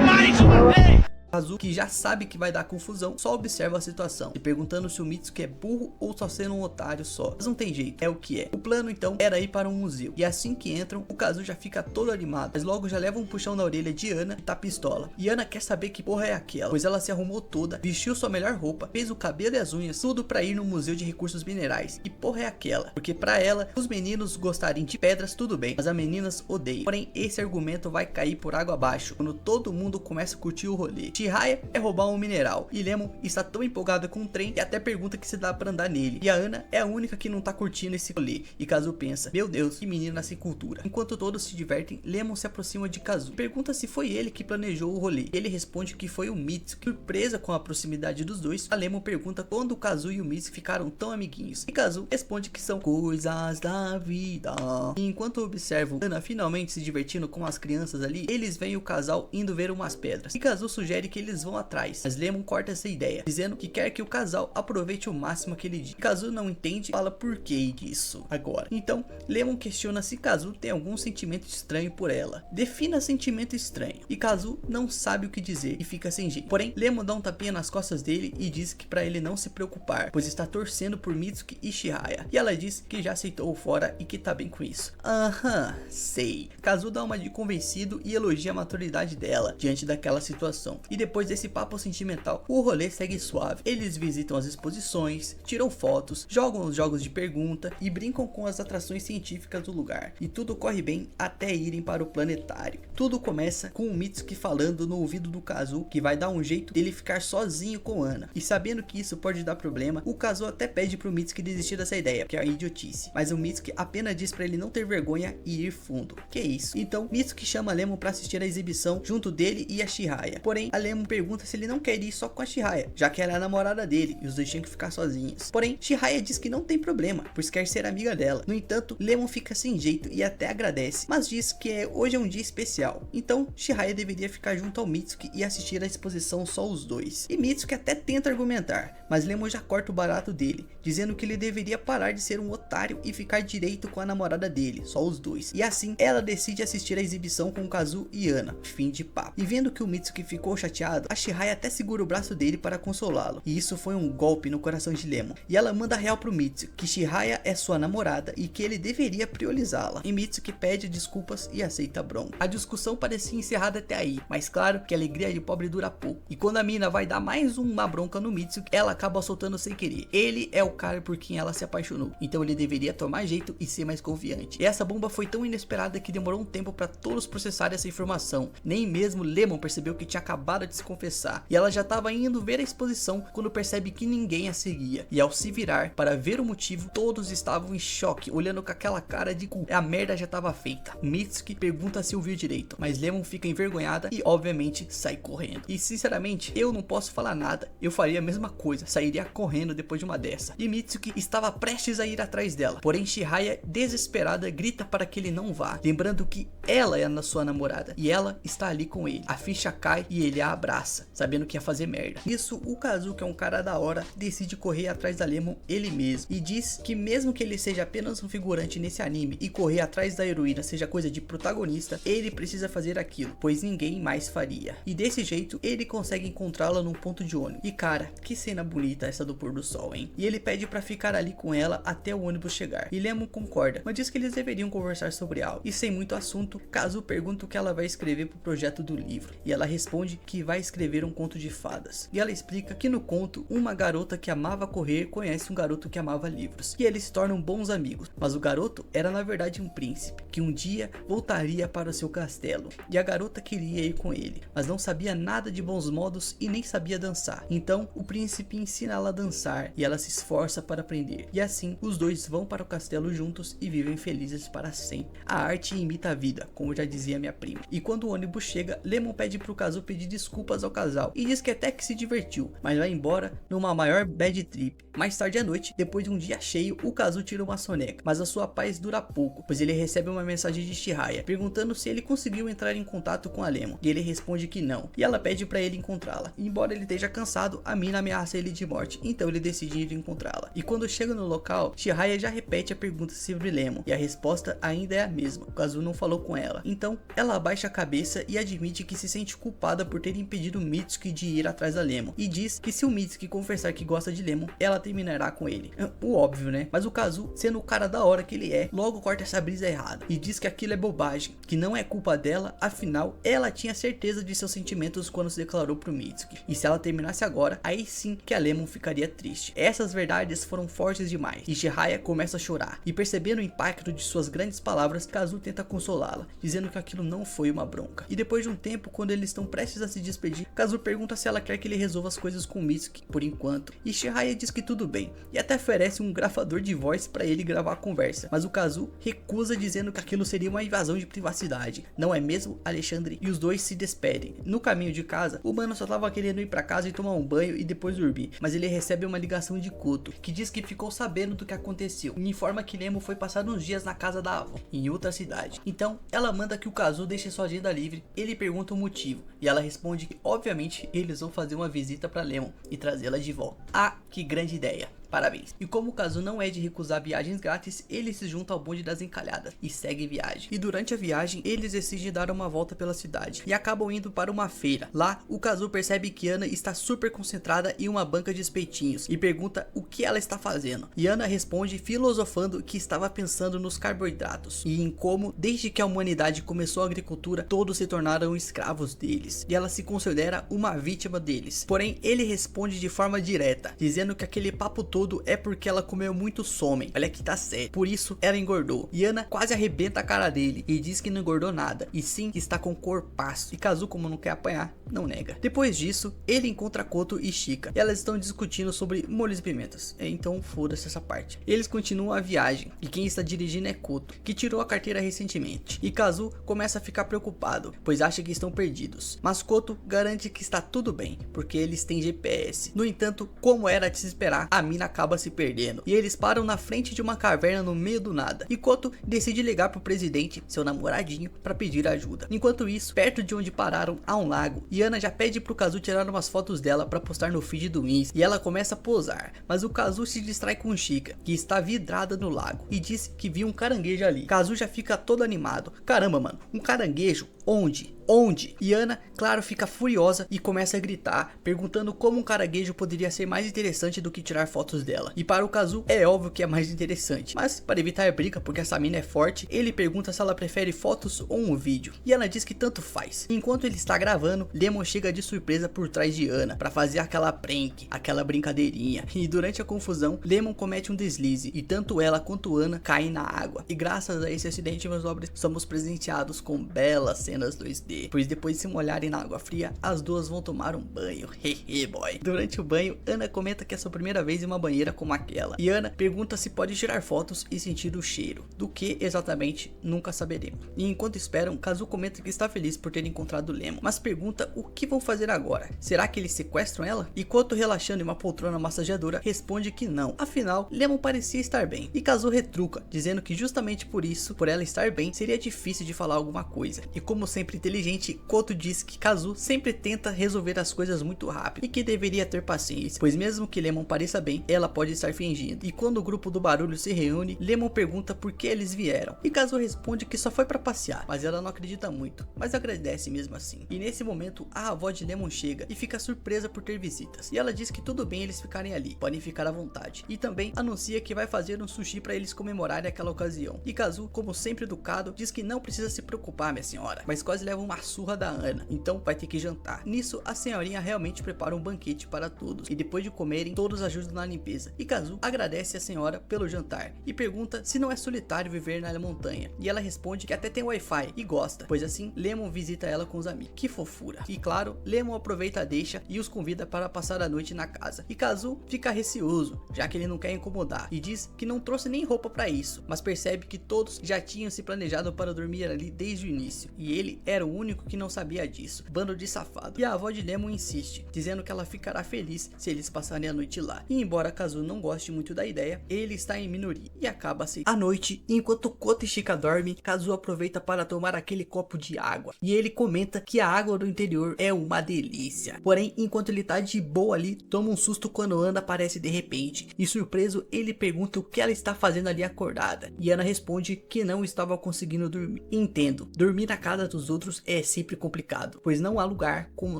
Mais uma vez! Kazu, que já sabe que vai dar confusão, só observa a situação, se perguntando se o Mitsuki é burro ou só sendo um otário só. Mas não tem jeito, é o que é. O plano então era ir para um museu, e assim que entram, o Kazu já fica todo animado, mas logo já leva um puxão na orelha de Ana, que tá pistola. E Ana quer saber que porra é aquela, pois ela se arrumou toda, vestiu sua melhor roupa, fez o cabelo e as unhas, tudo pra ir no museu de recursos minerais. E porra é aquela, porque pra ela, os meninos gostarem de pedras tudo bem, mas as meninas odeiam. Porém, esse argumento vai cair por água abaixo quando todo mundo começa a curtir o rolê. Chihaya é roubar um mineral, e Lemon está tão empolgado com o trem e até pergunta que se dá pra andar nele. E a Ana é a única que não tá curtindo esse rolê, e Kazu pensa, meu Deus, que menina sem cultura. Enquanto todos se divertem, Lemon se aproxima de Kazu, pergunta se foi ele que planejou o rolê. Ele responde que foi o Mitsuki. Surpresa com a proximidade dos dois, a Lemon pergunta quando o Kazu e o Mitsuki ficaram tão amiguinhos, e Kazu responde que são coisas da vida. E enquanto observam Ana finalmente se divertindo com as crianças ali, eles veem o casal indo ver umas pedras, e Kazu sugere que eles vão atrás, mas Lemon corta essa ideia, dizendo que quer que o casal aproveite o máximo aquele dia. Kazu não entende, fala por que disso agora. Então Lemon questiona se Kazu tem algum sentimento estranho por ela. Defina sentimento estranho, e Kazu não sabe o que dizer e fica sem jeito. Porém, Lemon dá um tapinha nas costas dele e diz que pra ele não se preocupar, pois está torcendo por Mitsuki e Chihaya. E ela diz que já aceitou o fora e que tá bem com isso. Aham, sei. Kazu dá uma de convencido e elogia a maturidade dela diante daquela situação. E depois desse papo sentimental, o rolê segue suave. Eles visitam as exposições, tiram fotos, jogam os jogos de pergunta e brincam com as atrações científicas do lugar. E tudo corre bem até irem para o planetário. Tudo começa com o Mitsuki falando no ouvido do Kazu que vai dar um jeito dele ficar sozinho com Ana. E sabendo que isso pode dar problema, o Kazu até pede pro Mitsuki desistir dessa ideia, que é uma idiotice. Mas o Mitsuki apenas diz pra ele não ter vergonha e ir fundo. Que isso? Então Mitsuki chama a Lemon pra assistir a exibição junto dele e a Chihaya. Porém, a Lemon pergunta se ele não quer ir só com a Chihaya, já que ela é a namorada dele e os dois tinham que ficar sozinhos. Porém, Chihaya diz que não tem problema, pois quer ser amiga dela. No entanto, Lemon fica sem jeito e até agradece, mas diz que hoje é um dia especial. Então, Chihaya deveria ficar junto ao Mitsuki e assistir a exposição só os dois. E Mitsuki até tenta argumentar, mas Lemon já corta o barato dele, dizendo que ele deveria parar de ser um otário e ficar direito com a namorada dele, só os dois. E assim, ela decide assistir a exibição com Kazu e Ana. Fim de papo. E vendo que o Mitsuki ficou chateado, a Chihaya até segura o braço dele para consolá-lo. E isso foi um golpe no coração de Lemon. E ela manda real pro Mitsuki que Chihaya é sua namorada e que ele deveria priorizá-la. E Mitsuki pede desculpas e aceita a bronca. A discussão parecia encerrada até aí, mas claro que a alegria de pobre dura pouco. E quando a mina vai dar mais uma bronca no Mitsuki, ela acaba soltando sem querer. Ele é o cara por quem ela se apaixonou, então ele deveria tomar jeito e ser mais confiante. E essa bomba foi tão inesperada que demorou um tempo para todos processarem essa informação. Nem mesmo Lemon percebeu que tinha acabado de se confessar, e ela já estava indo ver a exposição quando percebe que ninguém a seguia. E ao se virar para ver o motivo, todos estavam em choque, olhando com aquela cara de cu. A merda já estava feita. Mitsuki pergunta se ouviu direito, mas Lemon fica envergonhada e obviamente sai correndo. E sinceramente, eu não posso falar nada, eu faria a mesma coisa, sairia correndo depois de uma dessa. E Mitsuki estava prestes a ir atrás dela, porém Chihaya, desesperada, grita para que ele não vá, lembrando que ela é a sua namorada e ela está ali com ele. A ficha cai e ele a abraça, sabendo que ia fazer merda. Isso, o Kazu, que é um cara da hora, decide correr atrás da Lemon ele mesmo, e diz que mesmo que ele seja apenas um figurante nesse anime e correr atrás da heroína seja coisa de protagonista, ele precisa fazer aquilo, pois ninguém mais faria. E desse jeito, ele consegue encontrá-la num ponto de ônibus. E cara, que cena bonita essa do pôr do sol, hein? E ele pede pra ficar ali com ela até o ônibus chegar. E Lemon concorda, mas diz que eles deveriam conversar sobre algo. E sem muito assunto, Kazu pergunta o que ela vai escrever pro projeto do livro. E ela responde que vai escrever um conto de fadas. E ela explica que no conto, uma garota que amava correr conhece um garoto que amava livros. E eles se tornam bons amigos. Mas o garoto era na verdade um príncipe, que um dia voltaria para o seu castelo. E a garota queria ir com ele, mas não sabia nada de bons modos e nem sabia dançar. Então o príncipe ensina ela a dançar e ela se esforça para aprender. E assim os dois vão para o castelo juntos e vivem felizes para sempre. A arte imita a vida, como já dizia minha prima. E quando o ônibus chega, Lemon pede pro Kazu pedir desculpas ao casal e diz que até que se divertiu, mas vai embora numa maior bad trip. Mais tarde à noite, depois de um dia cheio, o Kazu tira uma soneca, mas a sua paz dura pouco, pois ele recebe uma mensagem de Chihaya perguntando se ele conseguiu entrar em contato com a Lemon, e ele responde que não, e ela pede pra ele encontrá-la. Embora ele esteja cansado, a mina ameaça ele de morte, então ele decide ir encontrá-la. E quando chega no local, Chihaya já repete a pergunta sobre Lemon, e a resposta ainda é a mesma. O Kazu não falou com ela, então ela abaixa a cabeça e admite que se sente culpada por ter impedir o Mitsuki de ir atrás da Lemon, e diz que se o Mitsuki confessar que gosta de Lemon, ela terminará com ele. O óbvio, né? Mas o Kazu, sendo o cara da hora que ele é, logo corta essa brisa errada e diz que aquilo é bobagem, que não é culpa dela, afinal ela tinha certeza de seus sentimentos quando se declarou pro Mitsuki, e se ela terminasse agora, aí sim que a Lemon ficaria triste. Essas verdades foram fortes demais, e Jiraiya começa a chorar, e percebendo o impacto de suas grandes palavras, Kazu tenta consolá-la, dizendo que aquilo não foi uma bronca. E depois de um tempo, quando eles estão prestes a se despedir, Kazu pergunta se ela quer que ele resolva as coisas com Mitsuki por enquanto, e Jiraiya diz que tudo bem, e até oferece um gravador de voz para ele gravar a conversa, mas o Kazu recusa, dizendo que aquilo seria uma invasão de privacidade, não é mesmo, Alexandre? E os dois se despedem. No caminho de casa, o mano só tava querendo ir para casa e tomar um banho e depois dormir, mas ele recebe uma ligação de Koto, que diz que ficou sabendo do que aconteceu, e informa que Lemon foi passar uns dias na casa da avó, em outra cidade. Então ela manda que o Kazu deixe sua agenda livre. Ele pergunta o motivo, e ela responde que obviamente eles vão fazer uma visita para Lemon e trazê-la de volta. Ah, que grande ideia! Parabéns. E como o Kazu não é de recusar viagens grátis, ele se junta ao bonde das encalhadas e segue viagem. E durante a viagem, eles decidem dar uma volta pela cidade e acabam indo para uma feira. Lá, o Kazu percebe que Ana está super concentrada em uma banca de espetinhos e pergunta o que ela está fazendo. E Ana responde filosofando que estava pensando nos carboidratos e em como, desde que a humanidade começou a agricultura, todos se tornaram escravos deles. E ela se considera uma vítima deles. Porém, ele responde de forma direta, dizendo que aquele papo todo é porque ela comeu muito somen. Olha que tá sério. Por isso ela engordou. E Ana quase arrebenta a cara dele e diz que não engordou nada, e sim que está com corpaço. E Kazu, como não quer apanhar, não nega. Depois disso, ele encontra Koto e Shika. E elas estão discutindo sobre molhos e pimentas. Então foda-se essa parte. Eles continuam a viagem e quem está dirigindo é Koto, que tirou a carteira recentemente. E Kazu começa a ficar preocupado, pois acha que estão perdidos. Mas Koto garante que está tudo bem, porque eles têm GPS. No entanto, como era de se esperar, a mina acaba se perdendo, e eles param na frente de uma caverna no meio do nada, e Koto decide ligar pro presidente, seu namoradinho, para pedir ajuda. Enquanto isso, perto de onde pararam há um lago, e Ana já pede pro Kazu tirar umas fotos dela para postar no feed do Insta, e ela começa a posar, mas o Kazu se distrai com Shika, que está vidrada no lago, e diz que viu um caranguejo ali. Kazu já fica todo animado. Caramba, mano, um caranguejo? Onde? Onde? E Ana, claro, fica furiosa e começa a gritar, perguntando como um caranguejo poderia ser mais interessante do que tirar fotos dela. E para o Kazu, é óbvio que é mais interessante, mas para evitar briga, porque essa mina é forte, ele pergunta se ela prefere fotos ou um vídeo. E ela diz que tanto faz. Enquanto ele está gravando, Lemon chega de surpresa por trás de Ana, para fazer aquela prank, aquela brincadeirinha. E durante a confusão, Lemon comete um deslize, e tanto ela quanto Ana caem na água. E graças a esse acidente, meus nobres, somos presenteados com belas cenas 2D. Pois depois de se molharem na água fria, as duas vão tomar um banho. Hehe boy. Durante o banho, Ana comenta que é sua primeira vez em uma banheira como aquela. E Ana pergunta se pode tirar fotos e sentir o cheiro. Do que exatamente, nunca saberemos. E enquanto esperam, Kazu comenta que está feliz por ter encontrado Lemon, mas pergunta o que vão fazer agora. Será que eles sequestram ela? E Koto, relaxando em uma poltrona massageadora, responde que não. Afinal, Lemon parecia estar bem. E Kazu retruca, dizendo que justamente por isso, por ela estar bem, seria difícil de falar alguma coisa. E como sempre inteligente, Koto diz que Kazu sempre tenta resolver as coisas muito rápido e que deveria ter paciência, pois mesmo que Lemon pareça bem, ela pode estar fingindo. E quando o grupo do barulho se reúne, Lemon pergunta por que eles vieram, e Kazu responde que só foi para passear, mas ela não acredita muito, mas agradece mesmo assim. E nesse momento, a avó de Lemon chega e fica surpresa por ter visitas, e ela diz que tudo bem eles ficarem ali, podem ficar à vontade, e também anuncia que vai fazer um sushi para eles comemorarem aquela ocasião. E Kazu, como sempre educado, diz que não precisa se preocupar, minha senhora, mas quase leva uma surra da Ana, então vai ter que jantar. Nisso, a senhorinha realmente prepara um banquete para todos, e depois de comerem, todos ajudam na limpeza. E Kazu agradece a senhora pelo jantar e pergunta se não é solitário viver na montanha, e ela responde que até tem Wi-Fi e gosta, pois assim Lemon visita ela com os amigos. Que fofura. E claro, Lemon aproveita a deixa e os convida para passar a noite na casa, e Kazu fica receoso, já que ele não quer incomodar, e diz que não trouxe nem roupa para isso, mas percebe que todos já tinham se planejado para dormir ali desde o início, e ele era o único que não sabia disso. Bando de safado. E a avó de Lemon insiste, dizendo que ela ficará feliz se eles passarem a noite lá. E embora Kazu não goste muito da ideia, ele está em minoria e acaba aceitando. À noite, enquanto Koto e Shika dormem, Kazu aproveita para tomar aquele copo de água, e ele comenta que a água do interior é uma delícia. Porém, enquanto ele tá de boa ali, toma um susto quando Ana aparece de repente, e surpreso ele pergunta o que ela está fazendo ali acordada, e Ana responde que não estava conseguindo dormir. Entendo, dormir na casa casa dos outros é sempre complicado, pois não há lugar como o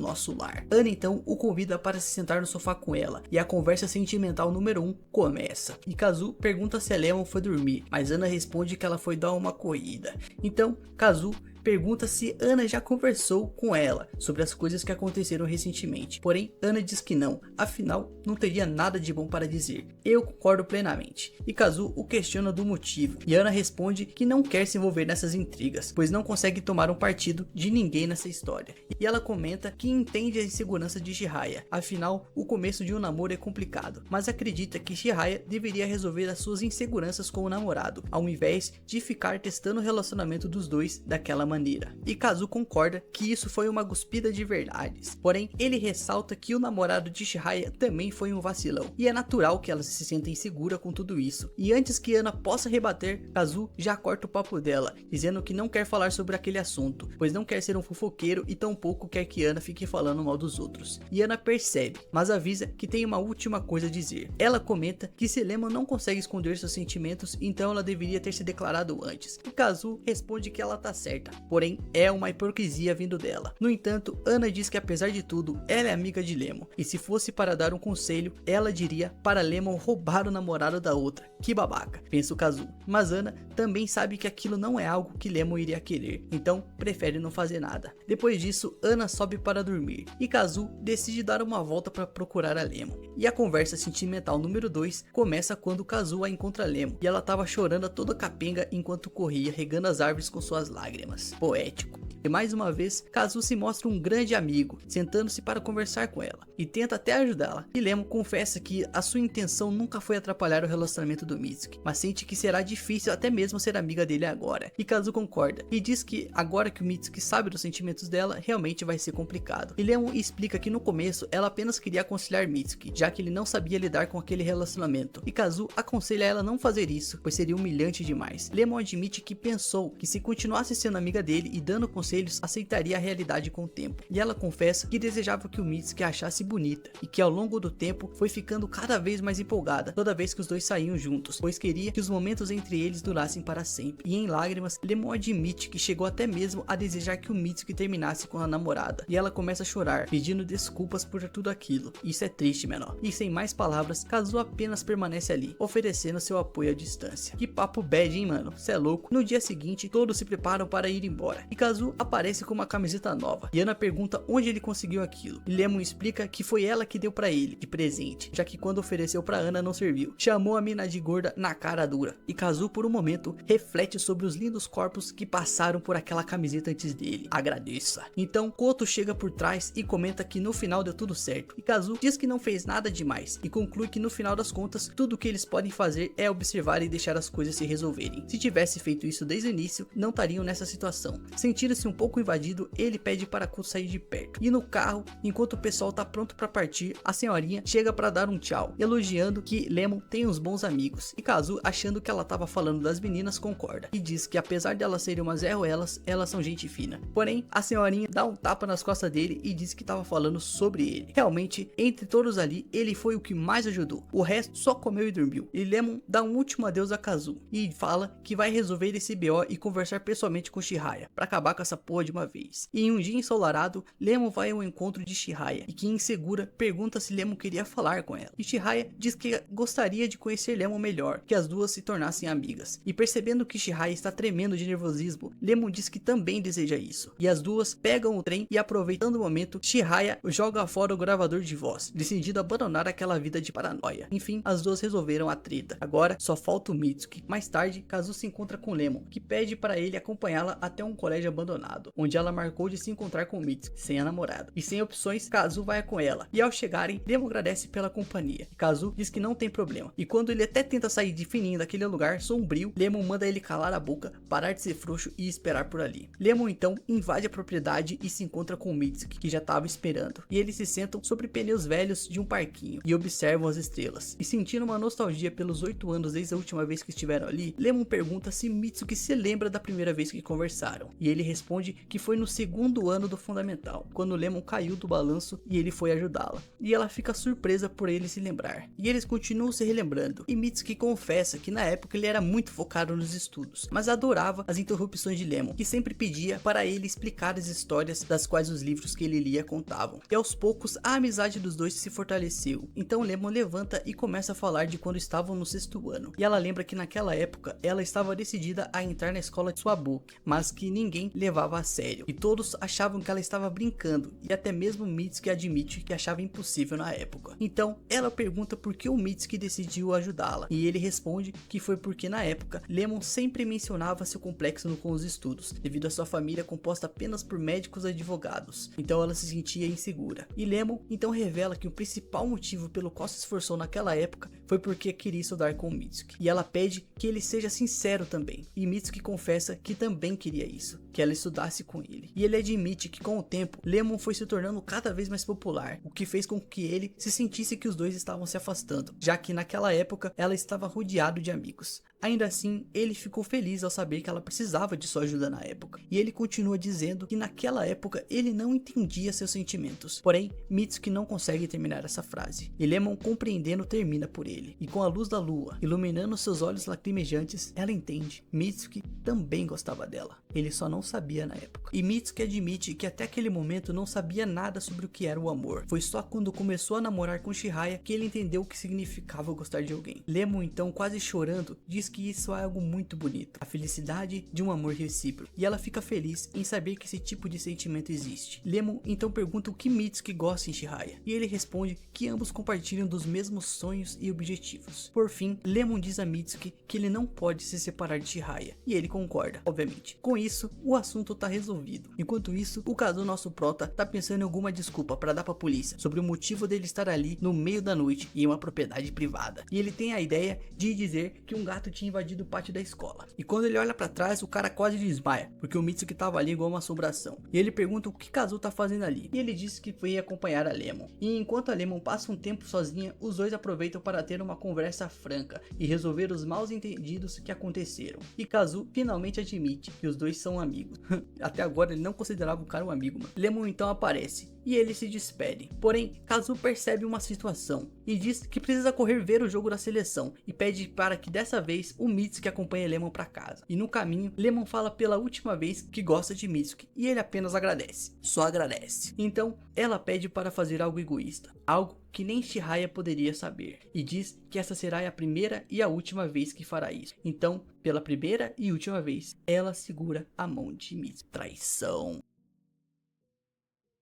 nosso lar. Ana então o convida para se sentar no sofá com ela, e a conversa sentimental número 1 começa. E Kazu pergunta se a Lemon foi dormir, mas Ana responde que ela foi dar uma corrida. Então Kazu pergunta se Ana já conversou com ela sobre as coisas que aconteceram recentemente. Porém, Ana diz que não, afinal não teria nada de bom para dizer. Eu concordo plenamente. E Kazu o questiona do motivo. E Ana responde que não quer se envolver nessas intrigas, pois não consegue tomar um partido de ninguém nessa história. E ela comenta que entende a insegurança de Jiraiya, afinal o começo de um namoro é complicado, mas acredita que Jiraiya deveria resolver as suas inseguranças com o namorado, ao invés de ficar testando o relacionamento dos dois daquela maneira. E Kazu concorda que isso foi uma cuspida de verdades, porém ele ressalta que o namorado de Jiraiya também foi um vacilão, e é natural que ela se sinta insegura com tudo isso. E antes que Ana possa rebater, Kazu já corta o papo dela, dizendo que não quer falar sobre aquele assunto, pois não quer ser um fofoqueiro e tampouco quer que Ana fique falando mal dos outros. E Ana percebe, mas avisa que tem uma última coisa a dizer. Ela comenta que se Lemon não consegue esconder seus sentimentos, então ela deveria ter se declarado antes. E Kazu responde que ela tá certa, porém é uma hipocrisia vindo dela. No entanto, Ana diz que apesar de tudo, ela é amiga de Lemon, e se fosse para dar um conselho, ela diria para Lemon roubar o namorado da outra. Que babaca, pensa o Kazu. Mas Ana também sabe que aquilo não é algo que Lemon iria querer, então prefere não fazer nada. Depois disso, Ana sobe para dormir, e Kazu decide dar uma volta para procurar a Lemon. E a conversa sentimental número 2 começa quando Kazu a encontra Lemon, e ela tava chorando a toda capenga enquanto corria, regando as árvores com suas lágrimas. Poético. E mais uma vez, Kazu se mostra um grande amigo, sentando-se para conversar com ela, e tenta até ajudá-la. E Lemon confessa que a sua intenção nunca foi atrapalhar o relacionamento do Mitsuki, mas sente que será difícil até mesmo ser amiga dele agora. E Kazu concorda, e diz que agora que o Mitsuki sabe dos sentimentos dela, realmente vai ser complicado. E Lemon explica que no começo ela apenas queria aconselhar Mitsuki, já que ele não sabia lidar com aquele relacionamento. E Kazu aconselha ela a não fazer isso, pois seria humilhante demais. Lemon admite que pensou que se continuasse sendo amiga dele e dando conselhos, aceitaria a realidade com o tempo. E ela confessa que desejava que o Mitsuki a achasse bonita, e que ao longo do tempo foi ficando cada vez mais empolgada toda vez que os dois saíam juntos, pois queria que os momentos entre eles durassem para sempre. E em lágrimas, Lemon admite que chegou até mesmo a desejar que o Mitsuki terminasse com a namorada. E ela começa a chorar, pedindo desculpas por tudo aquilo. Isso é triste, menor. E sem mais palavras, Kazu apenas permanece ali, oferecendo seu apoio à distância. Que papo bad, hein, mano? Cê é louco. No dia seguinte, todos se preparam para ir embora, e Kazu aparece com uma camiseta nova, e Ana pergunta onde ele conseguiu aquilo, e Lemon explica que foi ela que deu pra ele de presente, já que quando ofereceu pra Ana não serviu. Chamou a mina de gorda na cara dura, e Kazu por um momento reflete sobre os lindos corpos que passaram por aquela camiseta antes dele. Agradeça. Então Koto chega por trás e comenta que no final deu tudo certo, e Kazu diz que não fez nada demais, e conclui que no final das contas, tudo que eles podem fazer é observar e deixar as coisas se resolverem. Se tivesse feito isso desde o início, não estariam nessa situação. Sentindo-se um pouco invadido, ele pede para Koto sair de perto. E no carro, enquanto o pessoal tá pronto para partir, a senhorinha chega para dar um tchau, elogiando que Lemon tem uns bons amigos. E Kazu, achando que ela tava falando das meninas, concorda, e diz que apesar de elas serem umas elas são gente fina. Porém, a senhorinha dá um tapa nas costas dele e diz que tava falando sobre ele. Realmente, entre todos ali, ele foi o que mais ajudou. O resto só comeu e dormiu. E Lemon dá um último adeus a Kazu e fala que vai resolver esse BO e conversar pessoalmente com Jiraiya para acabar com essa porra de uma vez. E em um dia ensolarado, Lemon vai ao encontro de Jiraiya, e que insegura pergunta se Lemon queria falar com ela. E Jiraiya diz que gostaria de conhecer Lemon melhor, que as duas se tornassem amigas. E percebendo que Jiraiya está tremendo de nervosismo, Lemon diz que também deseja isso. E as duas pegam o trem e, aproveitando o momento, Jiraiya joga fora o gravador de voz, decidido a abandonar aquela vida de paranoia. Enfim, as duas resolveram a treta. Agora só falta o Mitsuki. Mais tarde, Kazu se encontra com Lemon, que pede para ele acompanhá-la até um colégio abandonado, onde ela marcou de se encontrar com Mitsuki, sem a namorada. E sem opções, Kazu vai com ela. E ao chegarem, Lemon agradece pela companhia. E Kazu diz que não tem problema. E quando ele até tenta sair de fininho daquele lugar sombrio, Lemon manda ele calar a boca, parar de ser frouxo e esperar por ali. Lemon então invade a propriedade e se encontra com Mitsuki, que já estava esperando. E eles se sentam sobre pneus velhos de um parquinho e observam as estrelas. E sentindo uma nostalgia pelos 8 anos desde a última vez que estiveram ali, Lemon pergunta se Mitsuki se lembra da primeira vez que conversaram. E ele responde responde que foi no segundo ano do fundamental, quando Lemon caiu do balanço e ele foi ajudá-la. E ela fica surpresa por ele se lembrar. E eles continuam se relembrando. E Mitsuki confessa que na época ele era muito focado nos estudos, mas adorava as interrupções de Lemon, que sempre pedia para ele explicar as histórias das quais os livros que ele lia contavam. E aos poucos a amizade dos dois se fortaleceu. Então Lemon levanta e começa a falar de quando estavam no sexto ano. E ela lembra que naquela época ela estava decidida a entrar na escola de Swabuki, mas que ninguém levava a sério. E todos achavam que ela estava brincando, e até mesmo Mitsuki admite que achava impossível na época. Então ela pergunta por que o Mitsuki decidiu ajudá-la, e ele responde que foi porque na época Lemon sempre mencionava seu complexo com os estudos, devido à sua família composta apenas por médicos e advogados. Então ela se sentia insegura. E Lemon então revela que o principal motivo pelo qual se esforçou naquela época foi porque queria estudar com o Mitsuki. E ela pede que ele seja sincero também. E Mitsuki confessa que também queria isso, que ela estudasse com ele. E ele admite que com o tempo, Lemon foi se tornando cada vez mais popular, o que fez com que ele se sentisse que os dois estavam se afastando, já que naquela época ela estava rodeado de amigos. Ainda assim, ele ficou feliz ao saber que ela precisava de sua ajuda na época. E ele continua dizendo que naquela época ele não entendia seus sentimentos. Porém, Mitsuki não consegue terminar essa frase. E Lemon, compreendendo, termina por ele. E com a luz da lua iluminando seus olhos lacrimejantes, ela entende. Mitsuki também gostava dela. Ele só não sabia na época. E Mitsuki admite que até aquele momento não sabia nada sobre o que era o amor. Foi só quando começou a namorar com Chihaya que ele entendeu o que significava gostar de alguém. Lemon, então, quase chorando, diz que isso é algo muito bonito, a felicidade de um amor recíproco, e ela fica feliz em saber que esse tipo de sentimento existe. Lemon então pergunta o que Mitsuki gosta em Chihaya, e ele responde que ambos compartilham dos mesmos sonhos e objetivos. Por fim, Lemon diz a Mitsuki que ele não pode se separar de Chihaya, e ele concorda, obviamente. Com isso, o assunto tá resolvido. Enquanto isso, o Kazu, nosso prota, tá pensando em alguma desculpa para dar pra polícia sobre o motivo dele estar ali no meio da noite em uma propriedade privada, e ele tem a ideia de dizer que um gato tinha invadido o pátio da escola. E quando ele olha pra trás, o cara quase desmaia, porque o Mitsuki tava ali igual uma assombração. E ele pergunta o que Kazu tá fazendo ali, e ele diz que foi acompanhar a Lemon. E enquanto a Lemon passa um tempo sozinha, os dois aproveitam para ter uma conversa franca e resolver os mal entendidos que aconteceram. E Kazu finalmente admite que os dois são amigos. Até agora ele não considerava o cara um amigo, mano. Lemon então aparece e eles se despedem. Porém, Kazu percebe uma situação e diz que precisa correr ver o jogo da seleção e pede para que dessa vez o Mitsuki acompanhe Lemon para casa. E no caminho, Lemon fala pela última vez que gosta de Mitsuki e ele apenas agradece. Só agradece. Então, ela pede para fazer algo egoísta, algo que nem Chihaya poderia saber, e diz que essa será a primeira e a última vez que fará isso. Então, pela primeira e última vez, ela segura a mão de Mitsuki. Traição.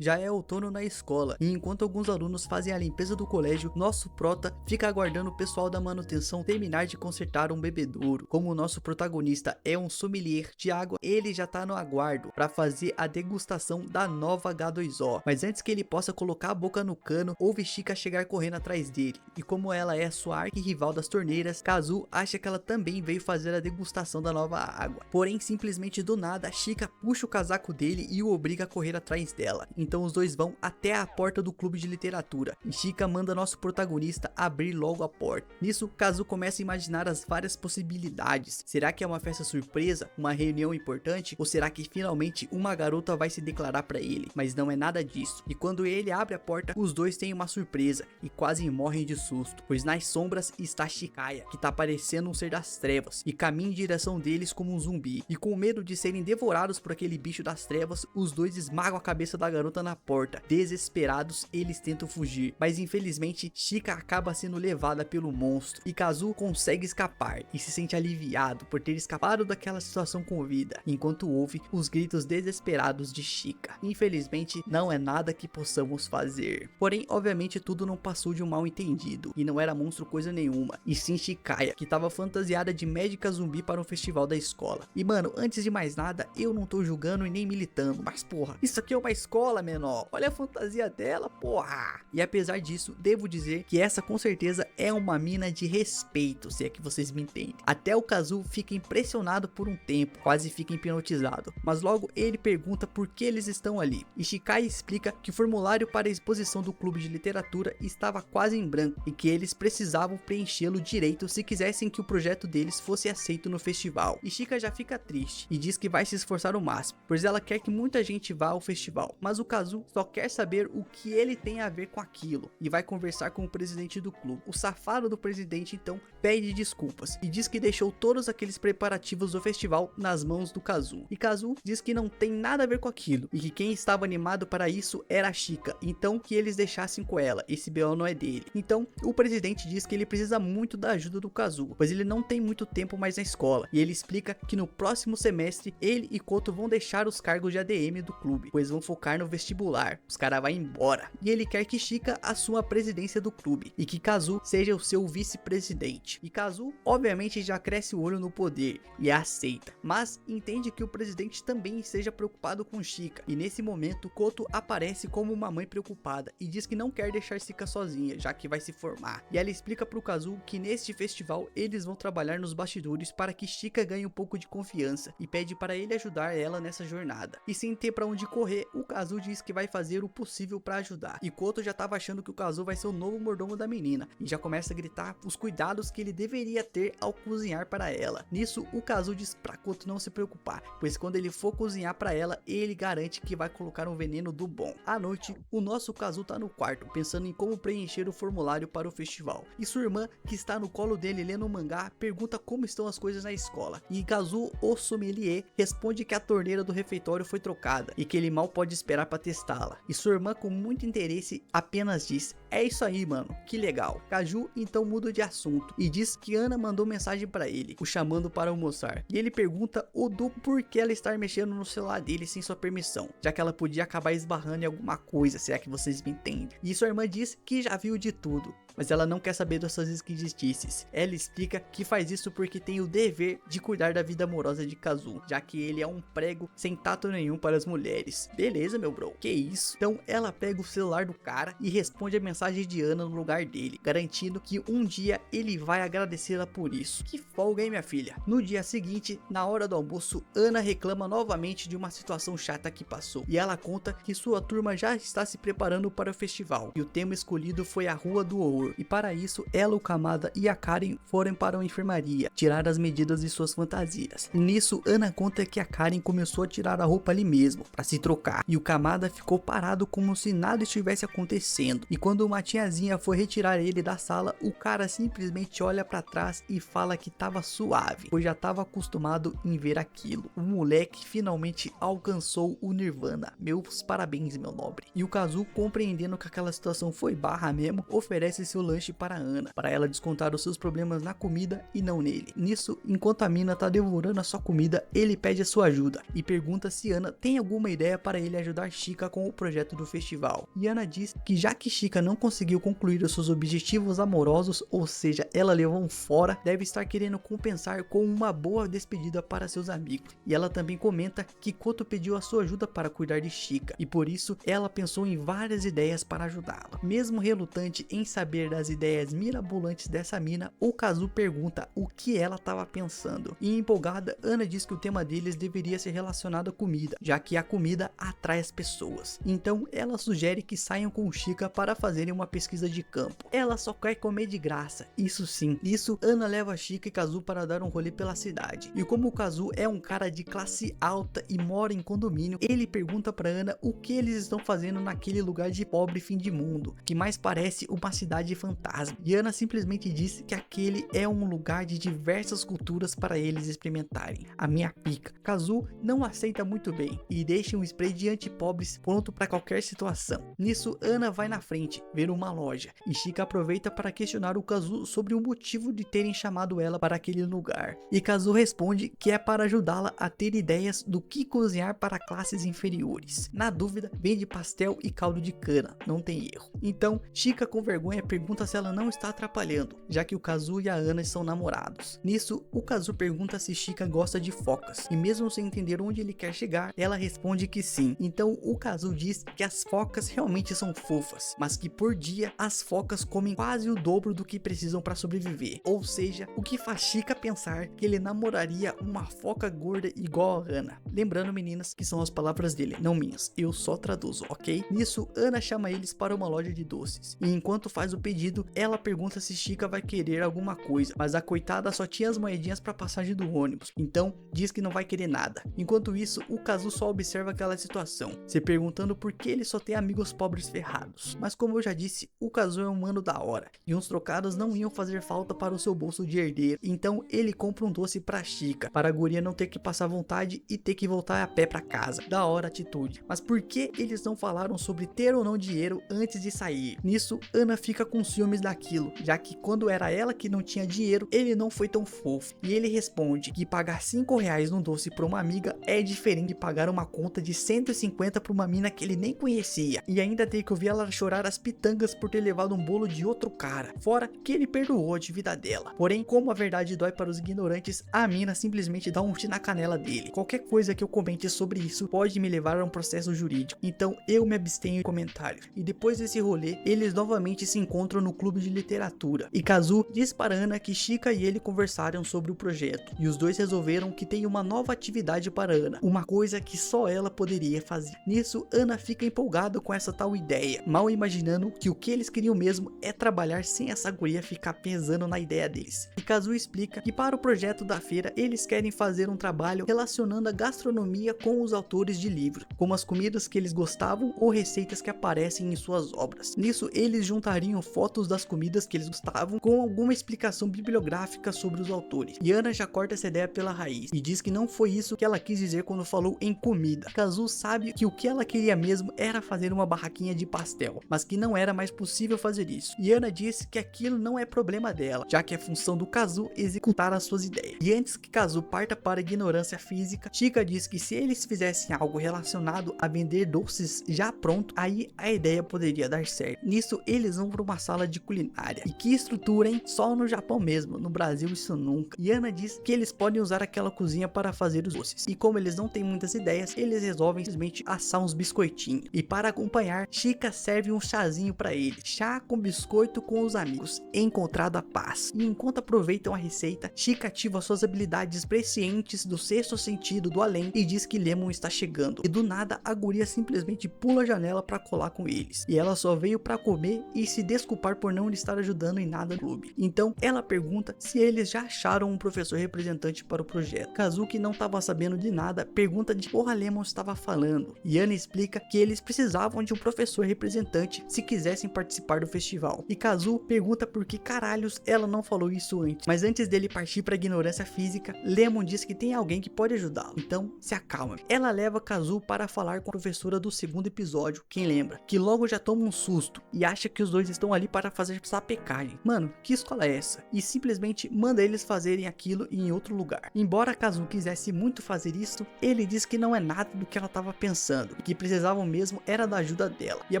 Já é outono na escola, e enquanto alguns alunos fazem a limpeza do colégio, nosso prota fica aguardando o pessoal da manutenção terminar de consertar um bebedouro. Como o nosso protagonista é um sommelier de água, ele já tá no aguardo para fazer a degustação da nova H2O. Mas antes que ele possa colocar a boca no cano, ouve Chika chegar correndo atrás dele. E como ela é sua arqui-rival das torneiras, Kazu acha que ela também veio fazer a degustação da nova água. Porém, simplesmente do nada, Chika puxa o casaco dele e o obriga a correr atrás dela. Então os dois vão até a porta do clube de literatura, e Chika manda nosso protagonista abrir logo a porta. Nisso, Kazu começa a imaginar as várias possibilidades. Será que é uma festa surpresa? Uma reunião importante? Ou será que finalmente uma garota vai se declarar pra ele? Mas não é nada disso. E quando ele abre a porta, os dois têm uma surpresa e quase morrem de susto, pois nas sombras está Chihaya, que tá parecendo um ser das trevas, e caminha em direção deles como um zumbi. E com medo de serem devorados por aquele bicho das trevas, os dois esmagam a cabeça da garota na porta. Desesperados, eles tentam fugir, mas infelizmente Chika acaba sendo levada pelo monstro, e Kazu consegue escapar e se sente aliviado por ter escapado daquela situação com vida, enquanto ouve os gritos desesperados de Chika. Infelizmente não é nada que possamos fazer. Porém, obviamente tudo não passou de um mal entendido, e não era monstro coisa nenhuma, e sim Chihaya, que tava fantasiada de médica zumbi para um festival da escola. E mano, antes de mais nada, eu não tô julgando e nem militando, mas porra, isso aqui é uma escola, menor, olha a fantasia dela, porra. E apesar disso, devo dizer que essa com certeza é uma mina de respeito, se é que vocês me entendem. Até o Kazu fica impressionado por um tempo, quase fica hipnotizado, mas logo ele pergunta por que eles estão ali. E Shikai explica que o formulário para a exposição do clube de literatura estava quase em branco e que eles precisavam preenchê-lo direito se quisessem que o projeto deles fosse aceito no festival. E Shika já fica triste e diz que vai se esforçar o máximo, pois ela quer que muita gente vá ao festival, mas o Kazu só quer saber o que ele tem a ver com aquilo e vai conversar com o presidente do clube. O safado do presidente então pede desculpas e diz que deixou todos aqueles preparativos do festival nas mãos do Kazu. E Kazu diz que não tem nada a ver com aquilo e que quem estava animado para isso era a Shika, então que eles deixassem com ela, esse BO não é dele. Então o presidente diz que ele precisa muito da ajuda do Kazu, pois ele não tem muito tempo mais na escola, e ele explica que no próximo semestre ele e Koto vão deixar os cargos de ADM do clube, pois vão focar no vestibular, os caras vão embora, e ele quer que Shika assuma a presidência do clube e que Kazu seja o seu vice-presidente. E Kazu obviamente já cresce o olho no poder e aceita, mas entende que o presidente também esteja preocupado com Shika, e nesse momento Koto aparece como uma mãe preocupada e diz que não quer deixar Shika sozinha, já que vai se formar, e ela explica pro Kazu que neste festival eles vão trabalhar nos bastidores para que Shika ganhe um pouco de confiança e pede para ele ajudar ela nessa jornada. E sem ter para onde correr, o Kazu diz que vai fazer o possível para ajudar, e Koto já tava achando que o Kazu vai ser o novo mordomo da menina e já começa a gritar os cuidados que ele deveria ter ao cozinhar para ela. Nisso o Kazu diz pra Koto não se preocupar, pois quando ele for cozinhar para ela, ele garante que vai colocar um veneno do bom. À noite, o nosso Kazu tá no quarto pensando em como preencher o formulário para o festival, e sua irmã, que está no colo dele lendo um mangá, pergunta como estão as coisas na escola, e Kazu, o sommelier, responde que a torneira do refeitório foi trocada e que ele mal pode esperar para testá-la, e sua irmã, com muito interesse, apenas diz: é isso aí, mano, que legal. Kazu então muda de assunto e diz que Ana mandou mensagem para ele, o chamando para almoçar, e ele pergunta o do porquê ela estar mexendo no celular dele sem sua permissão, já que ela podia acabar esbarrando em alguma coisa, se é que vocês me entendem. E sua irmã diz que já viu de tudo, mas ela não quer saber dessas esquisitices. Ela explica que faz isso porque tem o dever de cuidar da vida amorosa de Kazu, já que ele é um prego sem tato nenhum para as mulheres. Beleza, meu bro, que isso? Então ela pega o celular do cara e responde a mensagem de Ana no lugar dele, garantindo que um dia ele vai agradecê-la por isso. Que folga, hein, minha filha? No dia seguinte, na hora do almoço, Ana reclama novamente de uma situação chata que passou, e ela conta que sua turma já está se preparando para o festival, e o tema escolhido foi a Rua do Horror, e para isso, ela, o Kamada e a Karen foram para uma enfermaria, tirar as medidas de suas fantasias. E nisso, Ana conta que a Karen começou a tirar a roupa ali mesmo, para se trocar, e o Kamada ficou parado como se nada estivesse acontecendo, e quando uma tiazinha foi retirar ele da sala, o cara simplesmente olha para trás e fala que tava suave, pois já estava acostumado em ver aquilo. O moleque finalmente alcançou o Nirvana. Meus parabéns, meu nobre. E o Kazu, compreendendo que aquela situação foi barra mesmo, oferece seu lanche para Ana, para ela descontar os seus problemas na comida e não nele. Nisso, enquanto a mina tá devorando a sua comida, ele pede a sua ajuda e pergunta se Ana tem alguma ideia para ele ajudar Shika com o projeto do festival. E Ana diz que já que Shika não conseguiu concluir os seus objetivos amorosos, ou seja, ela levou um fora, deve estar querendo compensar com uma boa despedida para seus amigos. E ela também comenta que Koto pediu a sua ajuda para cuidar de Shika, e por isso ela pensou em várias ideias para ajudá-la. Mesmo relutante em saber das ideias mirabolantes dessa mina, o Kazu pergunta o que ela estava pensando. E empolgada, Ana diz que o tema deles deveria ser relacionado à comida, já que a comida atrai as pessoas. Então ela sugere que saiam com Shika para fazerem uma pesquisa de campo. Ela só quer comer de graça, isso sim. Isso, Ana leva Shika e Kazu para dar um rolê pela cidade. E como o Kazu é um cara de classe alta e mora em condomínio, ele pergunta para Ana o que eles estão fazendo naquele lugar de pobre fim de mundo, que mais parece uma cidade fantasma. E Ana simplesmente diz que aquele é um lugar de diversas culturas para eles experimentarem. A minha pica. Kazu não aceita muito bem e deixa um spray de antipobres pronto para qualquer situação. Nisso, Ana vai na frente ver uma loja e Shika aproveita para questionar o Kazu sobre o motivo de terem chamado ela para aquele lugar. E Kazu responde que é para ajudá-la a ter ideias do que cozinhar para classes inferiores. Na dúvida, vende pastel e caldo de cana, não tem erro. Então, Shika com vergonha pergunta se ela não está atrapalhando, já que o Kazu e a Ana são namorados. Nisso, o Kazu pergunta se Shika gosta de focas, e mesmo sem entender onde ele quer chegar, ela responde que sim. Então o Kazu diz que as focas realmente são fofas, mas que por dia as focas comem quase o dobro do que precisam para sobreviver. Ou seja, o que faz Chika pensar que ele namoraria uma foca gorda igual a Ana. Lembrando, meninas, que são as palavras dele, não minhas, eu só traduzo, ok? Nisso, Ana chama eles para uma loja de doces, e enquanto faz o pedido, ela pergunta se Chika vai querer alguma coisa, mas a coitada só tinha as moedinhas para passagem do ônibus, então diz que não vai querer nada. Enquanto isso, o Kazu só observa aquela situação, se perguntando por que ele só tem amigos pobres ferrados. Mas como eu já disse, o Kazu é um mano da hora, e uns trocados não iam fazer falta para o seu bolso de herdeiro, então ele compra um doce pra Chika, para a guria não ter que passar vontade e ter que voltar a pé pra casa. Da hora a atitude. Mas por que eles não falaram sobre ter ou não dinheiro antes de sair? Nisso, Ana fica com ciúmes daquilo, já que quando era ela que não tinha dinheiro, ele não foi tão fofo. E ele responde que pagar 5 reais num doce pra uma amiga é diferente de pagar uma conta de 150 pra uma mina que ele nem conhecia. E ainda ter que ouvir ela chorar as pitangas por ter levado um bolo de outro cara. Fora que ele perdoou a dívida dela. Porém, como a verdade dói para os ignorantes, a mina simplesmente dá um chute na canela dele. Qualquer coisa que eu comente sobre isso pode me levar a um processo jurídico, então eu me abstenho em comentários. E depois desse rolê, eles novamente se encontram no clube de literatura, e Kazu diz para Ana que Chika e ele conversaram sobre o projeto, e os dois resolveram que tem uma nova atividade para Ana, uma coisa que só ela poderia fazer. Nisso, Ana fica empolgada com essa tal ideia, mal imaginando que o que eles queriam mesmo é trabalhar sem essa guria ficar pesando na ideia deles. E Kazu explica que para o projeto da feira, eles querem fazer um trabalho relacionando a gastronomia com os autores de livros, como as comidas que eles gostavam ou receitas que aparecem em suas obras. Nisso, eles juntariam fotos das comidas que eles gostavam com alguma explicação bibliográfica sobre os autores. E Ana já corta essa ideia pela raiz e diz que não foi isso que ela quis dizer quando falou em comida. Kazu sabe que o que ela queria mesmo era fazer uma barraquinha de pastel, mas que não era mais possível fazer isso. E Ana diz que aquilo não é problema dela, já que é função do Kazu executar as suas ideias. E antes que Kazu parta para a ignorância física, Chika diz que se eles fizessem algo relacionado a vender doces já pronto, aí a ideia poderia dar certo. Nisso, eles vão para uma sala de culinária. E que estrutura, hein? Só no Japão mesmo, no Brasil isso nunca. E Ana diz que eles podem usar aquela cozinha para fazer os doces. E como eles não têm muitas ideias, eles resolvem simplesmente assar uns biscoitinhos. E para acompanhar, Chika serve um chazinho para eles. Chá com biscoito com os amigos. Encontrado a paz. E enquanto aproveitam a receita, Chika ativa suas habilidades prescientes do sexto sentido do além e diz que Lemon está chegando. E do nada, a guria simplesmente pula a janela para colar com eles. E ela só veio para comer e se desculpar por não estar ajudando em nada no clube. Então, ela pergunta se eles já acharam um professor representante para o projeto. Kazu, que não estava sabendo de nada, pergunta de porra Lemon estava falando. E Ana explica que eles precisavam de um professor representante se quisessem participar do festival. E Kazu pergunta por que caralhos ela não falou isso antes. Mas antes dele partir para a ignorância física, Lemon diz que tem alguém que pode ajudá-lo. Então, se acalma. Ela leva Kazu para falar com a professora do segundo episódio, quem lembra, que logo já toma um susto e acha que os dois estão ali para fazer sapecagem. Mano, que escola é essa? E simplesmente manda eles fazerem aquilo em outro lugar. Embora Kazu quisesse muito fazer isso, ele diz que não é nada do que ela estava pensando, que precisavam mesmo era da ajuda dela. E a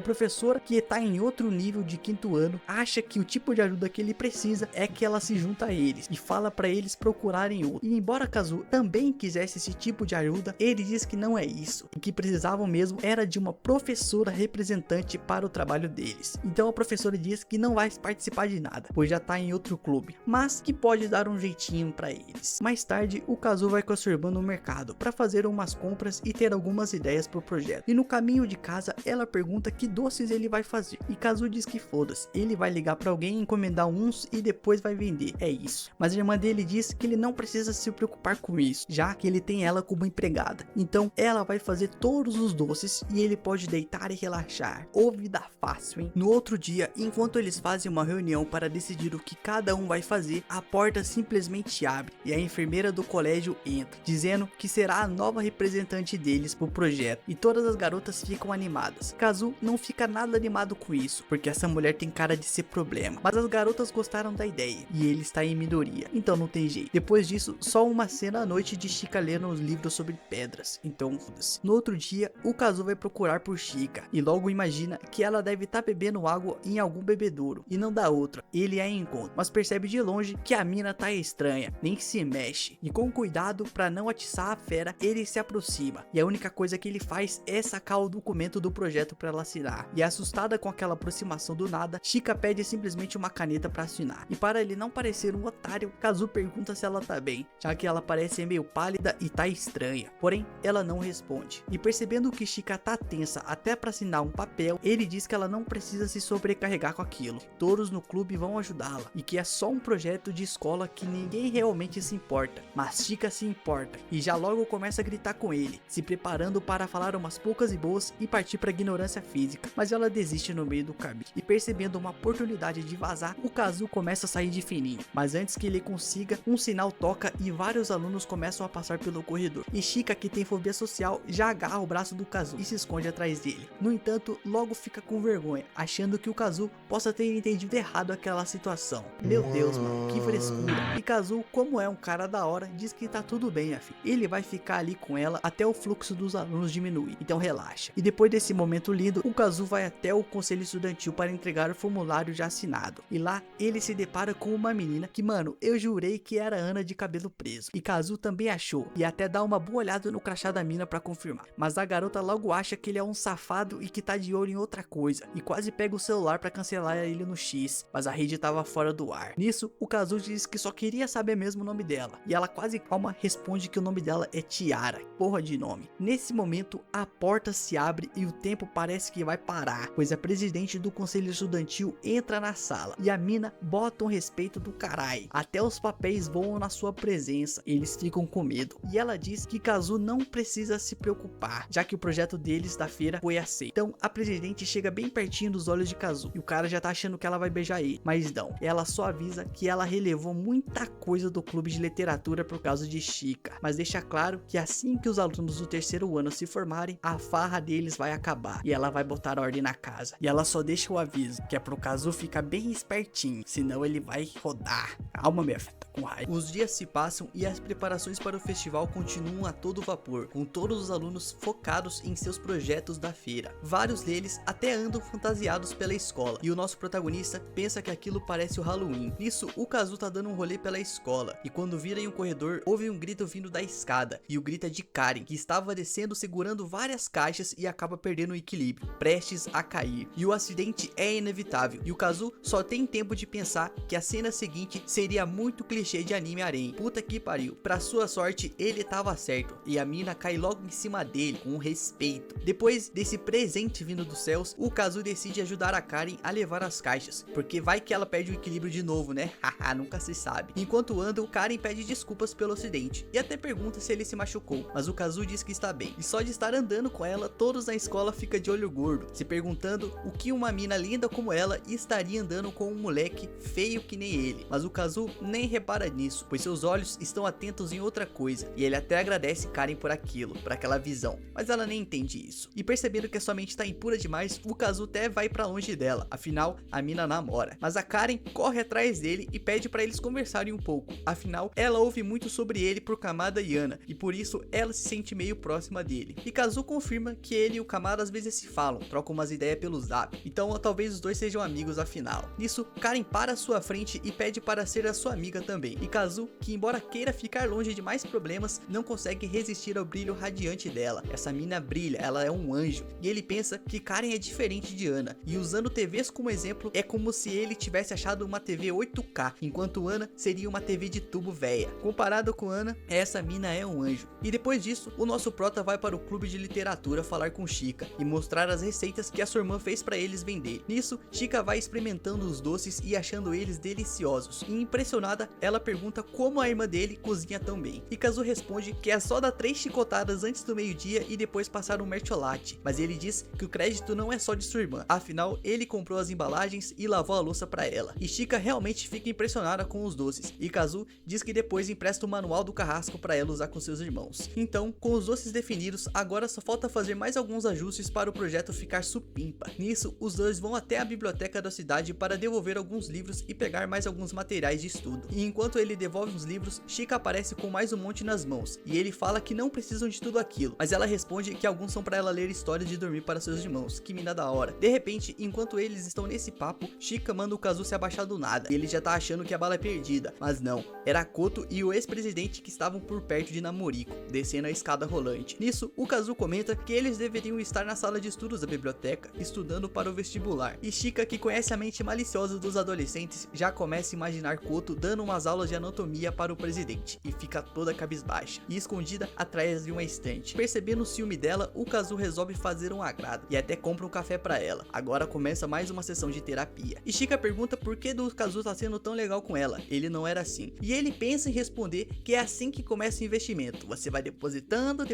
professora, que está em outro nível de quinto ano, acha que o tipo de ajuda que ele precisa é que ela se junta a eles e fala para eles procurarem outro. E embora Kazu também quisesse esse tipo de ajuda, ele diz que não é isso, e que precisavam mesmo era de uma professora representante para o trabalho deles. Então a professora diz que não vai participar de nada, pois já tá em outro clube, mas que pode dar um jeitinho para eles. Mais tarde, o Kazu vai conservando o mercado para fazer umas compras e ter algumas ideias pro projeto. E no caminho de casa, ela pergunta que doces ele vai fazer. E Kazu diz que foda-se, ele vai ligar para alguém, encomendar uns e depois vai vender. É isso. Mas a irmã dele diz que ele não precisa se preocupar com isso, já que ele tem ela como empregada. Então ela vai fazer todos os doces e ele pode deitar e relaxar. Ô vida fácil, hein? No outro dia, enquanto eles fazem uma reunião para decidir o que cada um vai fazer, a porta simplesmente abre e a enfermeira do colégio entra, dizendo que será a nova representante deles pro projeto, e todas as garotas ficam animadas. Kazu não fica nada animado com isso, porque essa mulher tem cara de ser problema, mas as garotas gostaram da ideia e ele está em minoria, então não tem jeito. Depois disso, só uma cena à noite de Chika lendo os livros sobre pedras, então foda-se. No outro dia, o Kazu vai procurar por Chika e logo imagina que ela deve estar bebendo água em algum bebedouro e não dá outra. Ele a encontra, mas percebe de longe que a mina tá estranha, nem se mexe, e com cuidado para não atiçar a fera, ele se aproxima e a única coisa que ele faz depois é sacar o documento do projeto para ela assinar. E assustada com aquela aproximação do nada, Chika pede simplesmente uma caneta para assinar. E para ele não parecer um otário, Kazu pergunta se ela tá bem, já que ela parece meio pálida e tá estranha. Porém, ela não responde. E percebendo que Chika tá tensa até para assinar um papel, ele diz que ela não precisa se sobrecarregar com aquilo. Todos no clube vão ajudá-la e que é só um projeto de escola que ninguém realmente se importa, mas Chika se importa e já logo começa a gritar com ele, se preparando para falar umas poucas e boas e partir para ignorância física, mas ela desiste no meio do caminho. E percebendo uma oportunidade de vazar, o Kazu começa a sair de fininho, mas antes que ele consiga, um sinal toca e vários alunos começam a passar pelo corredor. E Chika, que tem fobia social, já agarra o braço do Kazu e se esconde atrás dele. No entanto, logo fica com vergonha, achando que o Kazu possa ter entendido errado aquela situação. Meu Deus, mano, que frescura. E Kazu, como é um cara da hora, diz que tá tudo bem, afim. Ele vai ficar ali com ela até o fluxo dos alunos diminuir, então relaxa. E depois desse momento lindo, o Kazu vai até o conselho estudantil para entregar o formulário já assinado. E lá, ele se depara com uma menina que, mano, eu jurei que era Ana de cabelo preso. E Kazu também achou, e até dá uma boa olhada no crachá da mina para confirmar. Mas a garota logo acha que ele é um safado e que tá de olho em outra coisa, e quase pega o celular para cancelar ele no X, mas a rede tava fora do ar. Nisso, o Kazu diz que só queria saber mesmo o nome dela, e ela quase calma responde que o nome dela é Tiara, porra de nome. Nesse momento, a porta se abre e o tempo parece que vai parar, pois a presidente do conselho estudantil entra na sala, e a mina bota um respeito do carai, até os papéis voam na sua presença, eles ficam com medo, e ela diz que Kazu não precisa se preocupar, já que o projeto deles da feira foi aceito. Então a presidente chega bem pertinho dos olhos de Kazu, e o cara já tá achando que ela vai beijar ele, mas não, ela só avisa que ela relevou muita coisa do clube de literatura por causa de Chika, mas deixa claro que assim que os alunos do terceiro ano se formarem, a farra deles vai acabar, e ela vai botar ordem na casa, e ela só deixa o aviso, que é pro Kazu ficar bem espertinho, senão ele vai rodar. Calma, minha filha, tá com raiva. Os dias se passam e as preparações para o festival continuam a todo vapor, com todos os alunos focados em seus projetos da feira. Vários deles até andam fantasiados pela escola, e o nosso protagonista pensa que aquilo parece o Halloween. Nisso, o Kazu tá dando um rolê pela escola, e quando vira em um corredor, ouve um grito vindo da escada, e o grito é de Karen, que estava descendo segurando várias caixas e acaba perdendo o equilíbrio, prestes a cair. E o acidente é inevitável, e o Kazu só tem tempo de pensar que a cena seguinte seria muito clichê de anime harém. Puta que pariu. Pra sua sorte, ele tava certo, e a mina cai logo em cima dele, com respeito. Depois desse presente vindo dos céus, o Kazu decide ajudar a Karen a levar as caixas, porque vai que ela perde o equilíbrio de novo, né? Haha, nunca se sabe. Enquanto andam, Karen pede desculpas pelo acidente, e até pergunta se ele se machucou, mas o Kazu diz que está bem. E só de estar andando com ela, todos na escola ficam de olho gordo, se perguntando o que uma mina linda como ela estaria andando com um moleque feio que nem ele. Mas o Kazu nem repara nisso, pois seus olhos estão atentos em outra coisa, e ele até agradece Karen por aquilo, por aquela visão, mas ela nem entende isso. E percebendo que a sua mente tá impura demais, o Kazu até vai pra longe dela, afinal a mina namora. Mas a Karen corre atrás dele e pede pra eles conversarem um pouco, afinal ela ouve muito sobre ele por Kamada e Ana, e por isso ela se sente meio próxima dele. E Kazu confirma que ele e o Kamada às vezes se falam, trocam umas ideias pelo zap, então talvez os dois sejam amigos afinal. Nisso, Karen para à sua frente e pede para ser a sua amiga também, e Kazu, que embora queira ficar longe de mais problemas, não consegue resistir ao brilho radiante dela. Essa mina brilha, ela é um anjo, e ele pensa que Karen é diferente de Ana, e usando TVs como exemplo, é como se ele tivesse achado uma TV 8K, enquanto Ana seria uma TV de tubo véia. Comparado com Ana, essa mina é um anjo. E depois disso, o nosso prota vai para o clube de literatura falar com Chika e mostrar as receitas que a sua irmã fez para eles vender. Nisso, Chika vai experimentando os doces e achando eles deliciosos, e impressionada, ela pergunta como a irmã dele cozinha tão bem. E Kazu responde que é só dar 3 chicotadas antes do meio-dia e depois passar um mertiolate, mas ele diz que o crédito não é só de sua irmã, afinal ele comprou as embalagens e lavou a louça para ela. E Chika realmente fica impressionada com os doces, e Kazu diz que depois empresta o manual do carrasco para ela usar com seus irmãos. Então, com os doces definidos, agora só falta fazer mais alguns ajustes para o projeto ficar supimpa. Nisso, os dois vão até a biblioteca da cidade para devolver alguns livros e pegar mais alguns materiais de estudo. E enquanto ele devolve os livros, Chika aparece com mais um monte nas mãos, e ele fala que não precisam de tudo aquilo, mas ela responde que alguns são para ela ler histórias de dormir para seus irmãos. Que mina da hora. De repente, enquanto eles estão nesse papo, Chika manda o Kazu se abaixar do nada, e ele já tá achando que a bala é perdida, mas não, era Koto e o ex-presidente que estavam por perto de Namoriko, descendo a escada rolante. Nisso, o Kazu começa comenta que eles deveriam estar na sala de estudos da biblioteca, estudando para o vestibular. E Chika, que conhece a mente maliciosa dos adolescentes, já começa a imaginar Koto dando umas aulas de anatomia para o presidente, e fica toda cabisbaixa e escondida atrás de uma estante. Percebendo o ciúme dela, o Kazu resolve fazer um agrado e até compra um café para ela. Agora começa mais uma sessão de terapia. E Chika pergunta por que o Kazu tá sendo tão legal com ela. Ele não era assim. E ele pensa em responder que é assim que começa o investimento. Você vai depositando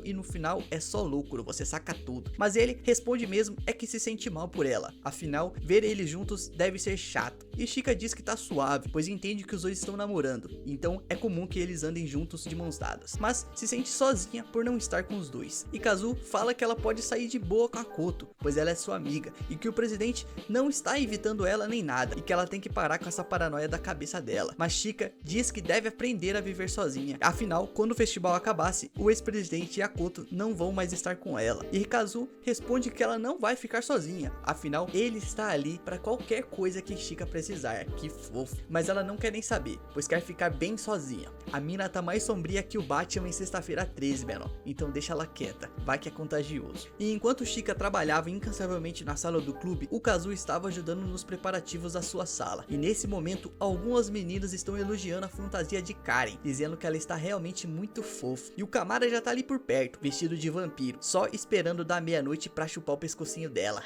e no final é só lucro, você saca tudo. Mas ele responde mesmo é que se sente mal por ela. Afinal, ver eles juntos deve ser chato. E Chika diz que tá suave, pois entende que os dois estão namorando. Então é comum que eles andem juntos de mãos dadas. Mas se sente sozinha por não estar com os dois. E Kazu fala que ela pode sair de boa com a Koto, pois ela é sua amiga. E que o presidente não está evitando ela nem nada. E que ela tem que parar com essa paranoia da cabeça dela. Mas Chika diz que deve aprender a viver sozinha. Afinal, quando o festival acabasse, o ex-presidente e a Koto não vão mais estar com ela. E Kazu responde que ela não vai ficar sozinha. Afinal, ele está ali para qualquer coisa que Chika precisar. Que fofo. Mas ela não quer nem saber, pois quer ficar bem sozinha. A mina tá mais sombria que o Batman em sexta-feira 13, menor. Então deixa ela quieta, vai que é contagioso. E enquanto Chika trabalhava incansavelmente na sala do clube, o Kazu estava ajudando nos preparativos da sua sala. E nesse momento, algumas meninas estão elogiando a fantasia de Karen, dizendo que ela está realmente muito fofa. E o Kamara já tá ali por perto, vestido de vampiro, só esperando da meia-noite pra chupar o pescocinho dela.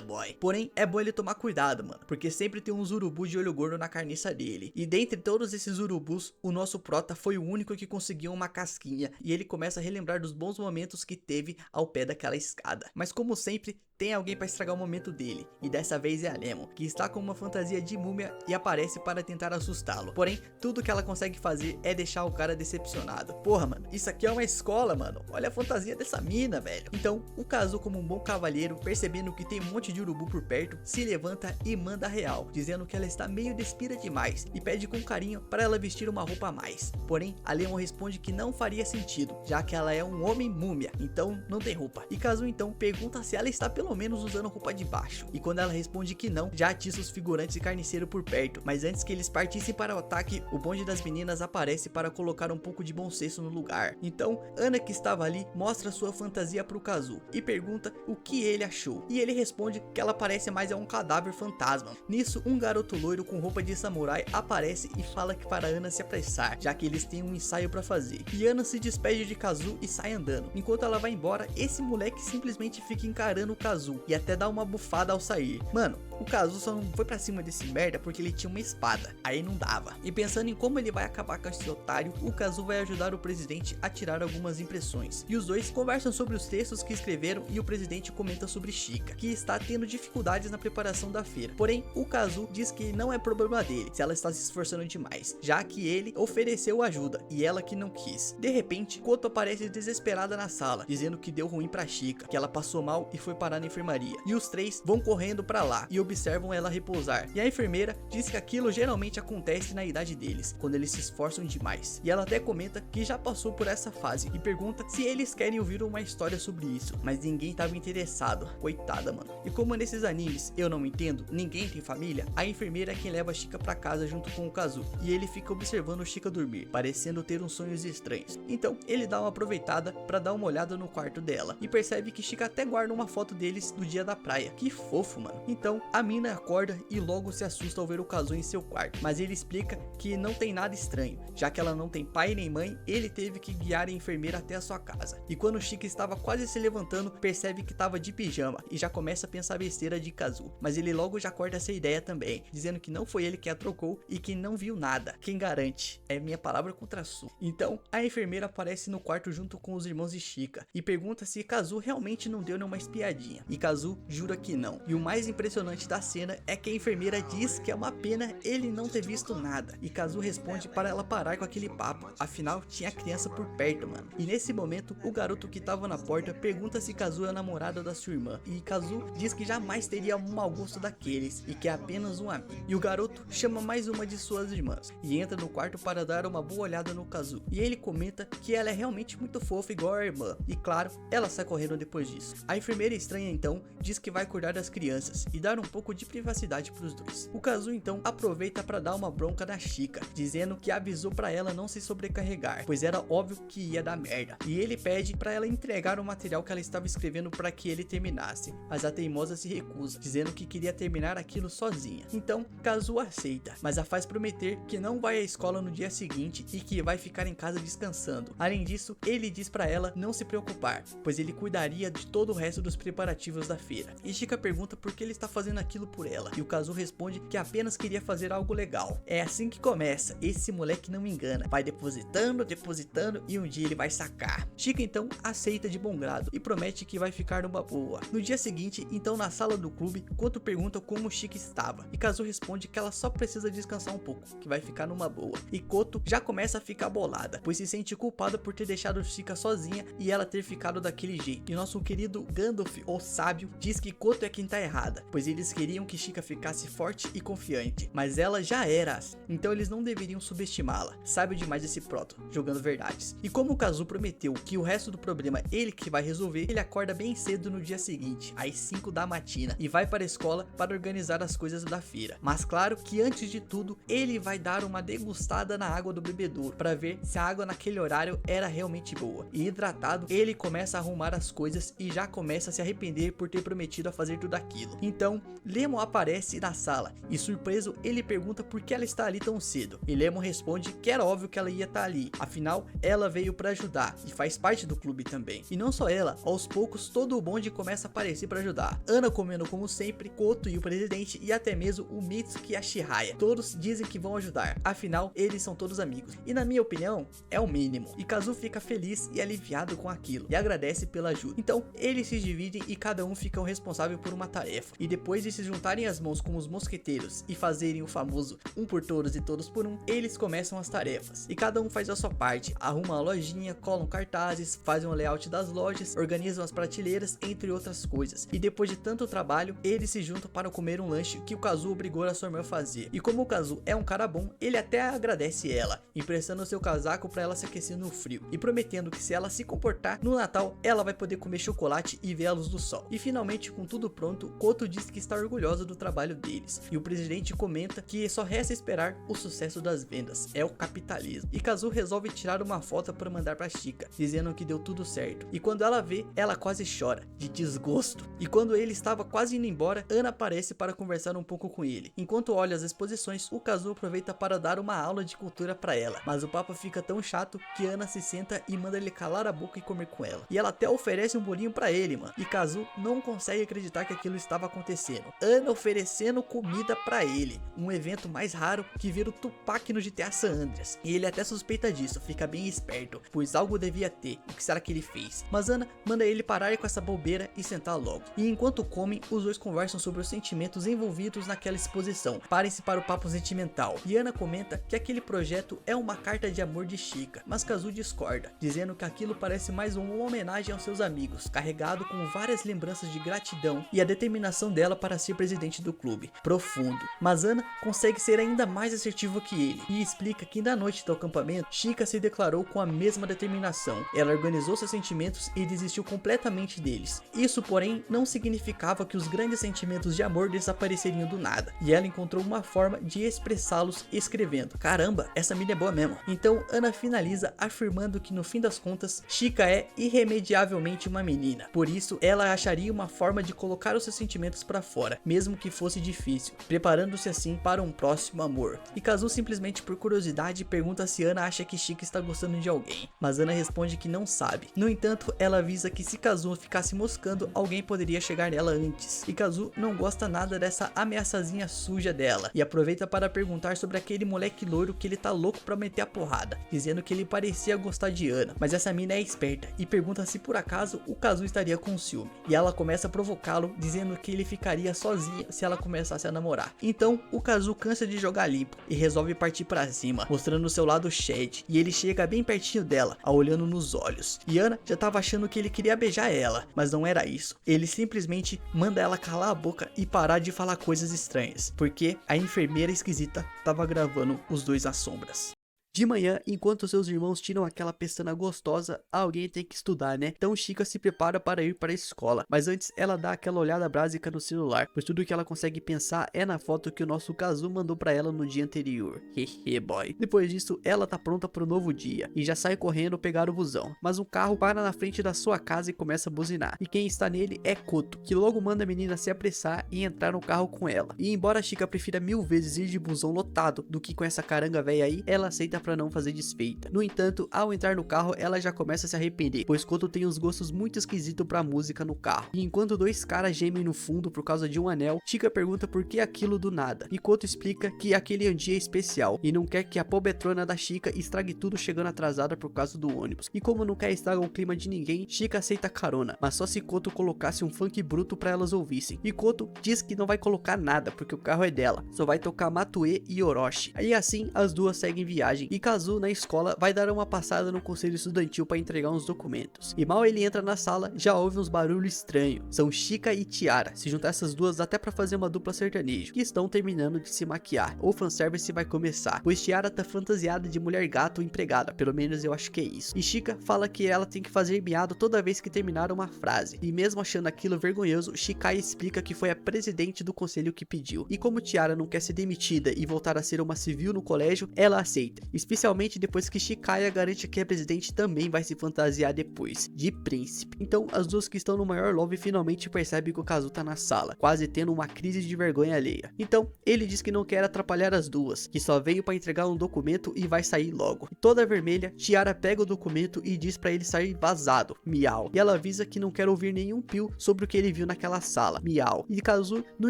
Boy. Porém, é bom ele tomar cuidado, mano, porque sempre tem uns urubus de olho gordo na carniça dele. E dentre todos esses urubus, o nosso prota foi o único que conseguiu uma casquinha. E ele começa a relembrar dos bons momentos que teve ao pé daquela escada. Mas como sempre, tem alguém para estragar o momento dele, e dessa vez é a Lemon, que está com uma fantasia de múmia e aparece para tentar assustá-lo. Porém, tudo que ela consegue fazer é deixar o cara decepcionado. Porra, mano, isso aqui é uma escola, mano. Olha a fantasia dessa mina, velho. Então, o Kazu, como um bom cavalheiro, percebendo que tem um monte de urubu por perto, se levanta e manda a real, dizendo que ela está meio despida demais e pede com carinho para ela vestir uma roupa a mais. Porém, a Lemon responde que não faria sentido, já que ela é um homem múmia, então não tem roupa. E Kazu então pergunta se ela está pelo menos usando roupa de baixo, e quando ela responde que não, já atiça os figurantes e carniceiro por perto. Mas antes que eles partissem para o ataque, o bonde das meninas aparece para colocar um pouco de bom senso no lugar. Então, Ana, que estava ali, mostra sua fantasia pro Kazu e pergunta o que ele achou, e ele responde que ela parece mais a um cadáver fantasma. Nisso, um garoto loiro com roupa de samurai aparece e fala que para Ana se apressar, já que eles têm um ensaio para fazer. E Ana se despede de Kazu e sai andando. Enquanto ela vai embora, esse moleque simplesmente fica encarando o Kazu e até dá uma bufada ao sair. Mano, o Kazu só não foi pra cima desse merda porque ele tinha uma espada, aí não dava. E pensando em como ele vai acabar com esse otário, o Kazu vai ajudar o presidente a tirar algumas impressões. E os dois conversam sobre os textos que escreveram e o presidente comenta sobre Chika, que está tendo dificuldades na preparação da feira. Porém, o Kazu diz que não é problema dele se ela está se esforçando demais, já que ele ofereceu ajuda e ela que não quis. De repente, Koto aparece desesperada na sala, dizendo que deu ruim pra Chika, que ela passou mal e foi parar na enfermaria. E os três vão correndo pra lá e observam ela repousar. E a enfermeira diz que aquilo geralmente acontece na idade deles, quando eles se esforçam demais. E ela até comenta que já passou por essa fase e pergunta se eles querem ouvir uma história sobre isso, mas ninguém tava interessado. Coitada, mano. E como nesses animes eu não entendo, ninguém tem família, a enfermeira é quem leva a Chika pra casa junto com o Kazu, e ele fica observando Chika dormir, parecendo ter uns sonhos estranhos. Então ele dá uma aproveitada pra dar uma olhada no quarto dela e percebe que Chika até guarda uma foto deles do dia da praia. Que fofo, mano. Então a mina acorda e logo se assusta ao ver o Kazu em seu quarto, mas ele explica que não tem nada estranho, já que ela não tem pai nem mãe, ele teve que guiar a enfermeira até a sua casa. E quando Chika estava quase se levantando, percebe que estava de pijama e já começa a pensar besteira de Kazu, mas ele logo já corta essa ideia também, dizendo que não foi ele que a trocou e que não viu nada. Quem garante? É minha palavra contra a sua. Então a enfermeira aparece no quarto junto com os irmãos de Chika e pergunta se Kazu realmente não deu nenhuma espiadinha, e Kazu jura que não. E o mais impressionante da cena é que a enfermeira diz que é uma pena ele não ter visto nada, e Kazu responde para ela parar com aquele papo, afinal tinha criança por perto, mano. E nesse momento o garoto que tava na porta pergunta se Kazu é namorada da sua irmã, e Kazu diz que jamais teria um mau gosto daqueles e que é apenas um amigo. E o garoto chama mais uma de suas irmãs e entra no quarto para dar uma boa olhada no Kazu, e ele comenta que ela é realmente muito fofa igual a irmã, e claro, ela sai correndo depois disso. A enfermeira estranha Aninha então diz que vai cuidar das crianças e dar um pouco de privacidade pros dois. O Kazu então aproveita para dar uma bronca na Chika, dizendo que avisou para ela não se sobrecarregar, pois era óbvio que ia dar merda. E ele pede para ela entregar o material que ela estava escrevendo para que ele terminasse, mas a teimosa se recusa, dizendo que queria terminar aquilo sozinha. Então Kazu aceita, mas a faz prometer que não vai à escola no dia seguinte e que vai ficar em casa descansando. Além disso, ele diz para ela não se preocupar, pois ele cuidaria de todo o resto dos preparativos da feira. E Chika pergunta por que ele está fazendo aquilo por ela, e o Kazu responde que apenas queria fazer algo legal. É assim que começa, esse moleque não me engana, vai depositando e um dia ele vai sacar. Chika então aceita de bom grado e promete que vai ficar numa boa. No dia seguinte, então na sala do clube, Koto pergunta como Chika estava, e Kazu responde que ela só precisa descansar um pouco, que vai ficar numa boa. E Koto já começa a ficar bolada, pois se sente culpada por ter deixado Chika sozinha e ela ter ficado daquele jeito. E nosso querido Gandalf, o sábio, diz que Koto é quem tá errada, pois eles queriam que Chika ficasse forte e confiante, mas ela já era, então eles não deveriam subestimá-la. Sábio demais esse proto, jogando verdades. E como o Kazu prometeu que o resto do problema ele que vai resolver, ele acorda bem cedo no dia seguinte, às 5 da matina, e vai para a escola para organizar as coisas da feira. Mas claro que antes de tudo, ele vai dar uma degustada na água do bebedouro, para ver se a água naquele horário era realmente boa. E hidratado, ele começa a arrumar as coisas e já começa a se arrepender por ter prometido a fazer tudo aquilo. Então, Lemon aparece na sala e surpreso, ele pergunta por que ela está ali tão cedo. E Lemon responde que era óbvio que ela ia estar ali, afinal, ela veio para ajudar e faz parte do clube também. E não só ela, aos poucos todo o bonde começa a aparecer para ajudar. Ana comendo como sempre, Koto e o presidente e até mesmo o Mitsuki e a Shihaya. Todos dizem que vão ajudar, afinal, eles são todos amigos. E na minha opinião, é o mínimo. E Kazu fica feliz e aliviado com aquilo e agradece pela ajuda. Então, eles se dividem e cada um fica responsável por uma tarefa. E depois de se juntarem as mãos como os mosqueteiros e fazerem o famoso um por todos e todos por um, eles começam as tarefas. E cada um faz a sua parte, arruma a lojinha, colam cartazes, fazem o layout das lojas, organizam as prateleiras, entre outras coisas. E depois de tanto trabalho, eles se juntam para comer um lanche que o Kazu obrigou a sua irmã a fazer. E como o Kazu é um cara bom, ele até agradece ela, emprestando seu casaco para ela se aquecer no frio e prometendo que se ela se comportar no Natal, ela vai poder comer chocolate e ver a luz do sol. E finalmente, com tudo pronto, Koto diz que está orgulhosa do trabalho deles. E o presidente comenta que só resta esperar o sucesso das vendas, é o capitalismo. E Kazu resolve tirar uma foto para mandar para Chika, dizendo que deu tudo certo. E quando ela vê, ela quase chora de desgosto. E quando ele estava quase indo embora, Ana aparece para conversar um pouco com ele. Enquanto olha as exposições, o Kazu aproveita para dar uma aula de cultura para ela, mas o papo fica tão chato que Ana se senta e manda ele calar a boca e comer com ela. E ela até oferece um bolinho para ele, mano. E Kazu não consegue acreditar que aquilo estava acontecendo. Ana oferecendo comida para ele, um evento mais raro que vira o Tupac no GTA San Andreas. E ele até suspeita disso, fica bem esperto, pois algo devia ter. O que será que ele fez? Mas Ana manda ele parar com essa bobeira e sentar logo. E enquanto comem, os dois conversam sobre os sentimentos envolvidos naquela exposição. Parem-se para o papo sentimental. E Ana comenta que aquele projeto é uma carta de amor de Chika, mas Kazu discorda, dizendo que aquilo parece mais uma homenagem aos seus amigos, carregado com várias lembranças de gratidão e a determinação dela para ser presidente do clube. Profundo. Mas Ana consegue ser ainda mais assertiva que ele e explica que na noite do acampamento, Chika se declarou com a mesma determinação. Ela organizou seus sentimentos e desistiu completamente deles. Isso, porém, não significava que os grandes sentimentos de amor desapareceriam do nada. E ela encontrou uma forma de expressá-los escrevendo. Caramba, essa mina é boa mesmo. Então Ana finaliza afirmando que no fim das contas, Chika é irremediavelmente uma menina. Por isso, ela acharia uma forma de colocar os seus sentimentos para fora, mesmo que fosse difícil, preparando-se assim para um próximo amor. E Kazu simplesmente por curiosidade pergunta se Ana acha que Chika está gostando de alguém, mas Ana responde que não sabe. No entanto, ela avisa que se Kazu ficasse moscando, alguém poderia chegar nela antes. E Kazu não gosta nada dessa ameaçazinha suja dela e aproveita para perguntar sobre aquele moleque loiro que ele tá louco pra meter a porrada, dizendo que ele parecia gostar de Ana, mas essa mina é esperta e pergunta se por acaso o Kazu estaria com ciúme. E ela começa a provocá-lo, dizendo que ele ficaria sozinho se ela começasse a namorar. Então o Kazu cansa de jogar limpo e resolve partir pra cima, mostrando seu lado Shed, e ele chega bem pertinho dela, a olhando nos olhos. E Ana já tava achando que ele queria beijar ela, mas não era isso. Ele simplesmente manda ela calar a boca e parar de falar coisas estranhas, porque a enfermeira esquisita tava gravando os dois às sombras. De manhã, enquanto seus irmãos tiram aquela pestana gostosa, alguém tem que estudar, né? Então Chica se prepara para ir para a escola, mas antes ela dá aquela olhada básica no celular, pois tudo que ela consegue pensar é na foto que o nosso Kazu mandou para ela no dia anterior. Hehe boy. Depois disso, ela tá pronta para o novo dia e já sai correndo pegar o busão, mas um carro para na frente da sua casa e começa a buzinar, e quem está nele é Koto, que logo manda a menina se apressar e entrar no carro com ela. E embora Chica prefira 1000 vezes ir de busão lotado do que com essa caranga velha aí, ela aceita pra não fazer desfeita. No entanto, ao entrar no carro, ela já começa a se arrepender, pois Koto tem uns gostos muito esquisitos pra música no carro. E enquanto dois caras gemem no fundo por causa de um anel, Chica pergunta por que aquilo do nada, e Koto explica que aquele é um dia especial, e não quer que a pobetrona da Chica estrague tudo chegando atrasada por causa do ônibus. E como não quer estragar o clima de ninguém, Chica aceita a carona, mas só se Koto colocasse um funk bruto pra elas ouvissem. E Koto diz que não vai colocar nada, porque o carro é dela, só vai tocar Matue e Orochi. E assim, as duas seguem viagem, e Kazu na escola vai dar uma passada no conselho estudantil para entregar uns documentos. E mal ele entra na sala, já ouve uns barulhos estranhos. São Chica e Tiara. Se juntar essas duas dá até para fazer uma dupla sertanejo, que estão terminando de se maquiar. O fanservice vai começar, pois Tiara tá fantasiada de mulher gato empregada, pelo menos eu acho que é isso. E Chica fala que ela tem que fazer miado toda vez que terminar uma frase. E mesmo achando aquilo vergonhoso, Chikai explica que foi a presidente do conselho que pediu. E como Tiara não quer ser demitida e voltar a ser uma civil no colégio, ela aceita, especialmente depois que Chikaya garante que a presidente também vai se fantasiar depois, de príncipe. Então as duas que estão no maior love finalmente percebem que o Kazu tá na sala, quase tendo uma crise de vergonha alheia. Então ele diz que não quer atrapalhar as duas, que só veio para entregar um documento e vai sair logo. E toda vermelha, Tiara pega o documento e diz para ele sair vazado, miau. E ela avisa que não quer ouvir nenhum pio sobre o que ele viu naquela sala, miau. E Kazu, no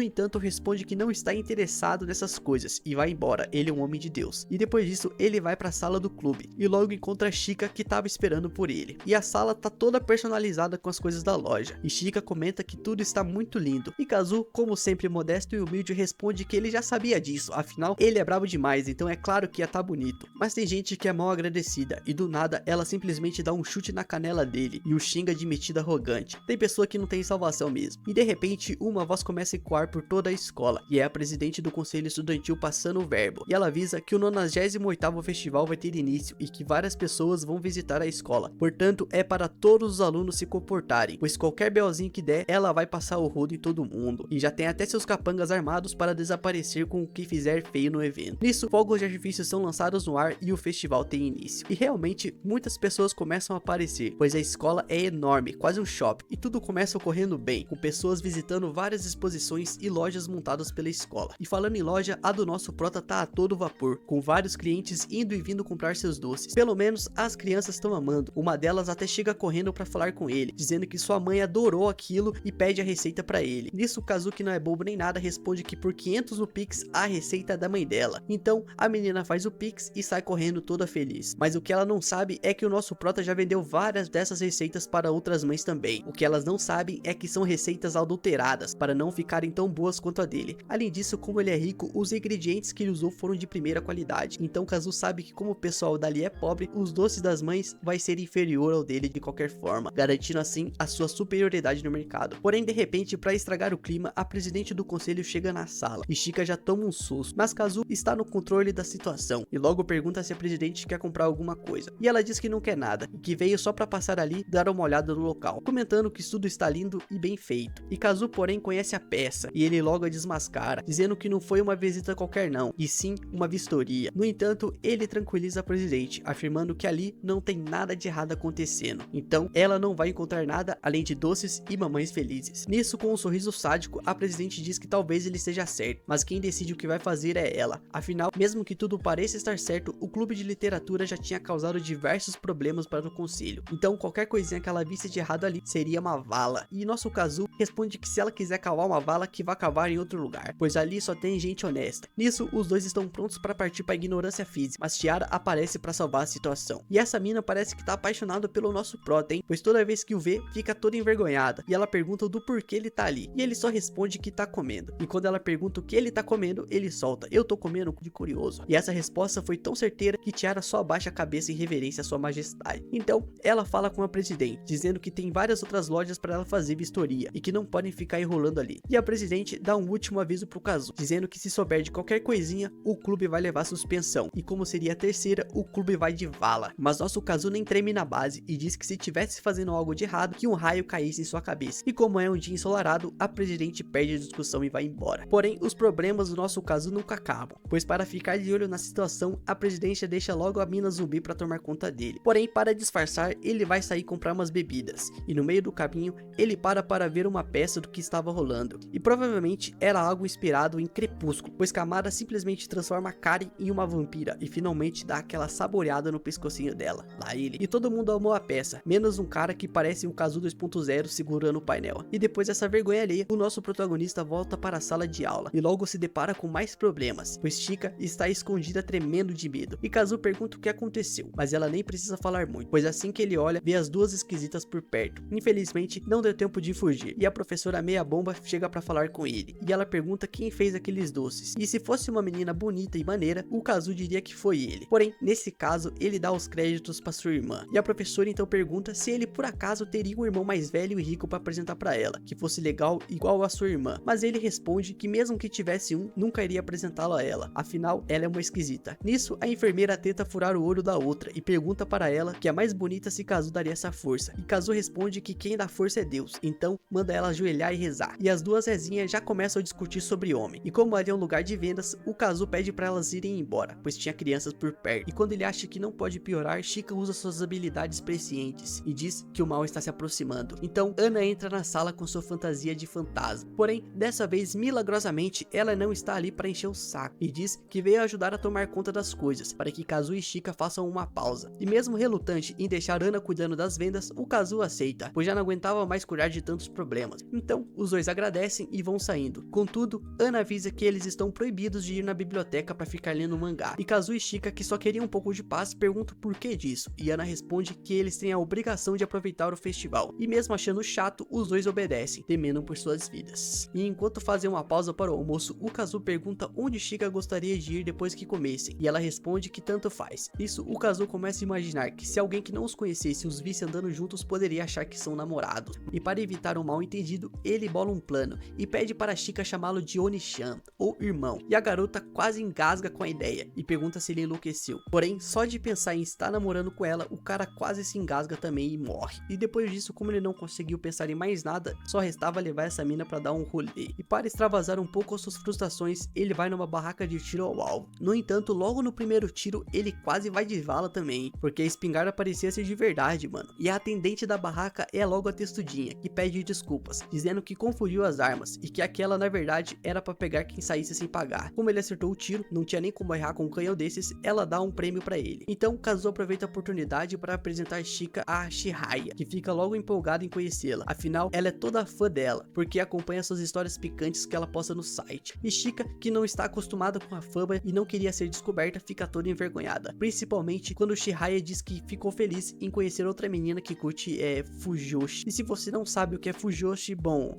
entanto, responde que não está interessado nessas coisas e vai embora, ele é um homem de Deus. E depois disso, ele vai para a sala do clube e logo encontra Chica, que tava esperando por ele. E a sala tá toda personalizada com as coisas da loja, e Chica comenta que tudo está muito lindo. E Kazu, como sempre modesto e humilde, responde que ele já sabia disso, afinal ele é brabo demais, então é claro que ia tá bonito. Mas tem gente que é mal agradecida, e do nada ela simplesmente dá um chute na canela dele e o xinga de metida arrogante. Tem pessoa que não tem salvação mesmo. E de repente uma voz começa a ecoar por toda a escola, e é a presidente do conselho estudantil passando o verbo, e ela avisa que o 98º festival vai ter início e que várias pessoas vão visitar a escola, portanto é para todos os alunos se comportarem, pois qualquer belzinho que der, ela vai passar o rodo em todo mundo, e já tem até seus capangas armados para desaparecer com o que fizer feio no evento. Nisso, fogos de artifício são lançados no ar e o festival tem início, e realmente muitas pessoas começam a aparecer, pois a escola é enorme, quase um shopping, e tudo começa ocorrendo bem, com pessoas visitando várias exposições e lojas montadas pela escola. E falando em loja, a do nosso prota tá a todo vapor, com vários clientes indo e vindo comprar seus doces. Pelo menos as crianças estão amando. Uma delas até chega correndo para falar com ele, dizendo que sua mãe adorou aquilo e pede a receita para ele. Nisso, o Kazu, que não é bobo nem nada, responde que por 500 no Pix a receita é da mãe dela. Então a menina faz o Pix e sai correndo toda feliz. Mas o que ela não sabe é que o nosso prota já vendeu várias dessas receitas para outras mães também. O que elas não sabem é que são receitas adulteradas, para não ficarem tão boas quanto a dele. Além disso, como ele é rico, os ingredientes que ele usou foram de primeira qualidade. Então Kazu sabe que como o pessoal dali é pobre, os doces das mães vai ser inferior ao dele de qualquer forma, garantindo assim a sua superioridade no mercado. Porém, de repente, para estragar o clima, a presidente do conselho chega na sala e Chica já toma um susto, mas Kazu está no controle da situação e logo pergunta se a presidente quer comprar alguma coisa, e ela diz que não quer nada e que veio só para passar ali dar uma olhada no local, comentando que tudo está lindo e bem feito. E Kazu, porém, conhece a peça e ele logo a desmascara, dizendo que não foi uma visita qualquer não, e sim uma vistoria. No entanto, ele tranquiliza a presidente, afirmando que ali não tem nada de errado acontecendo, então ela não vai encontrar nada além de doces e mamães felizes. Nisso, com um sorriso sádico, a presidente diz que talvez ele esteja certo, mas quem decide o que vai fazer é ela. Afinal, mesmo que tudo pareça estar certo, o clube de literatura já tinha causado diversos problemas para o conselho, então qualquer coisinha que ela visse de errado ali seria uma vala. E nosso Kazu responde que se ela quiser cavar uma vala, que vá cavar em outro lugar, pois ali só tem gente honesta. Nisso, os dois estão prontos para partir para a ignorância física, mas Tiara aparece para salvar a situação. E essa mina parece que tá apaixonada pelo nosso prota, hein? Pois toda vez que o vê, fica toda envergonhada, e ela pergunta do porquê ele tá ali, e ele só responde que tá comendo. E quando ela pergunta o que ele tá comendo, ele solta: eu tô comendo de curioso. E essa resposta foi tão certeira que Tiara só abaixa a cabeça em reverência à sua majestade. Então, ela fala com a presidente, dizendo que tem várias outras lojas para ela fazer vistoria, e que não podem ficar enrolando ali. E a presidente dá um último aviso pro Kazu, dizendo que se souber de qualquer coisinha, o clube vai levar suspensão. E como seria a terceira, o clube vai de vala. Mas nosso Kazu nem treme na base e diz que se tivesse fazendo algo de errado, que um raio caísse em sua cabeça. E como é um dia ensolarado, a presidente perde a discussão e vai embora. Porém, os problemas do nosso Kazu nunca acabam, pois para ficar de olho na situação, a presidente deixa logo a mina zumbi para tomar conta dele. Porém, para disfarçar, ele vai sair comprar umas bebidas, e no meio do caminho, ele para ver uma peça do que estava rolando. E provavelmente era algo inspirado em Crepúsculo, pois Kamada simplesmente transforma Karen em uma vampira e finalmente dá aquela saboreada no pescocinho dela, lá ele. E todo mundo amou a peça, menos um cara que parece um Kazu 2.0 segurando o painel. E depois dessa vergonha alheia, o nosso protagonista volta para a sala de aula e logo se depara com mais problemas, pois Chika está escondida tremendo de medo. E Kazu pergunta o que aconteceu, mas ela nem precisa falar muito, pois assim que ele olha, vê as duas esquisitas por perto. Infelizmente, não deu tempo de fugir, e a professora meia bomba chega para falar com ele, e ela pergunta quem fez aqueles doces. E se fosse uma menina bonita e maneira, o Kazu diria que foi ele. Porém, nesse caso, ele dá os créditos para sua irmã. E a professora então pergunta se ele por acaso teria um irmão mais velho e rico para apresentar para ela, que fosse legal igual a sua irmã. Mas ele responde que mesmo que tivesse um, nunca iria apresentá-lo a ela, afinal ela é uma esquisita. Nisso, a enfermeira tenta furar o olho da outra e pergunta para ela que a mais bonita se Kazu daria essa força. E Kazu responde que quem dá força é Deus, então manda ela ajoelhar e rezar. E as duas rezinhas já começam a discutir sobre homem. E como ali é um lugar de vendas, o Kazu pede para elas irem embora, pois tinha crianças por perto. E quando ele acha que não pode piorar, Chika usa suas habilidades prescientes e diz que o mal está se aproximando. Então Ana entra na sala com sua fantasia de fantasma. Porém, dessa vez, milagrosamente, ela não está ali para encher o saco e diz que veio ajudar a tomar conta das coisas, para que Kazu e Chika façam uma pausa. E mesmo relutante em deixar Ana cuidando das vendas, o Kazu aceita, pois já não aguentava mais cuidar de tantos problemas. Então, os dois agradecem e vão saindo. Contudo, Ana avisa que eles estão proibidos de ir na biblioteca para ficar lendo mangá. E Kazu e Chika, que só queriam um pouco de paz, perguntam por que disso. E Ana responde que eles têm a obrigação de aproveitar o festival. E mesmo achando chato, os dois obedecem, temendo por suas vidas. E enquanto fazem uma pausa para o almoço, o Kazu pergunta onde Chika gostaria de ir depois que comessem. E ela responde que tanto faz. Nisso, o Kazu começa a imaginar que se alguém que não os conhecesse os visse andando juntos, poderia achar que são namorados. E para evitar um mal entendido, ele bola um plano e pede para Chika chamá-lo de Oni-chan, ou irmão. E a garota quase engasga com a ideia e pergunta se ele enlouqueceu. Porém, só de pensar em estar namorando com ela, o cara quase se engasga também e morre. E depois disso, como ele não conseguiu pensar em mais nada, só restava levar essa mina para dar um rolê. E para extravasar um pouco as suas frustrações, ele vai numa barraca de tiro ao alvo. No entanto, logo no primeiro tiro, ele quase vai de vala também, porque a espingarda parecia ser de verdade, mano. E a atendente da barraca é logo a textudinha, que pede desculpas, dizendo que confundiu as armas e que aquela na verdade era para pegar quem saísse sem pagar. Como ele acertou o tiro, não tinha nem como errar com um canhão desses, ela dá um prêmio para ele. Então Kazu aproveita a oportunidade para apresentar Chika a Chihaya, que fica logo empolgada em conhecê-la. Afinal, ela é toda fã dela, porque acompanha suas histórias picantes que ela posta no site. E Chika, que não está acostumada com a fama e não queria ser descoberta, fica toda envergonhada. Principalmente quando Chihaya diz que ficou feliz em conhecer outra menina que curte Fujoshi. E se você não sabe o que é Fujoshi, bom,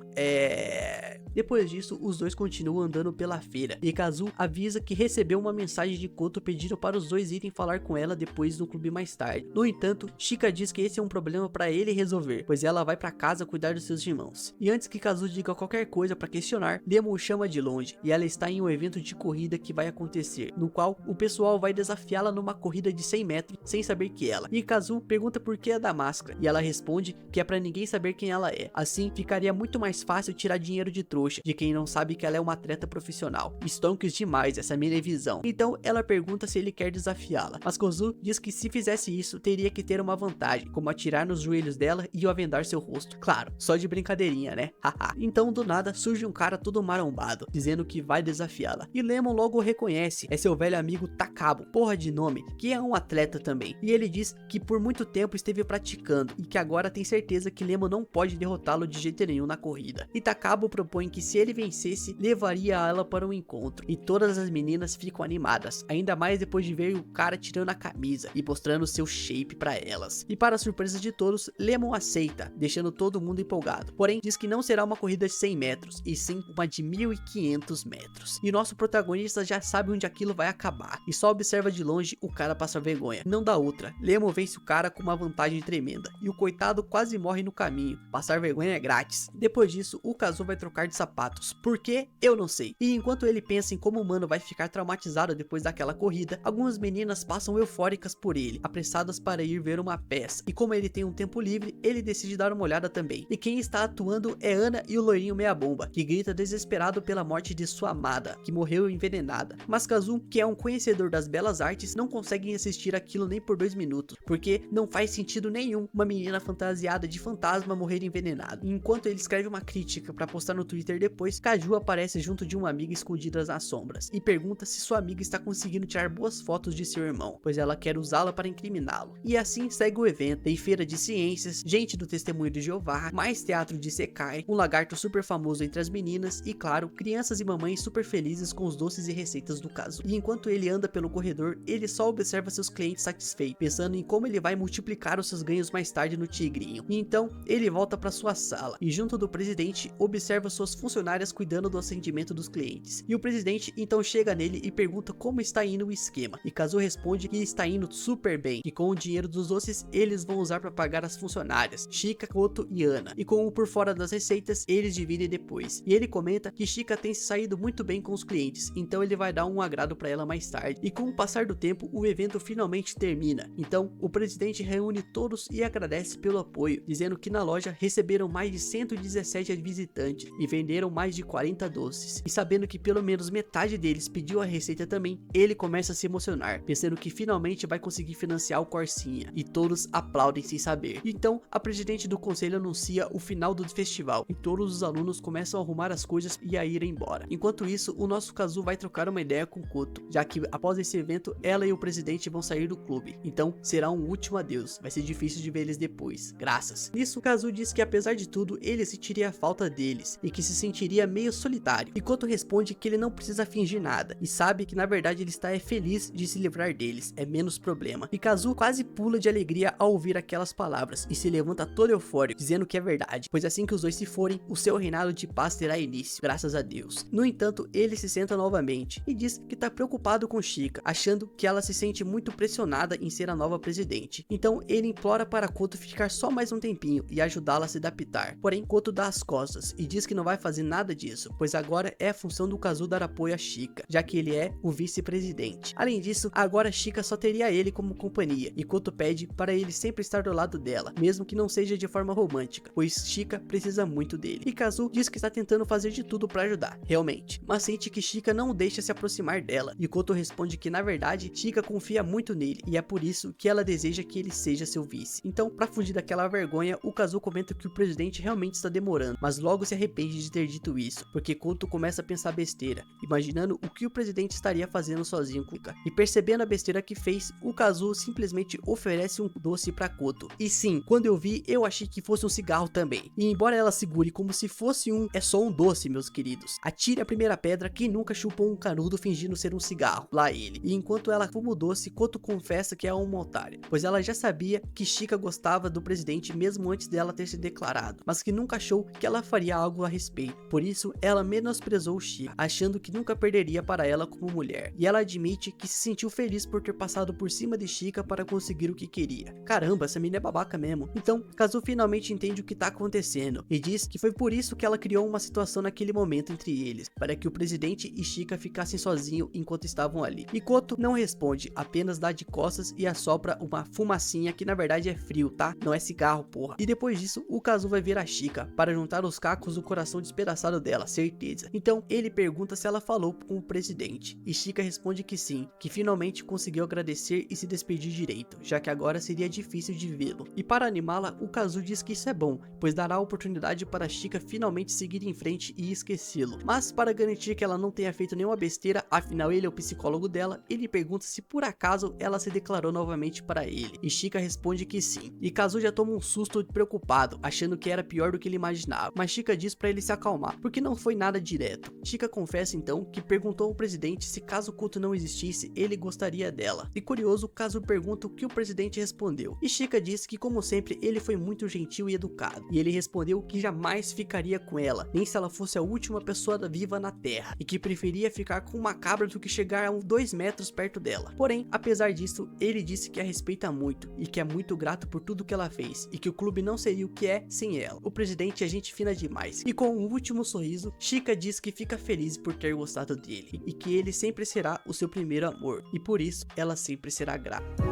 Depois disso, os dois continuam andando pela feira, e Kazu avisa que recebeu uma mensagem de Koto pedindo para os dois irem falar com ela depois no clube mais tarde. No entanto, Chika diz que esse é um problema para ele resolver, pois ela vai para casa cuidar dos seus irmãos. E antes que Kazu diga qualquer coisa para questionar, Lemon o chama de longe, e ela está em um evento de corrida que vai acontecer, no qual o pessoal vai desafiá-la numa corrida de 100 metros sem saber que ela. E Kazu pergunta por que é da máscara, e ela responde que é para ninguém saber quem ela é. Assim, ficaria muito mais fácil tirar dinheiro de trouxa, de quem não sabe que ela é uma atleta profissional. Stonks demais essa minha visão. Então ela pergunta se ele quer desafiá-la, mas Kazu diz que se fizesse isso, teria que ter uma vantagem, como atirar nos joelhos dela e avendar seu rosto. Claro, só de brincadeirinha, né? Haha. Então do nada surge um cara todo marombado, dizendo que vai desafiá-la. E Lemon logo o reconhece, é seu velho amigo Takabo, porra de nome, que é um atleta também. E ele diz que por muito tempo esteve praticando, e que agora tem certeza que Lemon não pode derrotá-lo de jeito nenhum na corrida. E Takabo propõe que se ele vencesse, levaria ela para um encontro. E todas as meninas ficam animadas, ainda mais depois de ver o cara tirando a camisa e mostrando seu shape para elas. E para surpresa de todos, Lemon aceita, deixando todo mundo empolgado. Porém, diz que não será uma corrida de 100 metros, e sim uma de 1500 metros. E nosso protagonista já sabe onde aquilo vai acabar, e só observa de longe o cara passar vergonha. Não dá outra, Lemon vence o cara com uma vantagem tremenda, e o coitado quase morre no caminho. Passar vergonha é grátis. Depois disso, o Kazu vai trocar de sapatos. Por quê? Eu não sei. E enquanto ele pensa em como o mano vai ficar traumatizado depois daquela corrida, algumas meninas passam eufóricas por ele, apressadas para ir ver uma peça. E como ele tem um tempo livre, ele decide dar uma olhada também. E quem está atuando é Ana e o loirinho meia bomba, que grita desesperado pela morte de sua amada, que morreu envenenada. Mas Kazu, que é um conhecedor das belas artes, não consegue assistir aquilo nem por 2 minutos, porque não faz sentido nenhum uma menina fantasiada de fantasma morrer envenenada. E enquanto ele escreve uma crítica para postar no Twitter depois, Kaju aparece junto de uma amiga escondida nas sombras e pergunta se sua amiga está conseguindo tirar boas fotos de seu irmão, pois ela quer usá-la para incriminá-lo. E assim segue o evento. Tem feira de ciências, gente do Testemunho de Jeová, mais teatro de Sekai, um lagarto super famoso entre as meninas e, claro, crianças e mamães super felizes com os doces e receitas do Kazu. E enquanto ele anda pelo corredor, ele só observa seus clientes satisfeitos, pensando em como ele vai multiplicar os seus ganhos mais tarde no Tigrinho. E então ele volta para sua sala e junto do presidente observa suas funcionárias cuidando do atendimento dos clientes. E o presidente então chega nele e pergunta como está indo o esquema. E Kazu responde que está indo super bem, e com o dinheiro dos doces eles vão usar para pagar as funcionárias, Chika, Koto e Ana. E com o por fora das receitas, eles dividem depois. E ele comenta que Chika tem se saído muito bem com os clientes, então ele vai dar um agrado para ela mais tarde. E com o passar do tempo, o evento finalmente termina. Então o presidente reúne todos e agradece pelo apoio, dizendo que na loja receberam mais de 117 visitantes e venderam mais de 40 doces. E sabendo que pelo menos metade deles pediu a receita também, ele começa a se emocionar, pensando que finalmente vai conseguir financiar o Corsinha. E todos aplaudem sem saber. Então a presidente do conselho anuncia o final do festival e todos os alunos começam a arrumar as coisas e a ir embora. Enquanto isso, o nosso Kazu vai trocar uma ideia com Koto, já que após esse evento ela e o presidente vão sair do clube. Então será um último adeus, vai ser difícil de ver eles depois, graças. Nisso Kazu diz que apesar de tudo ele sentiria falta deles e que se sentiria meio solitário. E Koto responde que ele não precisa fingir nada e sabe que na verdade ele está feliz de se livrar deles, é menos problema. E Kazu quase pula de alegria ao ouvir aquelas palavras e se levanta todo eufórico, dizendo que é verdade, pois assim que os dois se forem, o seu reinado de paz terá início, graças a Deus. No entanto, ele se senta novamente e diz que está preocupado com Chika, achando que ela se sente muito pressionada em ser a nova presidente. Então ele implora para Koto ficar só mais um tempinho e ajudá-la a se adaptar. Porém, Koto dá as costas e diz que não vai fazer nada disso, pois agora é a função do Kazu dar apoio a Chika, já que ele é o vice-presidente. Além disso, agora Chika só teria ele como companhia, e Koto pede para ele sempre estar do lado dela, mesmo que não seja de forma romântica, pois Chika precisa muito dele. E Kazu diz que está tentando fazer de tudo para ajudar, realmente, mas sente que Chika não o deixa se aproximar dela, e Koto responde que na verdade Chika confia muito nele, e é por isso que ela deseja que ele seja seu vice. Então, para fugir daquela vergonha, o Kazu comenta que o presidente realmente está demorando, mas logo se arrepende de ter dito isso, porque Koto começa a pensar besteira, imaginando o que o presidente estaria fazendo sozinho com Chika. E percebendo a besteira que fez, o Kazu simplesmente oferece um doce para Koto. E sim, quando eu vi, eu achei que fosse um cigarro também. E embora ela segure como se fosse é só um doce, meus queridos. Atire a primeira pedra quem nunca chupou um canudo fingindo ser um cigarro. Lá ele. E enquanto ela fuma o doce, Koto confessa que é uma otária, pois ela já sabia que Chika gostava do presidente mesmo antes dela ter se declarado, mas que nunca achou que ela faria algo a respeito. Por isso, ela menosprezou Chika, achando que nunca perderia para ela como mulher. E ela admite que se sentiu feliz por ter passado por cima de Chika para conseguir o que queria. Caramba, essa menina é babaca mesmo. Então, Kazu finalmente entende o que tá acontecendo e diz que foi por isso que ela criou uma situação naquele momento entre eles, para que o presidente e Chika ficassem sozinhos enquanto estavam ali. E Koto não responde, apenas dá de costas e assopra uma fumacinha que na verdade é frio, tá? Não é cigarro, porra. E depois disso, o Kazu vai ver a Chika para juntar os cacos do coração despedaçado dela, certeza. Então, ele pergunta se ela falou com o presidente, e Chika responde que sim, que finalmente conseguiu agradecer e se despedir direito, já que agora seria difícil de vê-lo. E para animá-la, o Kazu diz que isso é bom, pois dará a oportunidade para Chika finalmente seguir em frente e esquecê-lo. Mas para garantir que ela não tenha feito nenhuma besteira, afinal ele é o psicólogo dela, ele pergunta se por acaso ela se declarou novamente para ele, e Chika responde que sim. E Kazu já toma um susto preocupado, achando que era pior do que ele imaginava, mas Chika diz para ele se acalmar, porque não foi nada direto. Chika confessa então que perguntou ao presidente se caso Koto não existisse, ele gostaria dela. E curioso, Kazu pergunta o que o presidente respondeu, e Chika diz que como sempre ele foi muito gentil e educado, e ele respondeu que jamais ficaria com ela, nem se ela fosse a última pessoa viva na terra, e que preferia ficar com uma cabra do que chegar a 2 metros perto dela. Porém, apesar disso, ele disse que a respeita muito, e que é muito grato por tudo que ela fez, e que o clube não seria o que é sem ela. O presidente é gente fina demais. E com o último sorriso, Chika diz que fica feliz por ter gostado dele e que ele sempre será o seu primeiro amor e por isso ela sempre será grata.